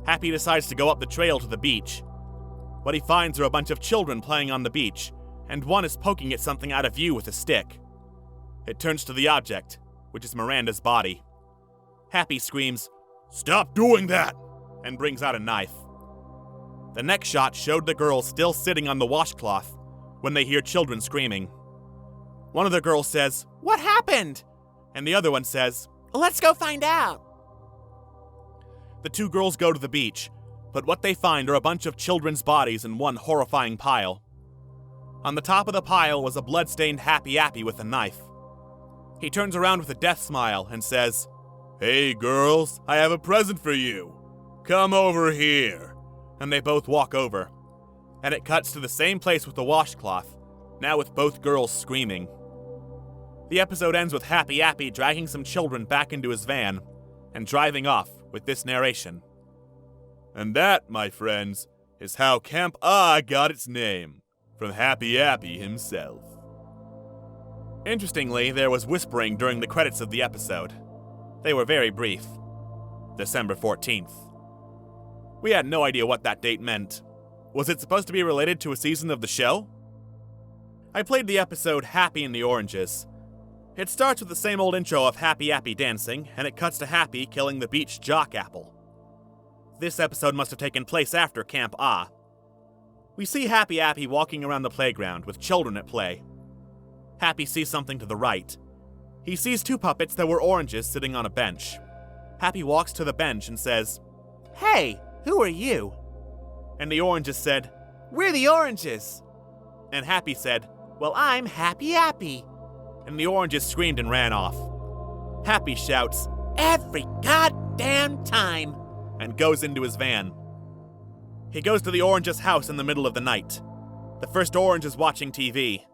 Happy decides to go up the trail to the beach. What he finds are a bunch of children playing on the beach, and one is poking at something out of view with a stick. It turns to the object, which is Miranda's body. Happy screams, "Stop doing that!" and brings out a knife. The next shot showed the girls still sitting on the washcloth when they hear children screaming. One of the girls says, "What happened?" And the other one says, "Let's go find out." The two girls go to the beach, but what they find are a bunch of children's bodies in one horrifying pile. On the top of the pile was a blood-stained Happy Appy with a knife. He turns around with a death smile and says, "Hey girls, I have a present for you. Come over here." And they both walk over. And it cuts to the same place with the washcloth, now with both girls screaming. The episode ends with Happy Appy dragging some children back into his van and driving off with this narration. And that, my friends, is how Camp Ah got its name, from Happy Appy himself. Interestingly, there was whispering during the credits of the episode. They were very brief. December 14th. We had no idea what that date meant. Was it supposed to be related to a season of the show? I played the episode Happy in the Oranges. It starts with the same old intro of Happy Appy dancing, and it cuts to Happy killing the beach jock apple. This episode must have taken place after Camp Ah. We see Happy Appy walking around the playground with children at play. Happy sees something to the right. He sees two puppets that were oranges sitting on a bench. Happy walks to the bench and says, "Hey, who are you?" And the oranges said, "We're the oranges." And Happy said, "Well, I'm Happy Appy." And the oranges screamed and ran off. Happy shouts, "Every goddamn time!" and goes into his van. He goes to the orange's house in the middle of the night. The first orange is watching TV,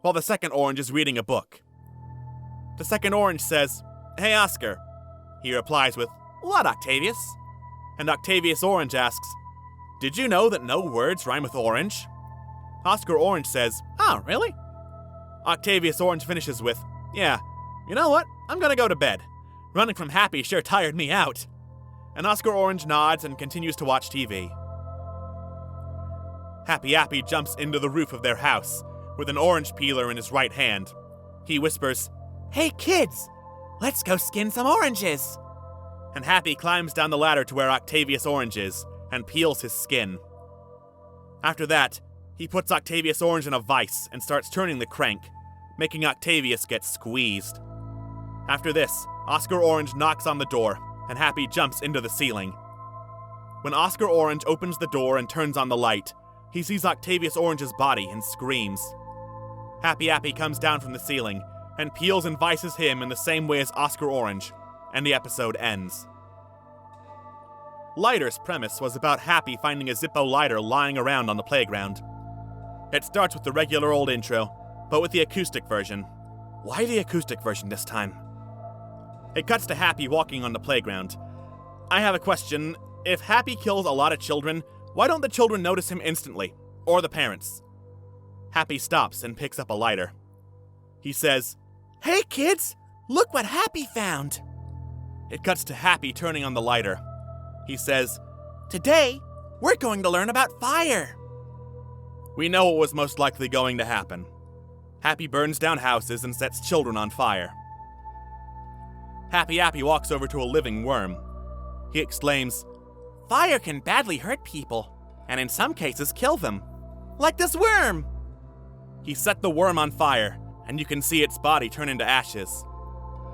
while the second orange is reading a book. The second orange says, "Hey, Oscar." He replies with, "What, Octavius?" And Octavius Orange asks, "Did you know that no words rhyme with orange?" Oscar Orange says, "Oh, really?" Octavius Orange finishes with, "Yeah, you know what? I'm gonna go to bed. Running from Happy sure tired me out." And Oscar Orange nods and continues to watch TV. Happy Appy jumps into the roof of their house with an orange peeler in his right hand. He whispers, "Hey kids, let's go skin some oranges." And Happy climbs down the ladder to where Octavius Orange is and peels his skin. After that, he puts Octavius Orange in a vise and starts turning the crank, making Octavius get squeezed. After this, Oscar Orange knocks on the door, and Happy jumps into the ceiling. When Oscar Orange opens the door and turns on the light, he sees Octavius Orange's body and screams. Happy Appy comes down from the ceiling and peels and vices him in the same way as Oscar Orange, and the episode ends. Lighter's premise was about Happy finding a Zippo lighter lying around on the playground. It starts with the regular old intro, but with the acoustic version. Why the acoustic version this time? It cuts to Happy walking on the playground. I have a question. If Happy kills a lot of children, why don't the children notice him instantly? Or the parents? Happy stops and picks up a lighter. He says, "Hey kids, look what Happy found." It cuts to Happy turning on the lighter. He says, "Today, we're going to learn about fire." We know what was most likely going to happen. Happy burns down houses and sets children on fire. Happy Appy walks over to a living worm. He exclaims, "Fire can badly hurt people, and in some cases kill them. Like this worm!" He set the worm on fire, and you can see its body turn into ashes.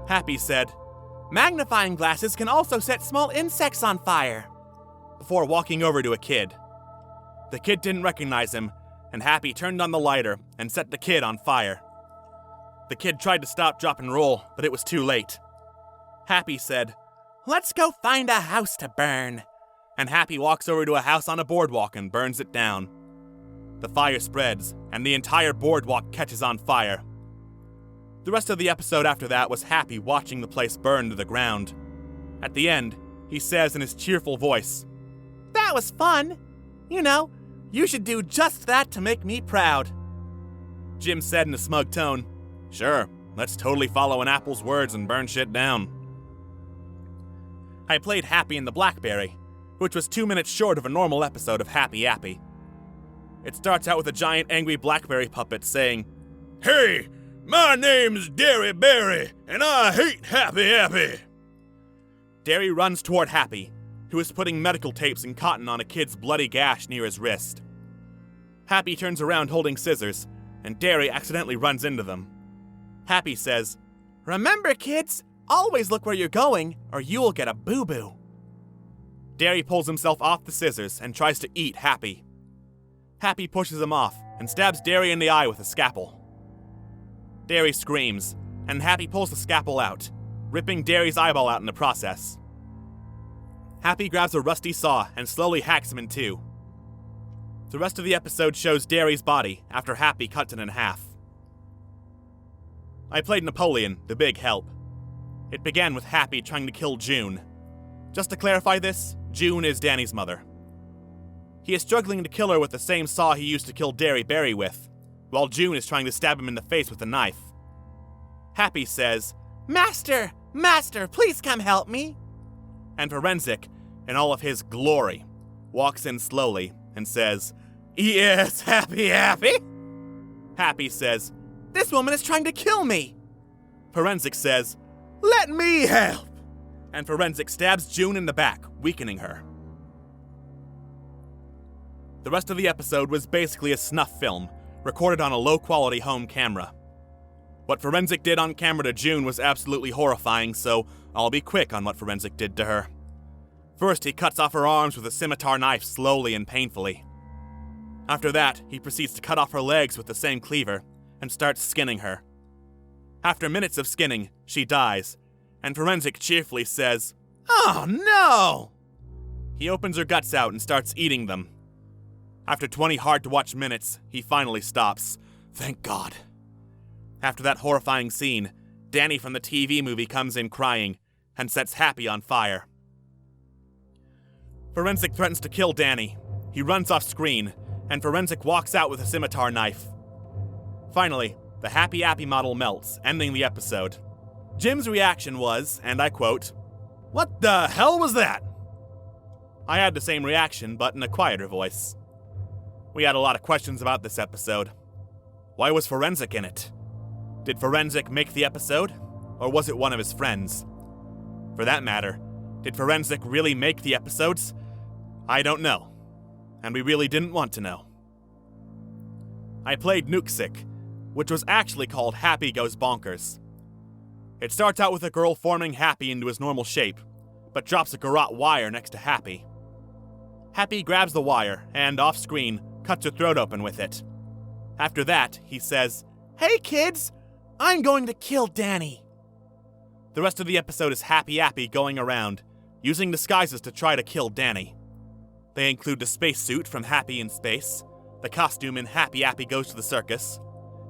Happy said, "Magnifying glasses can also set small insects on fire," before walking over to a kid. The kid didn't recognize him, and Happy turned on the lighter and set the kid on fire. The kid tried to stop, drop, and roll, but it was too late. Happy said, "Let's go find a house to burn." And Happy walks over to a house on a boardwalk and burns it down. The fire spreads, and the entire boardwalk catches on fire. The rest of the episode after that was Happy watching the place burn to the ground. At the end, he says in his cheerful voice, "That was fun. You know, you should do just that to make me proud." Jim said in a smug tone, "Sure, let's totally follow an apple's words and burn shit down." I played Happy in the Blackberry, which was 2 minutes short of a normal episode of Happy Appy. It starts out with a giant angry blackberry puppet saying, "Hey, my name's Derry Berry, and I hate Happy Appy." Derry runs toward Happy, who is putting medical tapes and cotton on a kid's bloody gash near his wrist. Happy turns around holding scissors, and Derry accidentally runs into them. Happy says, "Remember, kids, always look where you're going, or you will get a boo-boo." Derry pulls himself off the scissors and tries to eat Happy. Happy pushes him off and stabs Derry in the eye with a scalpel. Derry screams, and Happy pulls the scalpel out, ripping Derry's eyeball out in the process. Happy grabs a rusty saw and slowly hacks him in two. The rest of the episode shows Derry's body after Happy cuts it in half. I played Napoleon, the Big Help. It began with Happy trying to kill June. Just to clarify this, June is Danny's mother. He is struggling to kill her with the same saw he used to kill Derry Barry with, while June is trying to stab him in the face with a knife. Happy says, Master! Master, please come help me! And Forensic, in all of his glory, walks in slowly and says, Yes, Happy Appy! Happy says, This woman is trying to kill me! Forensic says, Let me help! And Forensic stabs June in the back, weakening her. The rest of the episode was basically a snuff film, recorded on a low-quality home camera. What Forensic did on camera to June was absolutely horrifying, so I'll be quick on what Forensic did to her. First, he cuts off her arms with a scimitar knife slowly and painfully. After that, he proceeds to cut off her legs with the same cleaver, and starts skinning her. After minutes of skinning, she dies, and Forensic cheerfully says, Oh no! He opens her guts out and starts eating them. After 20 hard-to-watch minutes, he finally stops. Thank God. After that horrifying scene, Danny from the TV movie comes in crying and sets Happy on fire. Forensic threatens to kill Danny. He runs off screen, and Forensic walks out with a scimitar knife. Finally, the Happy Appy model melts, ending the episode. Jim's reaction was, and I quote, What the hell was that? I had the same reaction, but in a quieter voice. We had a lot of questions about this episode. Why was Forensic in it? Did Forensic make the episode, or was it one of his friends? For that matter, did Forensic really make the episodes? I don't know, and we really didn't want to know. I played Nuksic, which was actually called Happy Goes Bonkers. It starts out with a girl forming Happy into his normal shape, but drops a garrote wire next to Happy. Happy grabs the wire and, off-screen, cuts her throat open with it. After that, he says, Hey kids, I'm going to kill Danny. The rest of the episode is Happy Appy going around, using disguises to try to kill Danny. They include the spacesuit from Happy in Space, the costume in Happy Appy Goes to the Circus,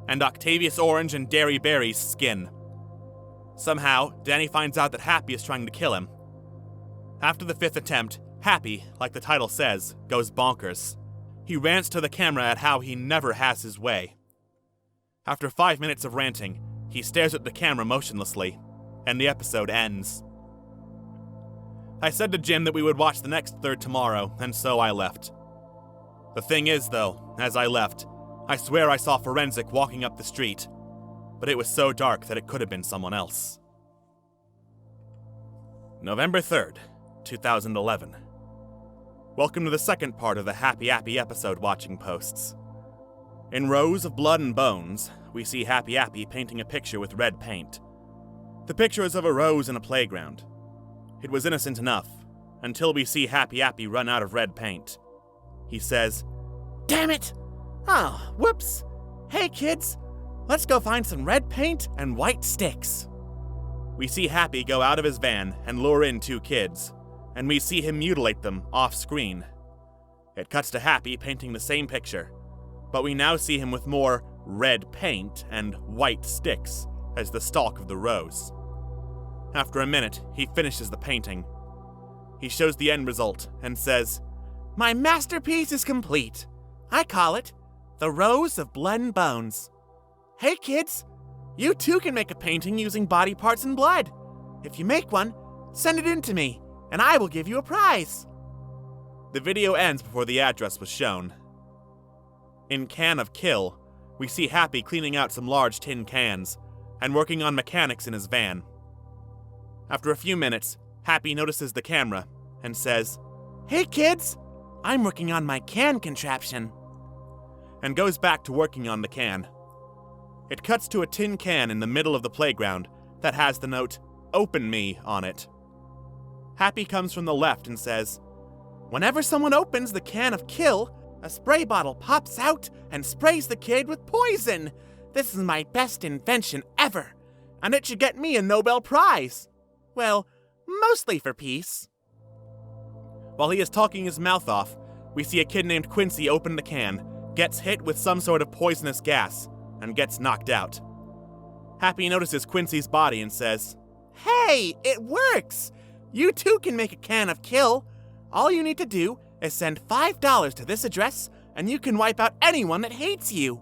and Octavius Orange and Derry Barry's skin. Somehow, Danny finds out that Happy is trying to kill him. After the 5th attempt, Happy, like the title says, goes bonkers. He rants to the camera at how he never has his way. After 5 minutes of ranting, he stares at the camera motionlessly, and the episode ends. I said to Jim that we would watch the next third tomorrow, and so I left. The thing is, though, as I left, I swear I saw Forensic walking up the street, but it was so dark that it could have been someone else. November 3rd, 2011. Welcome to the second part of the Happy Appy episode watching posts. In rows of blood and bones, we see Happy Appy painting a picture with red paint. The picture is of a rose in a playground. It was innocent enough, until we see Happy Appy run out of red paint. He says, Damn it! Oh, whoops. Hey kids, let's go find some red paint and white sticks. We see Happy go out of his van and lure in 2 kids, and we see him mutilate them off-screen. It cuts to Happy painting the same picture, but we now see him with more red paint and white sticks as the stalk of the rose. After a minute, he finishes the painting. He shows the end result and says, My masterpiece is complete. I call it The Rose of Blood and Bones. Hey kids, you too can make a painting using body parts and blood. If you make one, send it in to me, and I will give you a prize. The video ends before the address was shown. In Can of Kill, we see Happy cleaning out some large tin cans and working on mechanics in his van. After a few minutes, Happy notices the camera and says, Hey kids, I'm working on my can contraption. And goes back to working on the can. It cuts to a tin can in the middle of the playground that has the note, Open Me, on it. Happy comes from the left and says, Whenever someone opens the can of kill, a spray bottle pops out and sprays the kid with poison. This is my best invention ever, and it should get me a Nobel Prize. Well, mostly for peace. While he is talking his mouth off, we see a kid named Quincy open the can, gets hit with some sort of poisonous gas, and gets knocked out. Happy notices Quincy's body and says, Hey, it works! You too can make a can of kill. All you need to do is send $5 to this address and you can wipe out anyone that hates you.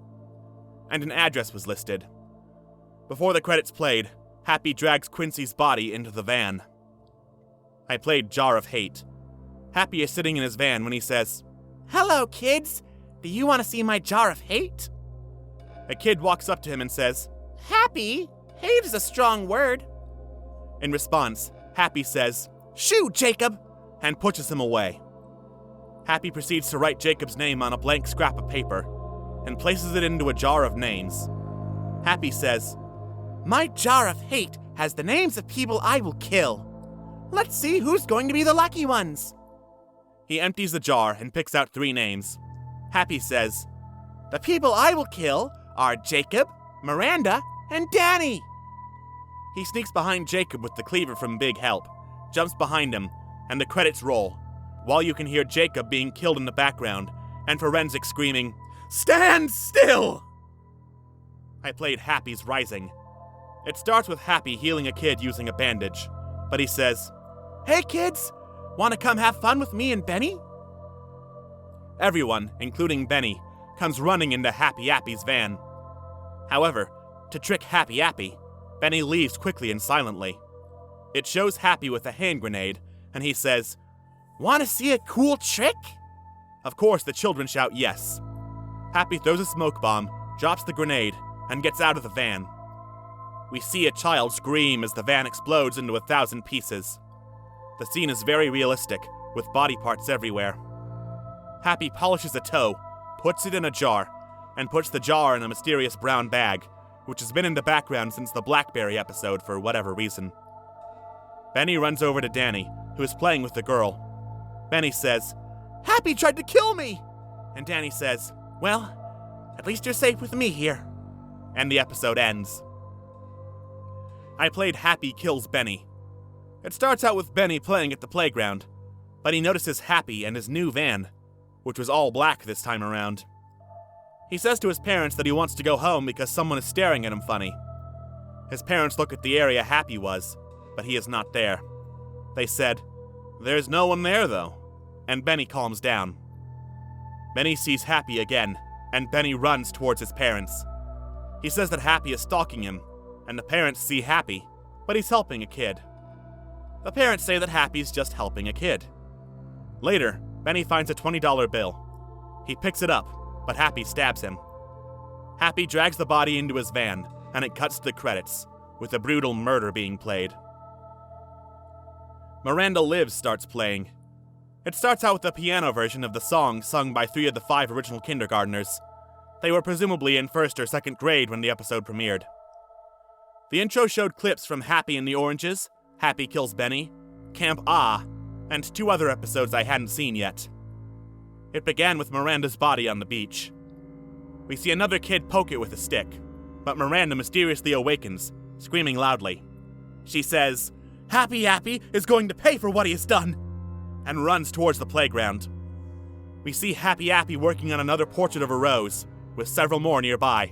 And an address was listed. Before the credits played, Happy drags Quincy's body into the van. I played Jar of Hate. Happy is sitting in his van when he says, "Hello, kids. Do you want to see my jar of hate?" A kid walks up to him and says, "Happy? Hate is a strong word." In response, Happy says, "Shoo, Jacob," and pushes him away. Happy proceeds to write Jacob's name on a blank scrap of paper and places it into a jar of names. Happy says, "My jar of hate has the names of people I will kill. Let's see who's going to be the lucky ones." He empties the jar and picks out 3 names. Happy says, "The people I will kill are Jacob, Miranda, and Danny." He sneaks behind Jacob with the cleaver from Big Help, jumps behind him, and the credits roll, while you can hear Jacob being killed in the background and Forensic screaming, "Stand still!" I played Happy's Rising. It starts with Happy healing a kid using a bandage, but he says, "Hey kids, want to come have fun with me and Benny?" Everyone, including Benny, comes running into Happy Appy's van. However, to trick Happy Appy, Benny leaves quickly and silently. It shows Happy with a hand grenade, and he says, "Want to see a cool trick?" Of course, the children shout yes. Happy throws a smoke bomb, drops the grenade, and gets out of the van. We see a child scream as the van explodes into 1,000 pieces. The scene is very realistic, with body parts everywhere. Happy polishes a toe, puts it in a jar, and puts the jar in a mysterious brown bag, which has been in the background since the Blackberry episode for whatever reason. Benny runs over to Danny, who is playing with the girl. Benny says, "Happy tried to kill me!" And Danny says, "Well, at least you're safe with me here." And the episode ends. I played Happy Kills Benny. It starts out with Benny playing at the playground, but he notices Happy and his new van, which was all black this time around. He says to his parents that he wants to go home because someone is staring at him funny. His parents look at the area Happy was, but he is not there. They said, "There's no one there though," and Benny calms down. Benny sees Happy again, and Benny runs towards his parents. He says that Happy is stalking him, and the parents see Happy, but he's helping a kid. The parents say that Happy's just helping a kid. Later, Benny finds a $20 bill. He picks it up, but Happy stabs him. Happy drags the body into his van, and it cuts to the credits, with a brutal murder being played. Miranda Lives starts playing. It starts out with a piano version of the song sung by 3 of the 5 original kindergartners. They were presumably in 1st or 2nd grade when the episode premiered. The intro showed clips from Happy and the Oranges, Happy Kills Benny, Camp Ah, and 2 other episodes I hadn't seen yet. It began with Miranda's body on the beach. We see another kid poke it with a stick, but Miranda mysteriously awakens, screaming loudly. She says, "Happy Appy is going to pay for what he has done," and runs towards the playground. We see Happy Appy working on another portrait of a rose, with several more nearby.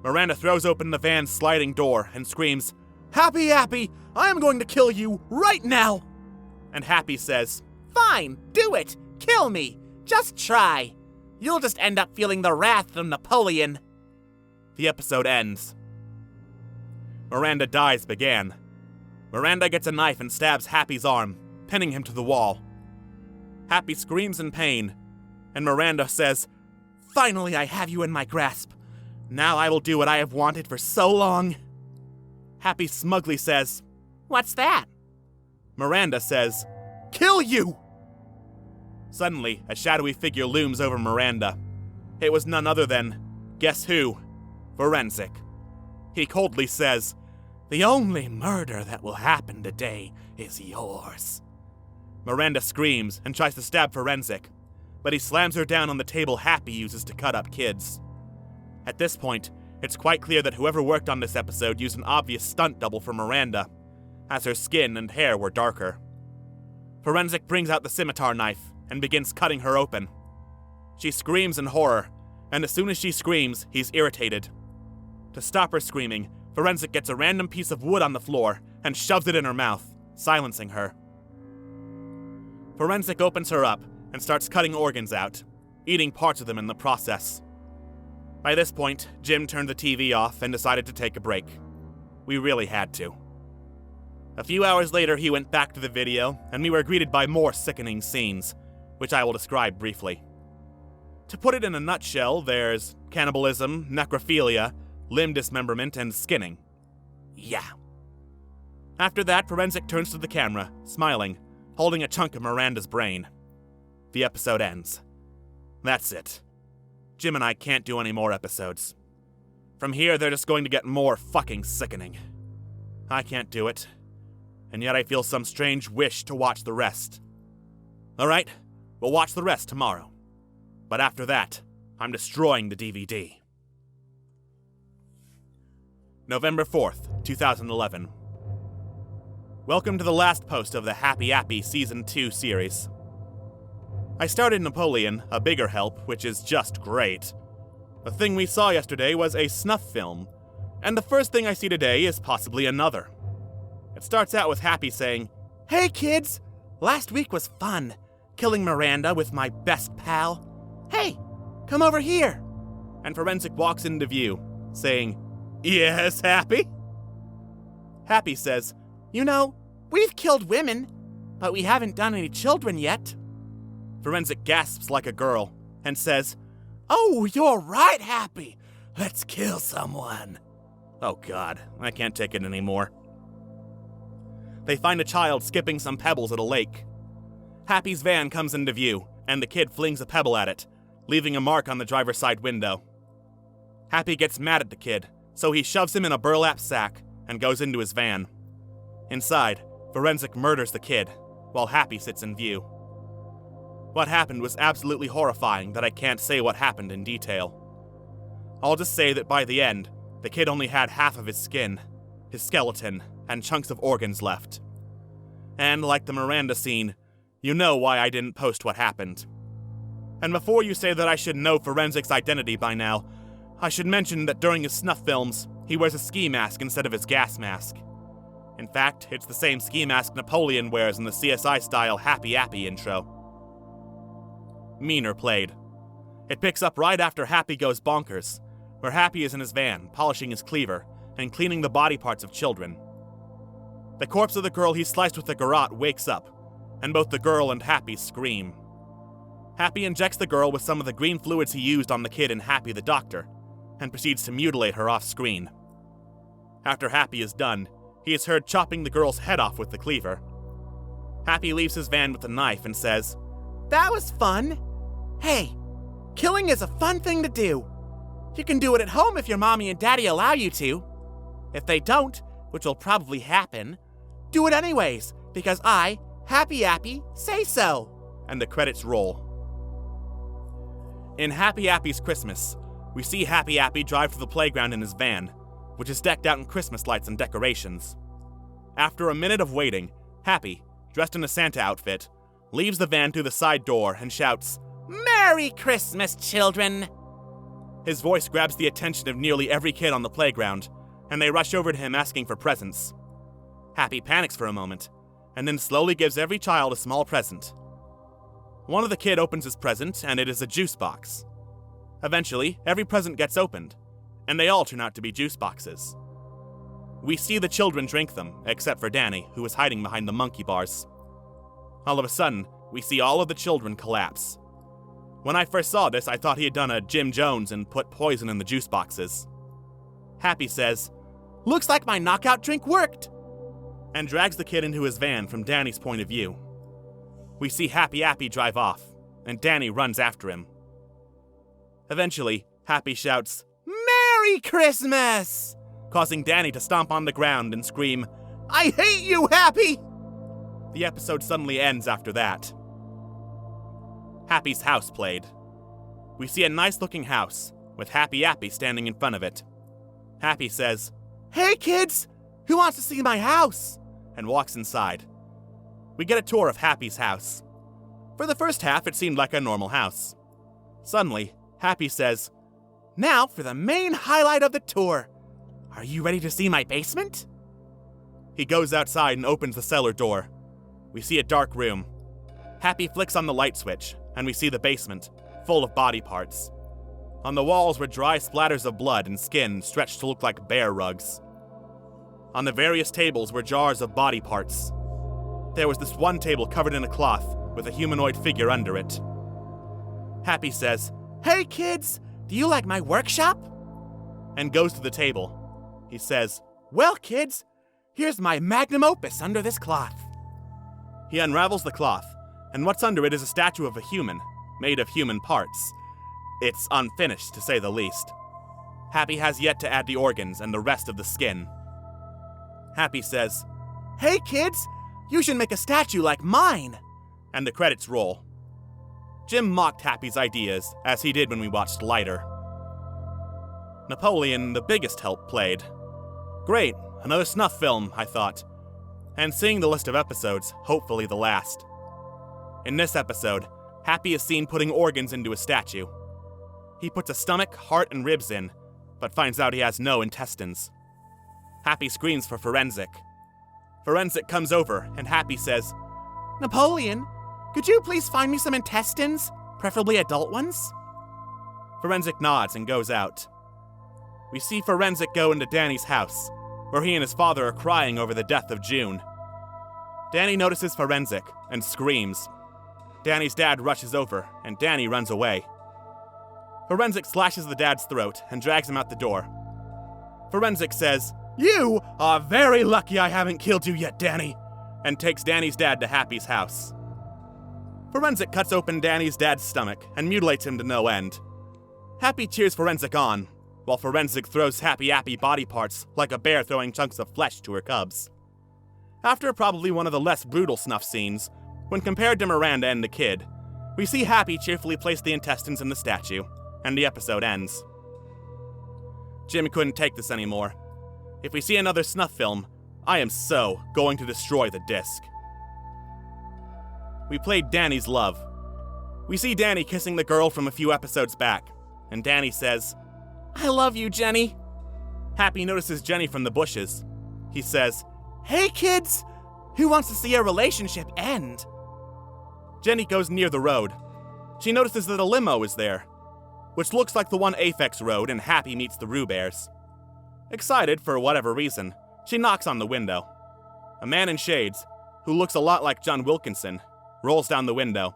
Miranda throws open the van's sliding door and screams, "Happy Appy, I am going to kill you right now!" And Happy says, "Fine, do it! Kill me! Just try! You'll just end up feeling the wrath of Napoleon." The episode ends. Miranda Dies began. Miranda gets a knife and stabs Happy's arm, pinning him to the wall. Happy screams in pain, and Miranda says, "Finally I have you in my grasp. Now I will do what I have wanted for so long." Happy smugly says, "What's that?" Miranda says, "Kill you!" Suddenly, a shadowy figure looms over Miranda. It was none other than, guess who? Forensic. He coldly says, "The only murder that will happen today is yours." Miranda screams and tries to stab Forensic, but he slams her down on the table Happy uses to cut up kids. At this point, it's quite clear that whoever worked on this episode used an obvious stunt double for Miranda, as her skin and hair were darker. Forensic brings out the scimitar knife and begins cutting her open. She screams in horror, and as soon as she screams, he's irritated. To stop her screaming, Forensic gets a random piece of wood on the floor and shoves it in her mouth, silencing her. Forensic opens her up and starts cutting organs out, eating parts of them in the process. By this point, Jim turned the TV off and decided to take a break. We really had to. A few hours later, he went back to the video, and we were greeted by more sickening scenes, which I will describe briefly. To put it in a nutshell, there's cannibalism, necrophilia, limb dismemberment, and skinning. Yeah. After that, Forensic turns to the camera, smiling, holding a chunk of Miranda's brain. The episode ends. That's it. Jim and I can't do any more episodes. From here, they're just going to get more fucking sickening. I can't do it, and yet I feel some strange wish to watch the rest. Alright, we'll watch the rest tomorrow. But after that, I'm destroying the DVD. November 4th, 2011. Welcome to the last post of the Happy Appy Season 2 series. I started Napoleon, a bigger help, which is just great. The thing we saw yesterday was a snuff film, and the first thing I see today is possibly another. It starts out with Happy saying, "Hey kids, last week was fun, killing Miranda with my best pal. Hey, come over here." And Forensic walks into view, saying, "Yes, Happy?" Happy says, "You know, we've killed women, but we haven't done any children yet." Forensic gasps like a girl and says, "Oh, you're right, Happy. Let's kill someone." Oh God, I can't take it anymore. They find a child skipping some pebbles at a lake. Happy's van comes into view, and the kid flings a pebble at it, leaving a mark on the driver's side window. Happy gets mad at the kid, so he shoves him in a burlap sack and goes into his van. Inside, Forensic murders the kid, while Happy sits in view. What happened was absolutely horrifying that I can't say what happened in detail. I'll just say that by the end, the kid only had half of his skin, his skeleton, and chunks of organs left. And like the Miranda scene, you know why I didn't post what happened. And before you say that I should know Forensic's identity by now, I should mention that during his snuff films, he wears a ski mask instead of his gas mask. In fact, it's the same ski mask Napoleon wears in the CSI-style Happy Appy intro. Meaner played. It picks up right after Happy goes bonkers, where Happy is in his van, polishing his cleaver, and cleaning the body parts of children. The corpse of the girl he sliced with a garrote wakes up, and both the girl and Happy scream. Happy injects the girl with some of the green fluids he used on the kid in Happy the Doctor, and proceeds to mutilate her off-screen. After Happy is done, he is heard chopping the girl's head off with the cleaver. Happy leaves his van with a knife and says, "That was fun. Hey, killing is a fun thing to do. You can do it at home if your mommy and daddy allow you to. If they don't, which will probably happen, do it anyways, because I, Happy Appy, say so." And the credits roll. In Happy Appy's Christmas, we see Happy Appy drive to the playground in his van, which is decked out in Christmas lights and decorations. After a minute of waiting, Happy, dressed in a Santa outfit, leaves the van through the side door and shouts, "Merry Christmas, children!" His voice grabs the attention of nearly every kid on the playground, and they rush over to him asking for presents. Happy panics for a moment, and then slowly gives every child a small present. One of the kids opens his present, and it is a juice box. Eventually, every present gets opened, and they all turn out to be juice boxes. We see the children drink them, except for Danny, who is hiding behind the monkey bars. All of a sudden, we see all of the children collapse. When I first saw this, I thought he had done a Jim Jones and put poison in the juice boxes. Happy says, "Looks like my knockout drink worked," and drags the kid into his van from Danny's point of view. We see Happy Appy drive off, and Danny runs after him. Eventually, Happy shouts, "Merry Christmas!" causing Danny to stomp on the ground and scream, "I hate you, Happy!" The episode suddenly ends after that. Happy's house played. We see a nice-looking house, with Happy Appy standing in front of it. Happy says, "Hey kids, who wants to see my house?" and walks inside. We get a tour of Happy's house. For the first half, it seemed like a normal house. Suddenly, Happy says, "Now for the main highlight of the tour. Are you ready to see my basement?" He goes outside and opens the cellar door. We see a dark room. Happy flicks on the light switch, and we see the basement, full of body parts. On the walls were dry splatters of blood and skin stretched to look like bear rugs. On the various tables were jars of body parts. There was this one table covered in a cloth with a humanoid figure under it. Happy says, "Hey kids, do you like my workshop?" and goes to the table. He says, "Well kids, here's my magnum opus under this cloth." He unravels the cloth, and what's under it is a statue of a human, made of human parts. It's unfinished, to say the least. Happy has yet to add the organs and the rest of the skin. Happy says, "Hey kids, you should make a statue like mine." and the credits roll. Jim mocked Happy's ideas, as he did when we watched Lighter. Napoleon, the biggest help, played. Great, another snuff film, I thought. And seeing the list of episodes, hopefully the last. In this episode, Happy is seen putting organs into a statue. He puts a stomach, heart, and ribs in, but finds out he has no intestines. Happy screams for Forensic. Forensic comes over, and Happy says, "Napoleon, could you please find me some intestines, preferably adult ones?" Forensic nods and goes out. We see Forensic go into Danny's house, where he and his father are crying over the death of June. Danny notices Forensic and screams. Danny's dad rushes over, and Danny runs away. Forensic slashes the dad's throat and drags him out the door. Forensic says, "You are very lucky I haven't killed you yet, Danny," and takes Danny's dad to Happy's house. Forensic cuts open Danny's dad's stomach and mutilates him to no end. Happy cheers Forensic on, while Forensic throws Happy Appy body parts like a bear throwing chunks of flesh to her cubs. After probably one of the less brutal snuff scenes, when compared to Miranda and the kid, we see Happy cheerfully place the intestines in the statue, and the episode ends. Jim couldn't take this anymore. If we see another snuff film, I am so going to destroy the disc. We played Danny's Love. We see Danny kissing the girl from a few episodes back, and Danny says, "I love you, Jenny." Happy notices Jenny from the bushes. He says, "Hey kids, who wants to see a relationship end?" Jenny goes near the road. She notices that a limo is there, which looks like the one Aphex rode and Happy meets the Rue Bears. Excited for whatever reason, she knocks on the window. A man in shades, who looks a lot like John Wilkinson, rolls down the window.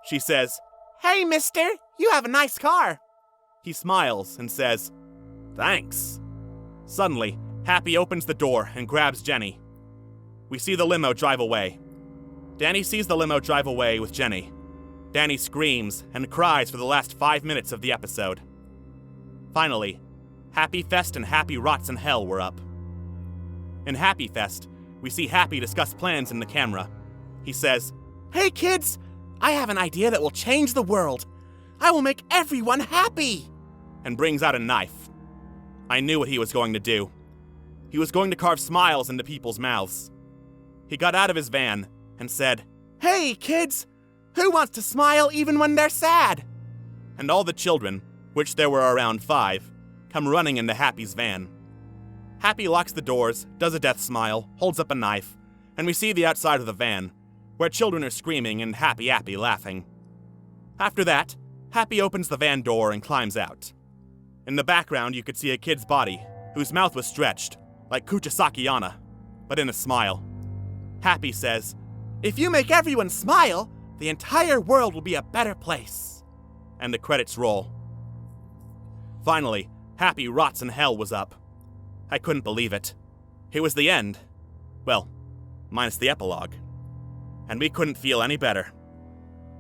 She says, "Hey mister, you have a nice car." He smiles and says, "Thanks." Suddenly, Happy opens the door and grabs Jenny. We see the limo drive away. Danny sees the limo drive away with Jenny. Danny screams and cries for the last 5 minutes of the episode. Finally, Happy Fest and Happy Rots in Hell were up. In Happy Fest, we see Happy discuss plans in the camera. He says, "Hey kids, I have an idea that will change the world. I will make everyone happy," and brings out a knife. I knew what he was going to do. He was going to carve smiles into people's mouths. He got out of his van and said, "Hey kids, who wants to smile even when they're sad?" And all the children, which there were around 5, come running into Happy's van. Happy locks the doors, does a death smile, holds up a knife, and we see the outside of the van, where children are screaming and Happy Appy laughing. After that, Happy opens the van door and climbs out. In the background, you could see a kid's body, whose mouth was stretched, like Kuchisaki Anna, but in a smile. Happy says, "If you make everyone smile, the entire world will be a better place." And the credits roll. Finally, Happy Rots in Hell was up. I couldn't believe it. It was the end. Well, minus the epilogue. And we couldn't feel any better.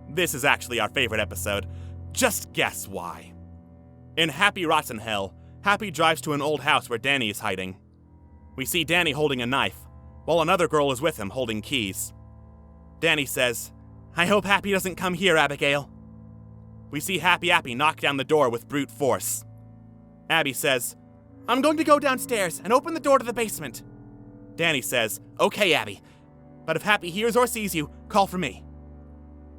This is actually our favorite episode. Just guess why. In Happy Rots in Hell, Happy drives to an old house where Danny is hiding. We see Danny holding a knife, while another girl is with him holding keys. Danny says, "I hope Happy doesn't come here, Abigail." We see Happy Appy knock down the door with brute force. Abby says, "I'm going to go downstairs and open the door to the basement." Danny says, "Okay, Abby, but if Happy hears or sees you, call for me."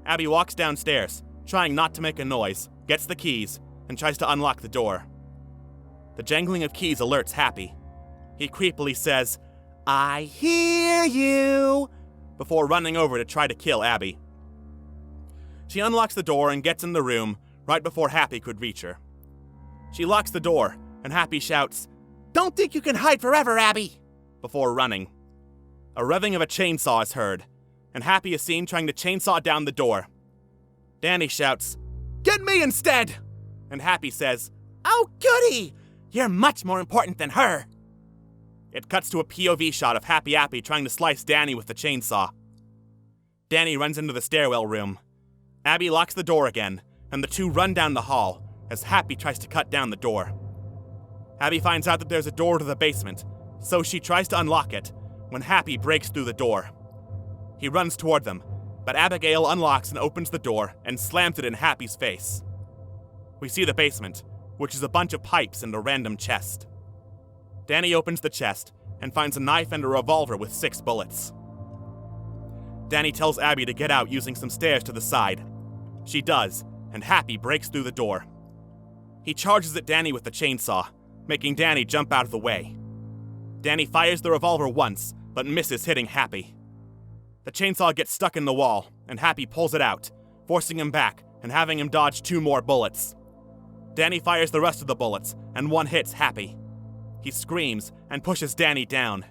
Abby walks downstairs, trying not to make a noise, gets the keys, and tries to unlock the door. The jangling of keys alerts Happy. He creepily says, "I hear you," before running over to try to kill Abby. She unlocks the door and gets in the room right before Happy could reach her. She locks the door, and Happy shouts, "Don't think you can hide forever, Abby!" before running. A revving of a chainsaw is heard, and Happy is seen trying to chainsaw down the door. Danny shouts, "Get me instead!" and Happy says, "Oh, goody! You're much more important than her!" It cuts to a POV shot of Happy Appy trying to slice Danny with the chainsaw. Danny runs into the stairwell room. Abby locks the door again, and the two run down the hall as Happy tries to cut down the door. Abby finds out that there's a door to the basement, so she tries to unlock it when Happy breaks through the door. He runs toward them, but Abigail unlocks and opens the door and slams it in Happy's face. We see the basement, which is a bunch of pipes and a random chest. Danny opens the chest and finds a knife and a revolver with 6 bullets. Danny tells Abby to get out using some stairs to the side. She does, and Happy breaks through the door. He charges at Danny with the chainsaw, making Danny jump out of the way. Danny fires the revolver once, but misses hitting Happy. The chainsaw gets stuck in the wall, and Happy pulls it out, forcing him back and having him dodge 2 more bullets. Danny fires the rest of the bullets, and one hits Happy. He screams and pushes Danny down.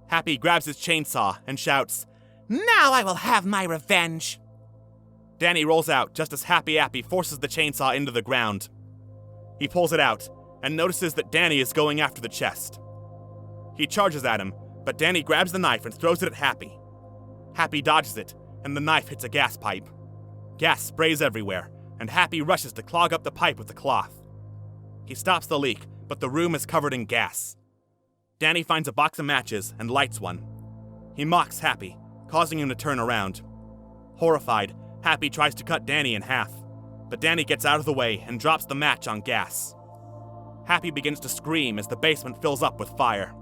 Happy grabs his chainsaw and shouts, "Now I will have my revenge!" Danny rolls out just as Happy Appy forces the chainsaw into the ground. He pulls it out and notices that Danny is going after the chest. He charges at him, but Danny grabs the knife and throws it at Happy. Happy dodges it, and the knife hits a gas pipe. Gas sprays everywhere, and Happy rushes to clog up the pipe with a cloth. He stops the leak, but the room is covered in gas. Danny finds a box of matches and lights one. He mocks Happy, causing him to turn around. Horrified, Happy tries to cut Danny in half, but Danny gets out of the way and drops the match on gas. Happy begins to scream as the basement fills up with fire.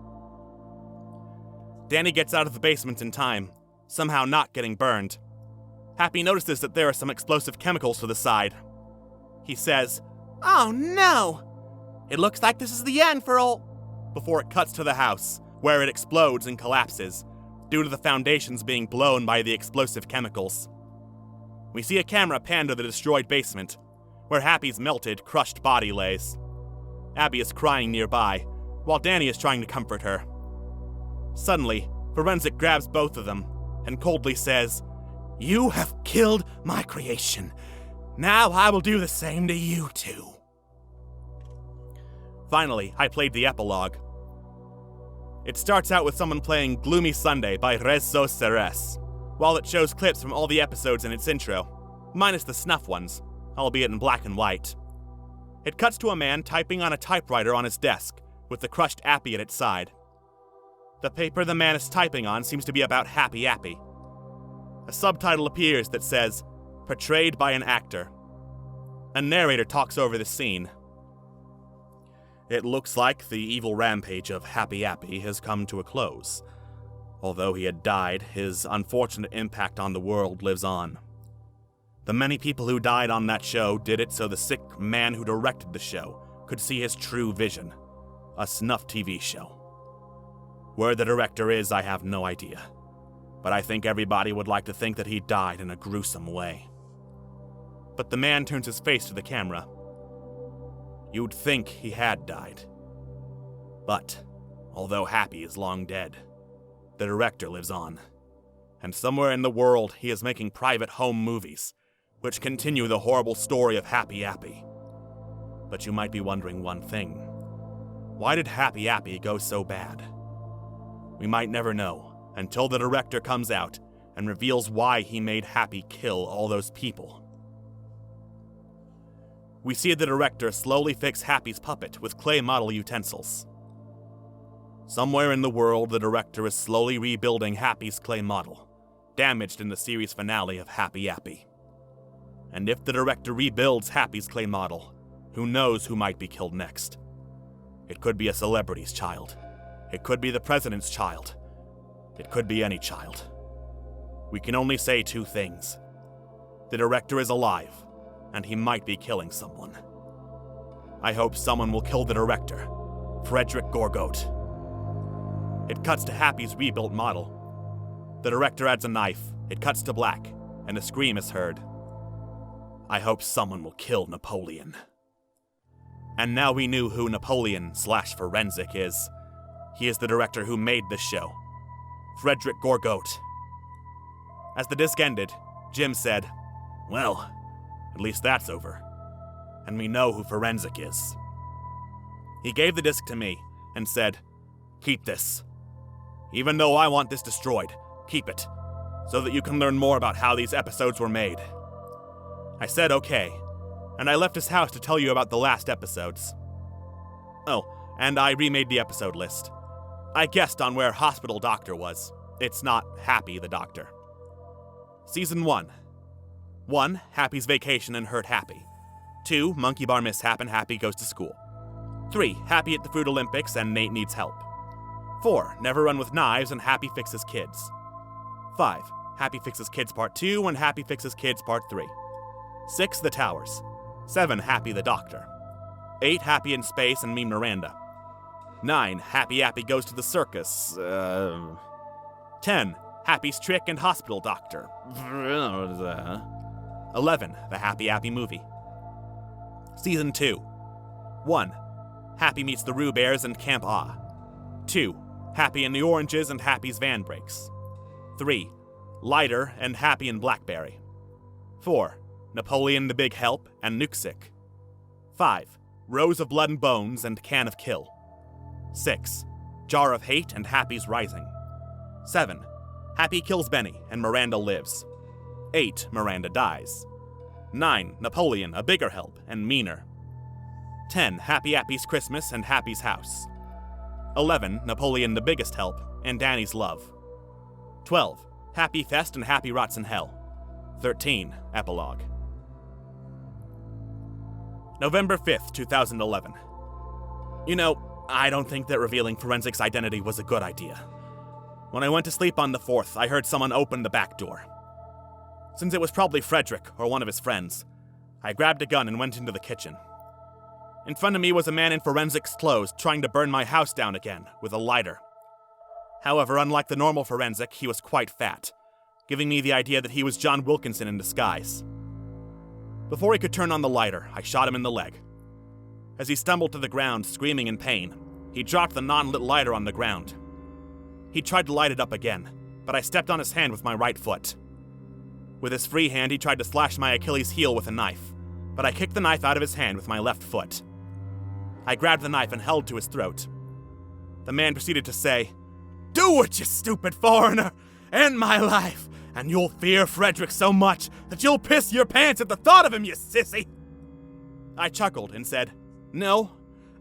Danny gets out of the basement in time, somehow not getting burned. Happy notices that there are some explosive chemicals to the side. He says, "Oh no! It looks like this is the end for old..." before it cuts to the house, where it explodes and collapses, due to the foundations being blown by the explosive chemicals. We see a camera pan to the destroyed basement, where Happy's melted, crushed body lays. Abby is crying nearby, while Danny is trying to comfort her. Suddenly, Forensic grabs both of them and coldly says, "You have killed my creation. Now I will do the same to you too." Finally, I played the epilogue. It starts out with someone playing Gloomy Sunday by Rezo Ceres, while it shows clips from all the episodes in its intro, minus the snuff ones, albeit in black and white. It cuts to a man typing on a typewriter on his desk, with the crushed Appy at its side. The paper the man is typing on seems to be about Happy Appy. A subtitle appears that says, "Portrayed by an actor." A narrator talks over the scene. It looks like the evil rampage of Happy Appy has come to a close. Although he had died, his unfortunate impact on the world lives on. The many people who died on that show did it so the sick man who directed the show could see his true vision, a snuff TV show. Where the director is, I have no idea, but I think everybody would like to think that he died in a gruesome way. But the man turns his face to the camera. You'd think he had died. But, although Happy is long dead, the director lives on. And somewhere in the world, he is making private home movies, which continue the horrible story of Happy Appy. But you might be wondering one thing. Why did Happy Appy go so bad? We might never know until the director comes out and reveals why he made Happy kill all those people. We see the director slowly fix Happy's puppet with clay model utensils. Somewhere in the world, the director is slowly rebuilding Happy's clay model, damaged in the series finale of Happy Appy. And if the director rebuilds Happy's clay model, who knows who might be killed next? It could be a celebrity's child. It could be the president's child. It could be any child. We can only say 2 things. The director is alive, and he might be killing someone. I hope someone will kill the director, Frederick Gorgoat. It cuts to Happy's rebuilt model. The director adds a knife, it cuts to black, and a scream is heard. I hope someone will kill Napoleon. And now we knew who Napoleon/Forensic is. He is the director who made this show, Frederick Gorgotte. As the disc ended, Jim said, "Well, at least that's over. And we know who Forensic is." He gave the disc to me and said, "Keep this. Even though I want this destroyed, keep it, so that you can learn more about how these episodes were made." I said okay, and I left his house to tell you about the last episodes. Oh, and I remade the episode list. I guessed on where Hospital Doctor was. It's not Happy the Doctor. Season 1. 1. Happy's vacation and hurt Happy. 2. Monkey bar mishap and Happy goes to school. 3. Happy at the Food Olympics and Nate needs help. 4. Never run with knives and Happy fixes kids. 5. Happy fixes kids part 2 and Happy fixes kids part 3. 6. The Towers. 7. Happy the Doctor. 8. Happy in space and me Miranda. 9. Happy Appy goes to the circus. 10. Happy's trick and hospital doctor. 11. The Happy Appy movie. Season 2. 1. Happy meets the Roo Bears and Camp Ah. 2. Happy in the Oranges and Happy's van breaks. 3. Lighter and Happy in Blackberry. 4. Napoleon the Big Help and Nuksik. 5. Rose of Blood and Bones and Can of Kill. 6. Jar of Hate and Happy's Rising. 7. Happy kills Benny and Miranda lives. 8. Miranda dies. 9. Napoleon, a bigger help and meaner. 10. Happy Appy's Christmas and Happy's house. 11. Napoleon, the biggest help and Danny's love. 12. Happy Fest and Happy rots in hell. 13. Epilogue. November 5th, 2011. You know, I don't think that revealing Forensic's identity was a good idea. When I went to sleep on the 4th, I heard someone open the back door. Since it was probably Frederick or one of his friends, I grabbed a gun and went into the kitchen. In front of me was a man in Forensic's clothes trying to burn my house down again with a lighter. However, unlike the normal Forensic, he was quite fat, giving me the idea that he was John Wilkinson in disguise. Before he could turn on the lighter, I shot him in the leg. As he stumbled to the ground, screaming in pain, he dropped the non-lit lighter on the ground. He tried to light it up again, but I stepped on his hand with my right foot. With his free hand, he tried to slash my Achilles heel with a knife, but I kicked the knife out of his hand with my left foot. I grabbed the knife and held to his throat. The man proceeded to say, "Do it, you stupid foreigner! End my life, and you'll fear Frederick so much that you'll piss your pants at the thought of him, you sissy!" I chuckled and said, "No,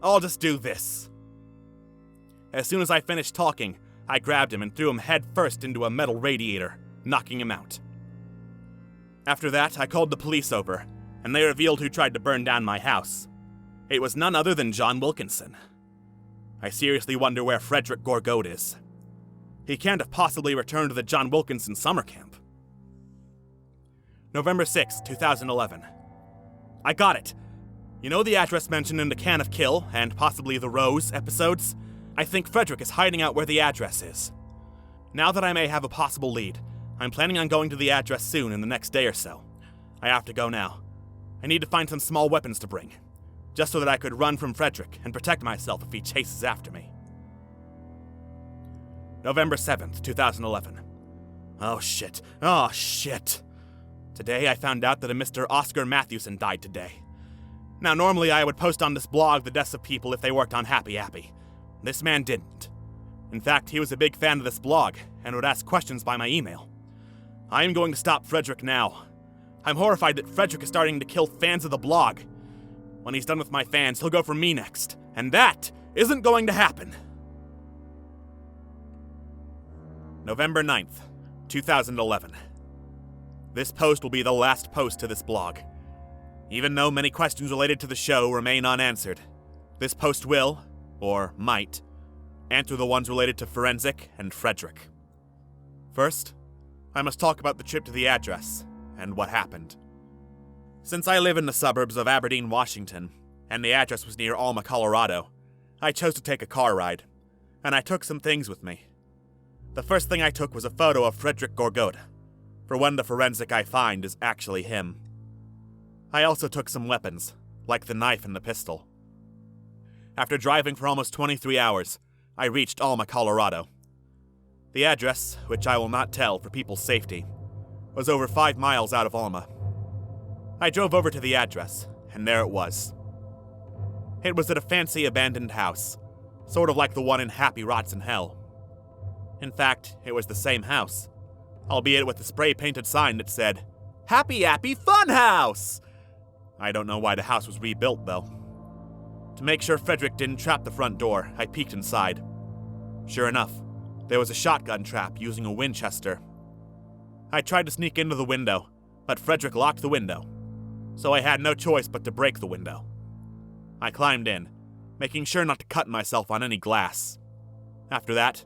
I'll just do this." As soon as I finished talking, I grabbed him and threw him head first into a metal radiator, knocking him out. After that, I called the police over, and they revealed who tried to burn down my house. It was none other than John Wilkinson. I seriously wonder where Frederick Gorgotte is. He can't have possibly returned to the John Wilkinson summer camp. November 6, 2011. I got it. You know the address mentioned in the Can of Kill, and possibly the Rose episodes? I think Frederick is hiding out where the address is. Now that I may have a possible lead, I'm planning on going to the address soon in the next day or so. I have to go now. I need to find some small weapons to bring, just so that I could run from Frederick and protect myself if he chases after me. November 7th, 2011. Oh shit. Today I found out that a Mr. Oscar Matthewson died today. Now normally I would post on this blog the deaths of people if they worked on Happy Appy. This man didn't. In fact, he was a big fan of this blog and would ask questions by my email. I am going to stop Frederick now. I'm horrified that Frederick is starting to kill fans of the blog. When he's done with my fans, he'll go for me next, and that isn't going to happen. November 9th, 2011. This post will be the last post to this blog. Even though many questions related to the show remain unanswered, this post will, or might, answer the ones related to Forensic and Frederick. First, I must talk about the trip to the address and what happened. Since I live in the suburbs of Aberdeen, Washington, and the address was near Alma, Colorado, I chose to take a car ride, and I took some things with me. The first thing I took was a photo of Frederick Gorgotte, for when the Forensic I find is actually him. I also took some weapons, like the knife and the pistol. After driving for almost 23 hours, I reached Alma, Colorado. The address, which I will not tell for people's safety, was over 5 miles out of Alma. I drove over to the address, and there it was. It was at a fancy abandoned house, sort of like the one in Happy Rots in Hell. In fact, it was the same house, albeit with a spray-painted sign that said, Happy Appy Funhouse! I don't know why the house was rebuilt, though. To make sure Frederick didn't trap the front door, I peeked inside. Sure enough, there was a shotgun trap using a Winchester. I tried to sneak into the window, but Frederick locked the window, so I had no choice but to break the window. I climbed in, making sure not to cut myself on any glass. After that,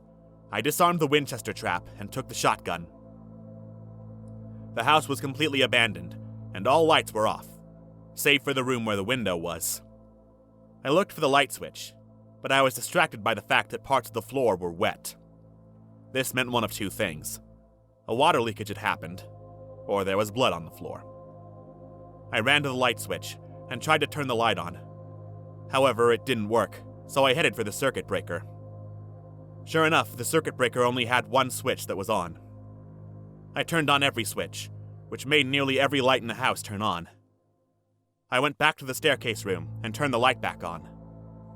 I disarmed the Winchester trap and took the shotgun. The house was completely abandoned, and all lights were off, save for the room where the window was. I looked for the light switch, but I was distracted by the fact that parts of the floor were wet. This meant one of two things. A water leakage had happened, or there was blood on the floor. I ran to the light switch and tried to turn the light on. However, it didn't work, so I headed for the circuit breaker. Sure enough, the circuit breaker only had one switch that was on. I turned on every switch, which made nearly every light in the house turn on. I went back to the staircase room and turned the light back on.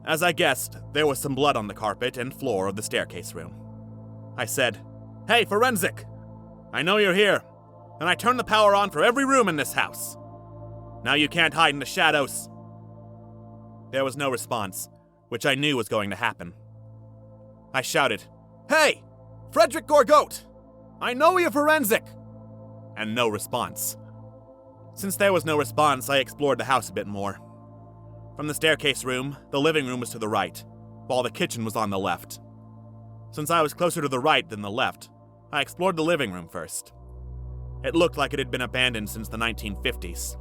As I guessed, there was some blood on the carpet and floor of the staircase room. I said, Hey, Forensic! I know you're here, and I turned the power on for every room in this house. Now you can't hide in the shadows. There was no response, which I knew was going to happen. I shouted, Hey! Frederick Gorgote! I know you're Forensic! And no response. Since there was no response, I explored the house a bit more. From the staircase room, the living room was to the right, while the kitchen was on the left. Since I was closer to the right than the left, I explored the living room first. It looked like it had been abandoned since the 1950s.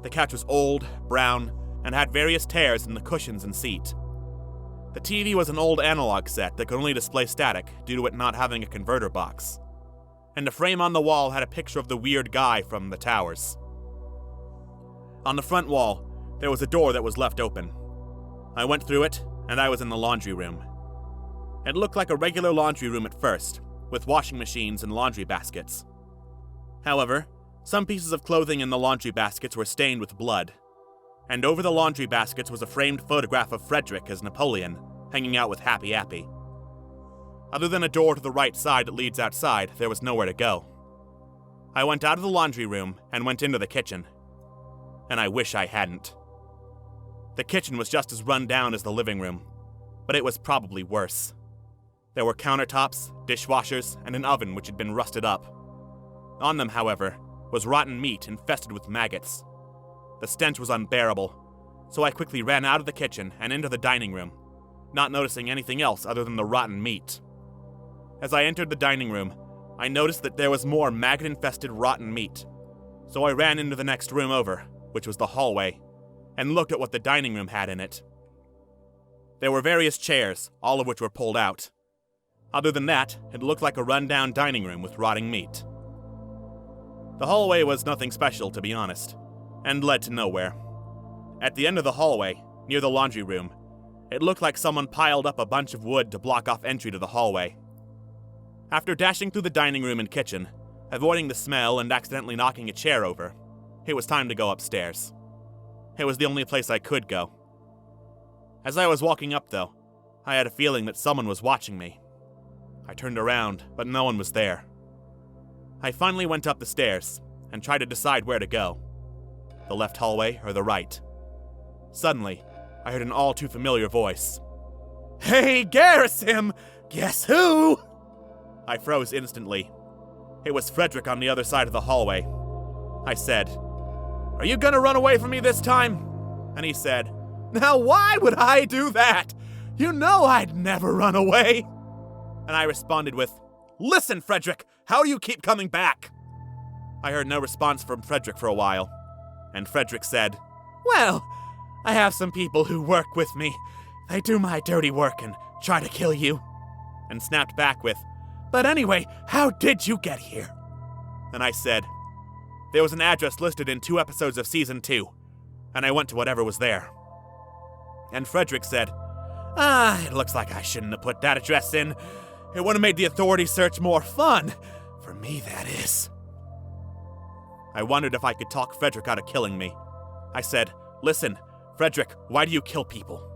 The couch was old, brown, and had various tears in the cushions and seat. The TV was an old analog set that could only display static due to it not having a converter box. And the frame on the wall had a picture of the weird guy from The Towers. On the front wall, there was a door that was left open. I went through it, and I was in the laundry room. It looked like a regular laundry room at first, with washing machines and laundry baskets. However, some pieces of clothing in the laundry baskets were stained with blood, and over the laundry baskets was a framed photograph of Frederick as Napoleon, hanging out with Happy Appy. Other than a door to the right side that leads outside, there was nowhere to go. I went out of the laundry room and went into the kitchen. And I wish I hadn't. The kitchen was just as run down as the living room, but it was probably worse. There were countertops, dishwashers, and an oven which had been rusted up. On them, however, was rotten meat infested with maggots. The stench was unbearable, so I quickly ran out of the kitchen and into the dining room, not noticing anything else other than the rotten meat. As I entered the dining room, I noticed that there was more maggot-infested rotten meat, so I ran into the next room over, which was the hallway, and looked at what the dining room had in it. There were various chairs, all of which were pulled out. Other than that, it looked like a run-down dining room with rotting meat. The hallway was nothing special, to be honest, and led to nowhere. At the end of the hallway, near the laundry room, it looked like someone piled up a bunch of wood to block off entry to the hallway. After dashing through the dining room and kitchen, avoiding the smell and accidentally knocking a chair over, it was time to go upstairs. It was the only place I could go. As I was walking up, though, I had a feeling that someone was watching me. I turned around, but no one was there. I finally went up the stairs and tried to decide where to go, the left hallway or the right. Suddenly, I heard an all-too-familiar voice. "Hey, Garrison! Guess who?" I froze instantly. It was Frederick on the other side of the hallway. I said, "Are you gonna run away from me this time?" And he said, "Now why would I do that? You know I'd never run away." And I responded with, "Listen, Frederick, how do you keep coming back?" I heard no response from Frederick for a while, and Frederick said, "Well, I have some people who work with me. They do my dirty work and try to kill you." And snapped back with, "But anyway, how did you get here?" And I said, There was an address listed in 2 episodes of Season 2, and I went to whatever was there. And Frederick said, it looks like I shouldn't have put that address in. It would have made the authorities' search more fun. For me, that is. I wondered if I could talk Frederick out of killing me. I said, listen, Frederick, why do you kill people?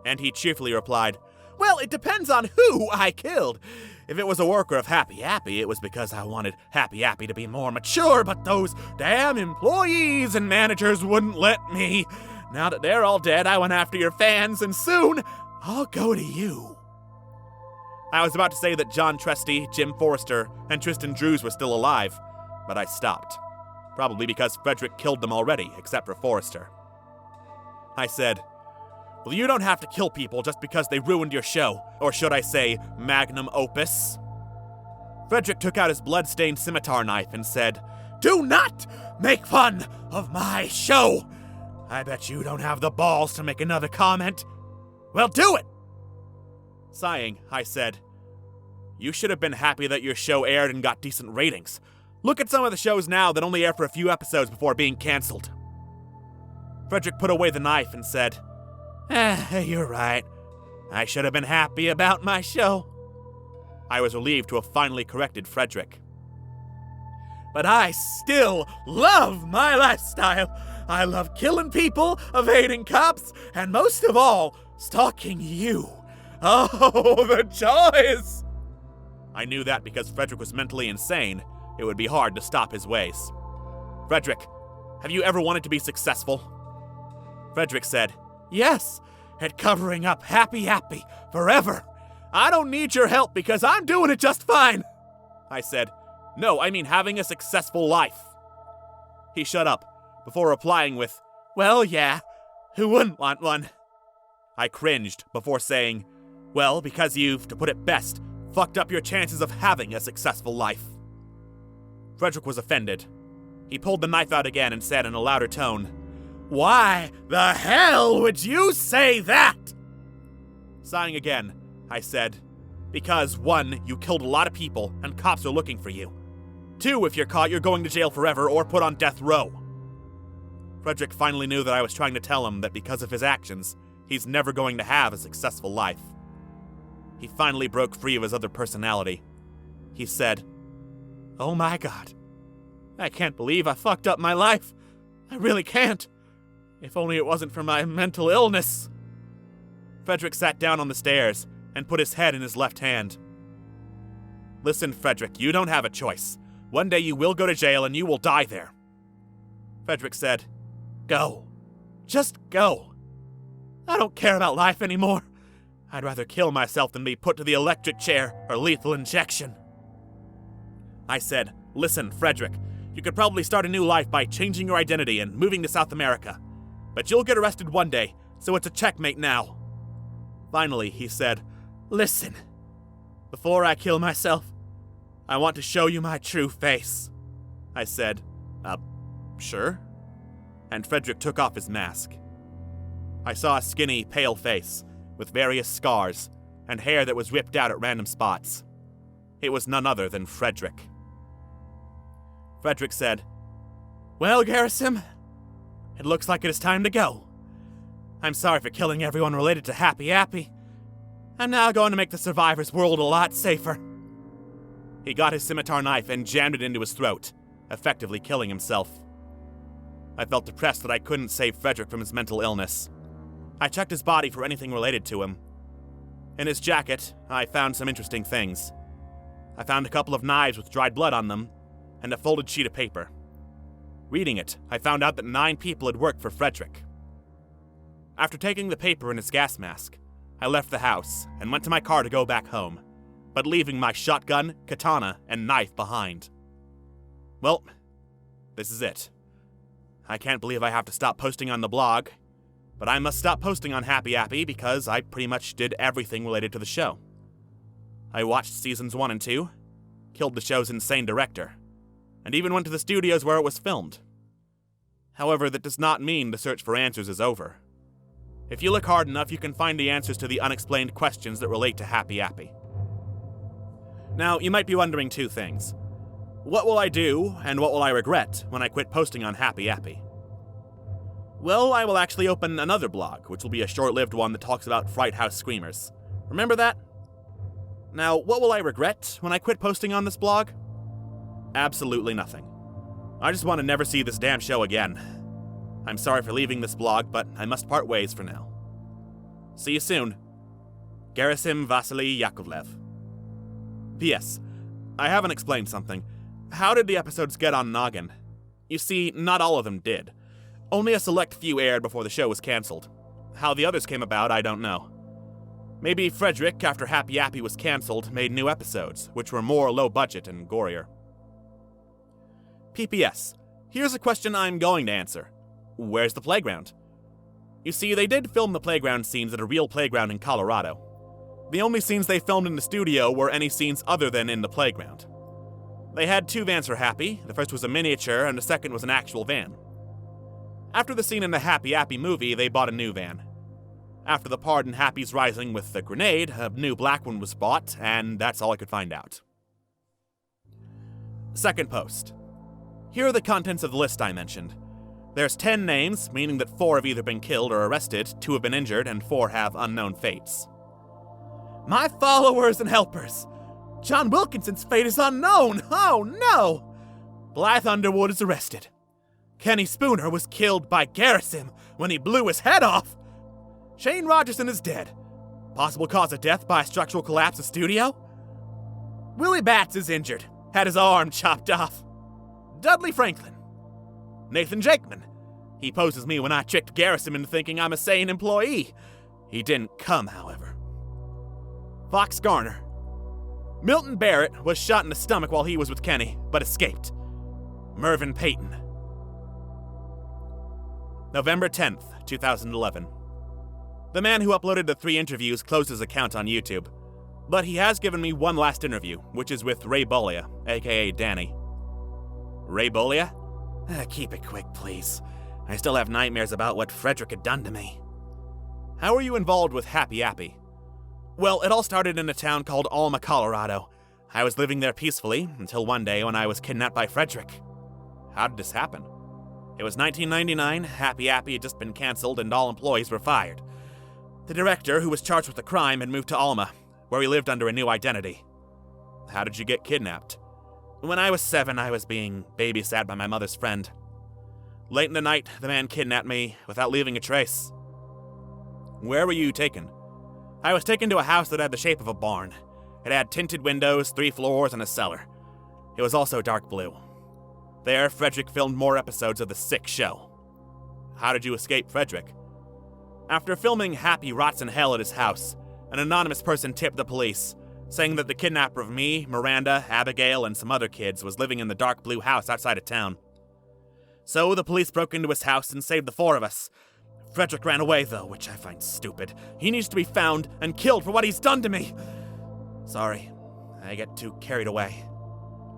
And he cheerfully replied, well, it depends on who I killed. If it was a worker of Happy Appy, it was because I wanted Happy Appy to be more mature, but those damn employees and managers wouldn't let me. Now that they're all dead, I went after your fans, and soon I'll go to you. I was about to say that John Tresty, Jim Forrester, and Tristan Drews were still alive, but I stopped. Probably because Frederick killed them already, except for Forrester. I said, well, you don't have to kill people just because they ruined your show, or should I say, magnum opus. Frederick took out his blood-stained scimitar knife and said, do not make fun of my show. I bet you don't have the balls to make another comment. Well, do it! Sighing, I said, you should have been happy that your show aired and got decent ratings. Look at some of the shows now that only air for a few episodes before being canceled. Frederick put away the knife and said, you're right. I should have been happy about my show. I was relieved to have finally corrected Frederick. But I still love my lifestyle. I love killing people, evading cops, and most of all, stalking you. Oh, the joys! I knew that because Frederick was mentally insane, it would be hard to stop his ways. Frederick, have you ever wanted to be successful? Frederick said, yes, at covering up Happy Appy forever. I don't need your help because I'm doing it just fine. I said, no, I mean having a successful life. He shut up before replying with, well, yeah, who wouldn't want one? I cringed before saying, well, because you've, to put it best, fucked up your chances of having a successful life. Frederick was offended. He pulled the knife out again and said in a louder tone, why the hell would you say that? Sighing again, I said, because 1, you killed a lot of people and cops are looking for you. 2, if you're caught, you're going to jail forever or put on death row. Frederick finally knew that I was trying to tell him that because of his actions, he's never going to have a successful life. He finally broke free of his other personality. He said, oh my God, I can't believe I fucked up my life. I really can't. If only it wasn't for my mental illness. Frederick sat down on the stairs and put his head in his left hand. Listen, Frederick, you don't have a choice. One day you will go to jail and you will die there. Frederick said, go. Just go. I don't care about life anymore. I'd rather kill myself than be put to the electric chair or lethal injection. I said, listen, Frederick, you could probably start a new life by changing your identity and moving to South America. But you'll get arrested one day, so it's a checkmate now. Finally, he said, listen, before I kill myself, I want to show you my true face. I said, sure. And Frederick took off his mask. I saw a skinny, pale face with various scars and hair that was ripped out at random spots. It was none other than Frederick. Frederick said, well, Garrison, it looks like it is time to go. I'm sorry for killing everyone related to Happy Appy. I'm now going to make the survivors' world a lot safer. He got his scimitar knife and jammed it into his throat, effectively killing himself. I felt depressed that I couldn't save Frederick from his mental illness. I checked his body for anything related to him. In his jacket, I found some interesting things. I found a couple of knives with dried blood on them, and a folded sheet of paper. Reading it, I found out that 9 people had worked for Frederick. After taking the paper and his gas mask, I left the house and went to my car to go back home, but leaving my shotgun, katana, and knife behind. Well, this is it. I can't believe I have to stop posting on the blog, but I must stop posting on Happy Appy because I pretty much did everything related to the show. I watched seasons 1 and 2, killed the show's insane director, and even went to the studios where it was filmed. However, that does not mean the search for answers is over. If you look hard enough, you can find the answers to the unexplained questions that relate to Happy Appy. Now, you might be wondering 2 things. What will I do, and what will I regret when I quit posting on Happy Appy? Well, I will actually open another blog, which will be a short-lived one that talks about Fright House Screamers. Remember that? Now, what will I regret when I quit posting on this blog? Absolutely nothing. I just want to never see this damn show again. I'm sorry for leaving this blog, but I must part ways for now. See you soon. Gerasim Vasily Yakovlev. P.S. I haven't explained something. How did the episodes get on Noggin? You see, not all of them did. Only a select few aired before the show was cancelled. How the others came about, I don't know. Maybe Frederick, after Happy Appy was cancelled, made new episodes, which were more low budget and gorier. PPS. Here's a question I'm going to answer. Where's the playground? You see, they did film the playground scenes at a real playground in Colorado. The only scenes they filmed in the studio were any scenes other than in the playground. They had 2 vans for Happy. The first was a miniature, and the second was an actual van. After the scene in the Happy Appy movie, they bought a new van. After the part in Happy's Rising with the grenade, a new black one was bought, and that's all I could find out. Second post. Here are the contents of the list I mentioned. There's 10 names, meaning that 4 have either been killed or arrested, 2 have been injured, and 4 have unknown fates. My followers and helpers! John Wilkinson's fate is unknown! Oh no! Blythe Underwood is arrested. Kenny Spooner was killed by Gerasim when he blew his head off. Shane Rogerson is dead. Possible cause of death by structural collapse of studio? Willie Batts is injured. Had his arm chopped off. Dudley Franklin. Nathan Jakeman. He poses me when I tricked Gerasim into thinking I'm a sane employee. He didn't come, however. Fox Garner. Milton Barrett was shot in the stomach while he was with Kenny, but escaped. Mervyn Payton. November 10th, 2011. The man who uploaded the 3 interviews closed his account on YouTube, but he has given me one last interview, which is with Ray Bolia, aka Danny. Ray Bolia? Keep it quick, please. I still have nightmares about what Frederick had done to me. How are you involved with Happy Appy? Well, it all started in a town called Alma, Colorado. I was living there peacefully until one day when I was kidnapped by Frederick. How did this happen? It was 1999, Happy Appy had just been cancelled and all employees were fired. The director, who was charged with the crime, had moved to Alma, where he lived under a new identity. How did you get kidnapped? When I was 7, I was being babysat by my mother's friend. Late in the night, the man kidnapped me without leaving a trace. Where were you taken? I was taken to a house that had the shape of a barn. It had tinted windows, 3 floors, and a cellar. It was also dark blue. There, Frederick filmed more episodes of the sick show. How did you escape Frederick? After filming Happy Rots in Hell at his house, an anonymous person tipped the police, saying that the kidnapper of me, Miranda, Abigail, and some other kids was living in the dark blue house outside of town. So the police broke into his house and saved the 4 of us. Frederick ran away, though, which I find stupid. He needs to be found and killed for what he's done to me. Sorry, I get too carried away.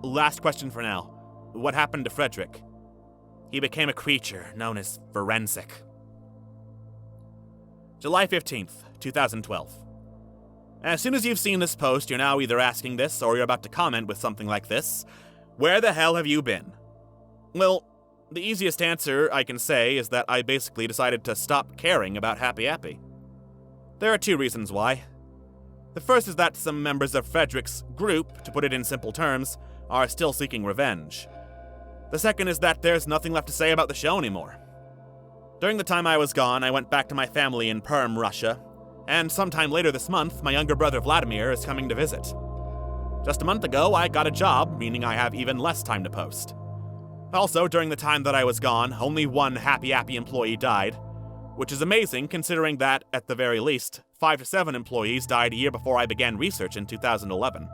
Last question for now. What happened to Frederick? He became a creature known as Forensic. July 15th, 2012. As soon as you've seen this post, you're now either asking this or you're about to comment with something like this. Where the hell have you been? Well, the easiest answer I can say is that I basically decided to stop caring about Happy Appy. There are 2 reasons why. The first is that some members of Frederick's group, to put it in simple terms, are still seeking revenge. The second is that there's nothing left to say about the show anymore. During the time I was gone, I went back to my family in Perm, Russia, and sometime later this month, my younger brother Vladimir is coming to visit. Just a month ago, I got a job, meaning I have even less time to post. Also, during the time that I was gone, only 1 Happy Appy employee died, which is amazing considering that, at the very least, 5 to 7 employees died a year before I began research in 2011.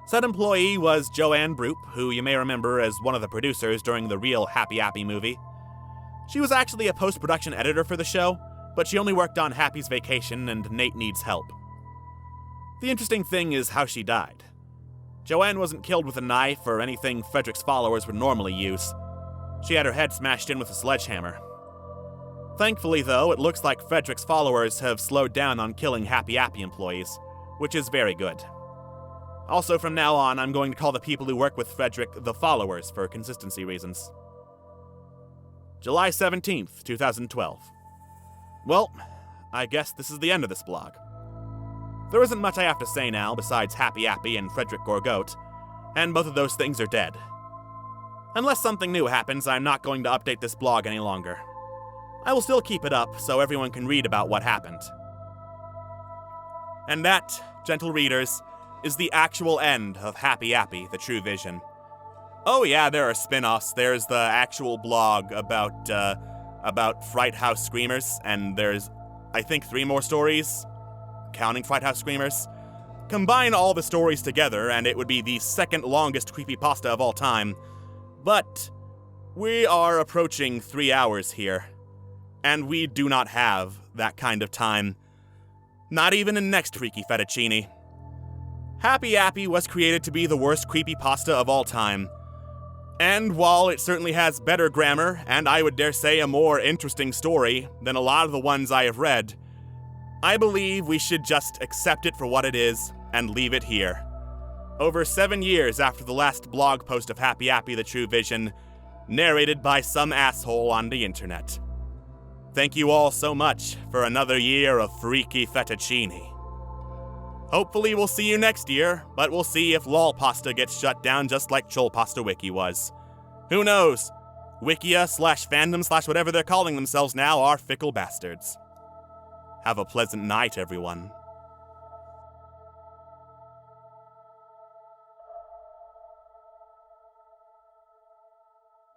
Said employee was Joanne Broop, who you may remember as one of the producers during the real Happy Appy movie. She was actually a post-production editor for the show, but she only worked on Happy's vacation and Nate Needs Help. The interesting thing is how she died. Joanne wasn't killed with a knife or anything Frederick's followers would normally use. She had her head smashed in with a sledgehammer. Thankfully, though, it looks like Frederick's followers have slowed down on killing Happy Appy employees, which is very good. Also, from now on, I'm going to call the people who work with Frederick the followers for consistency reasons. July 17th, 2012. Well, I guess this is the end of this blog. There isn't much I have to say now besides Happy Appy and Frederick Gorgote, and both of those things are dead. Unless something new happens, I'm not going to update this blog any longer. I will still keep it up so everyone can read about what happened. And that, gentle readers, is the actual end of Happy Appy, the True Vision. Oh yeah, there are spin-offs. There's the actual blog about Fright House Screamers, and there's, I think, 3 more stories, counting Fright House Screamers. Combine all the stories together, and it would be the second longest creepypasta of all time. But we are approaching 3 hours here, and we do not have that kind of time. Not even in next Freaky Fettucini. Happy Appy was created to be the worst creepypasta of all time. And while it certainly has better grammar, and I would dare say a more interesting story than a lot of the ones I have read, I believe we should just accept it for what it is and leave it here. Over 7 years after the last blog post of Happy Appy the True Vision, narrated by some asshole on the internet. Thank you all so much for another year of Freaky Fettucini. Hopefully we'll see you next year, but we'll see if LOLpasta gets shut down just like Cholpasta Wiki was. Who knows? Wikia/fandom/whatever they're calling themselves now are fickle bastards. Have a pleasant night, everyone.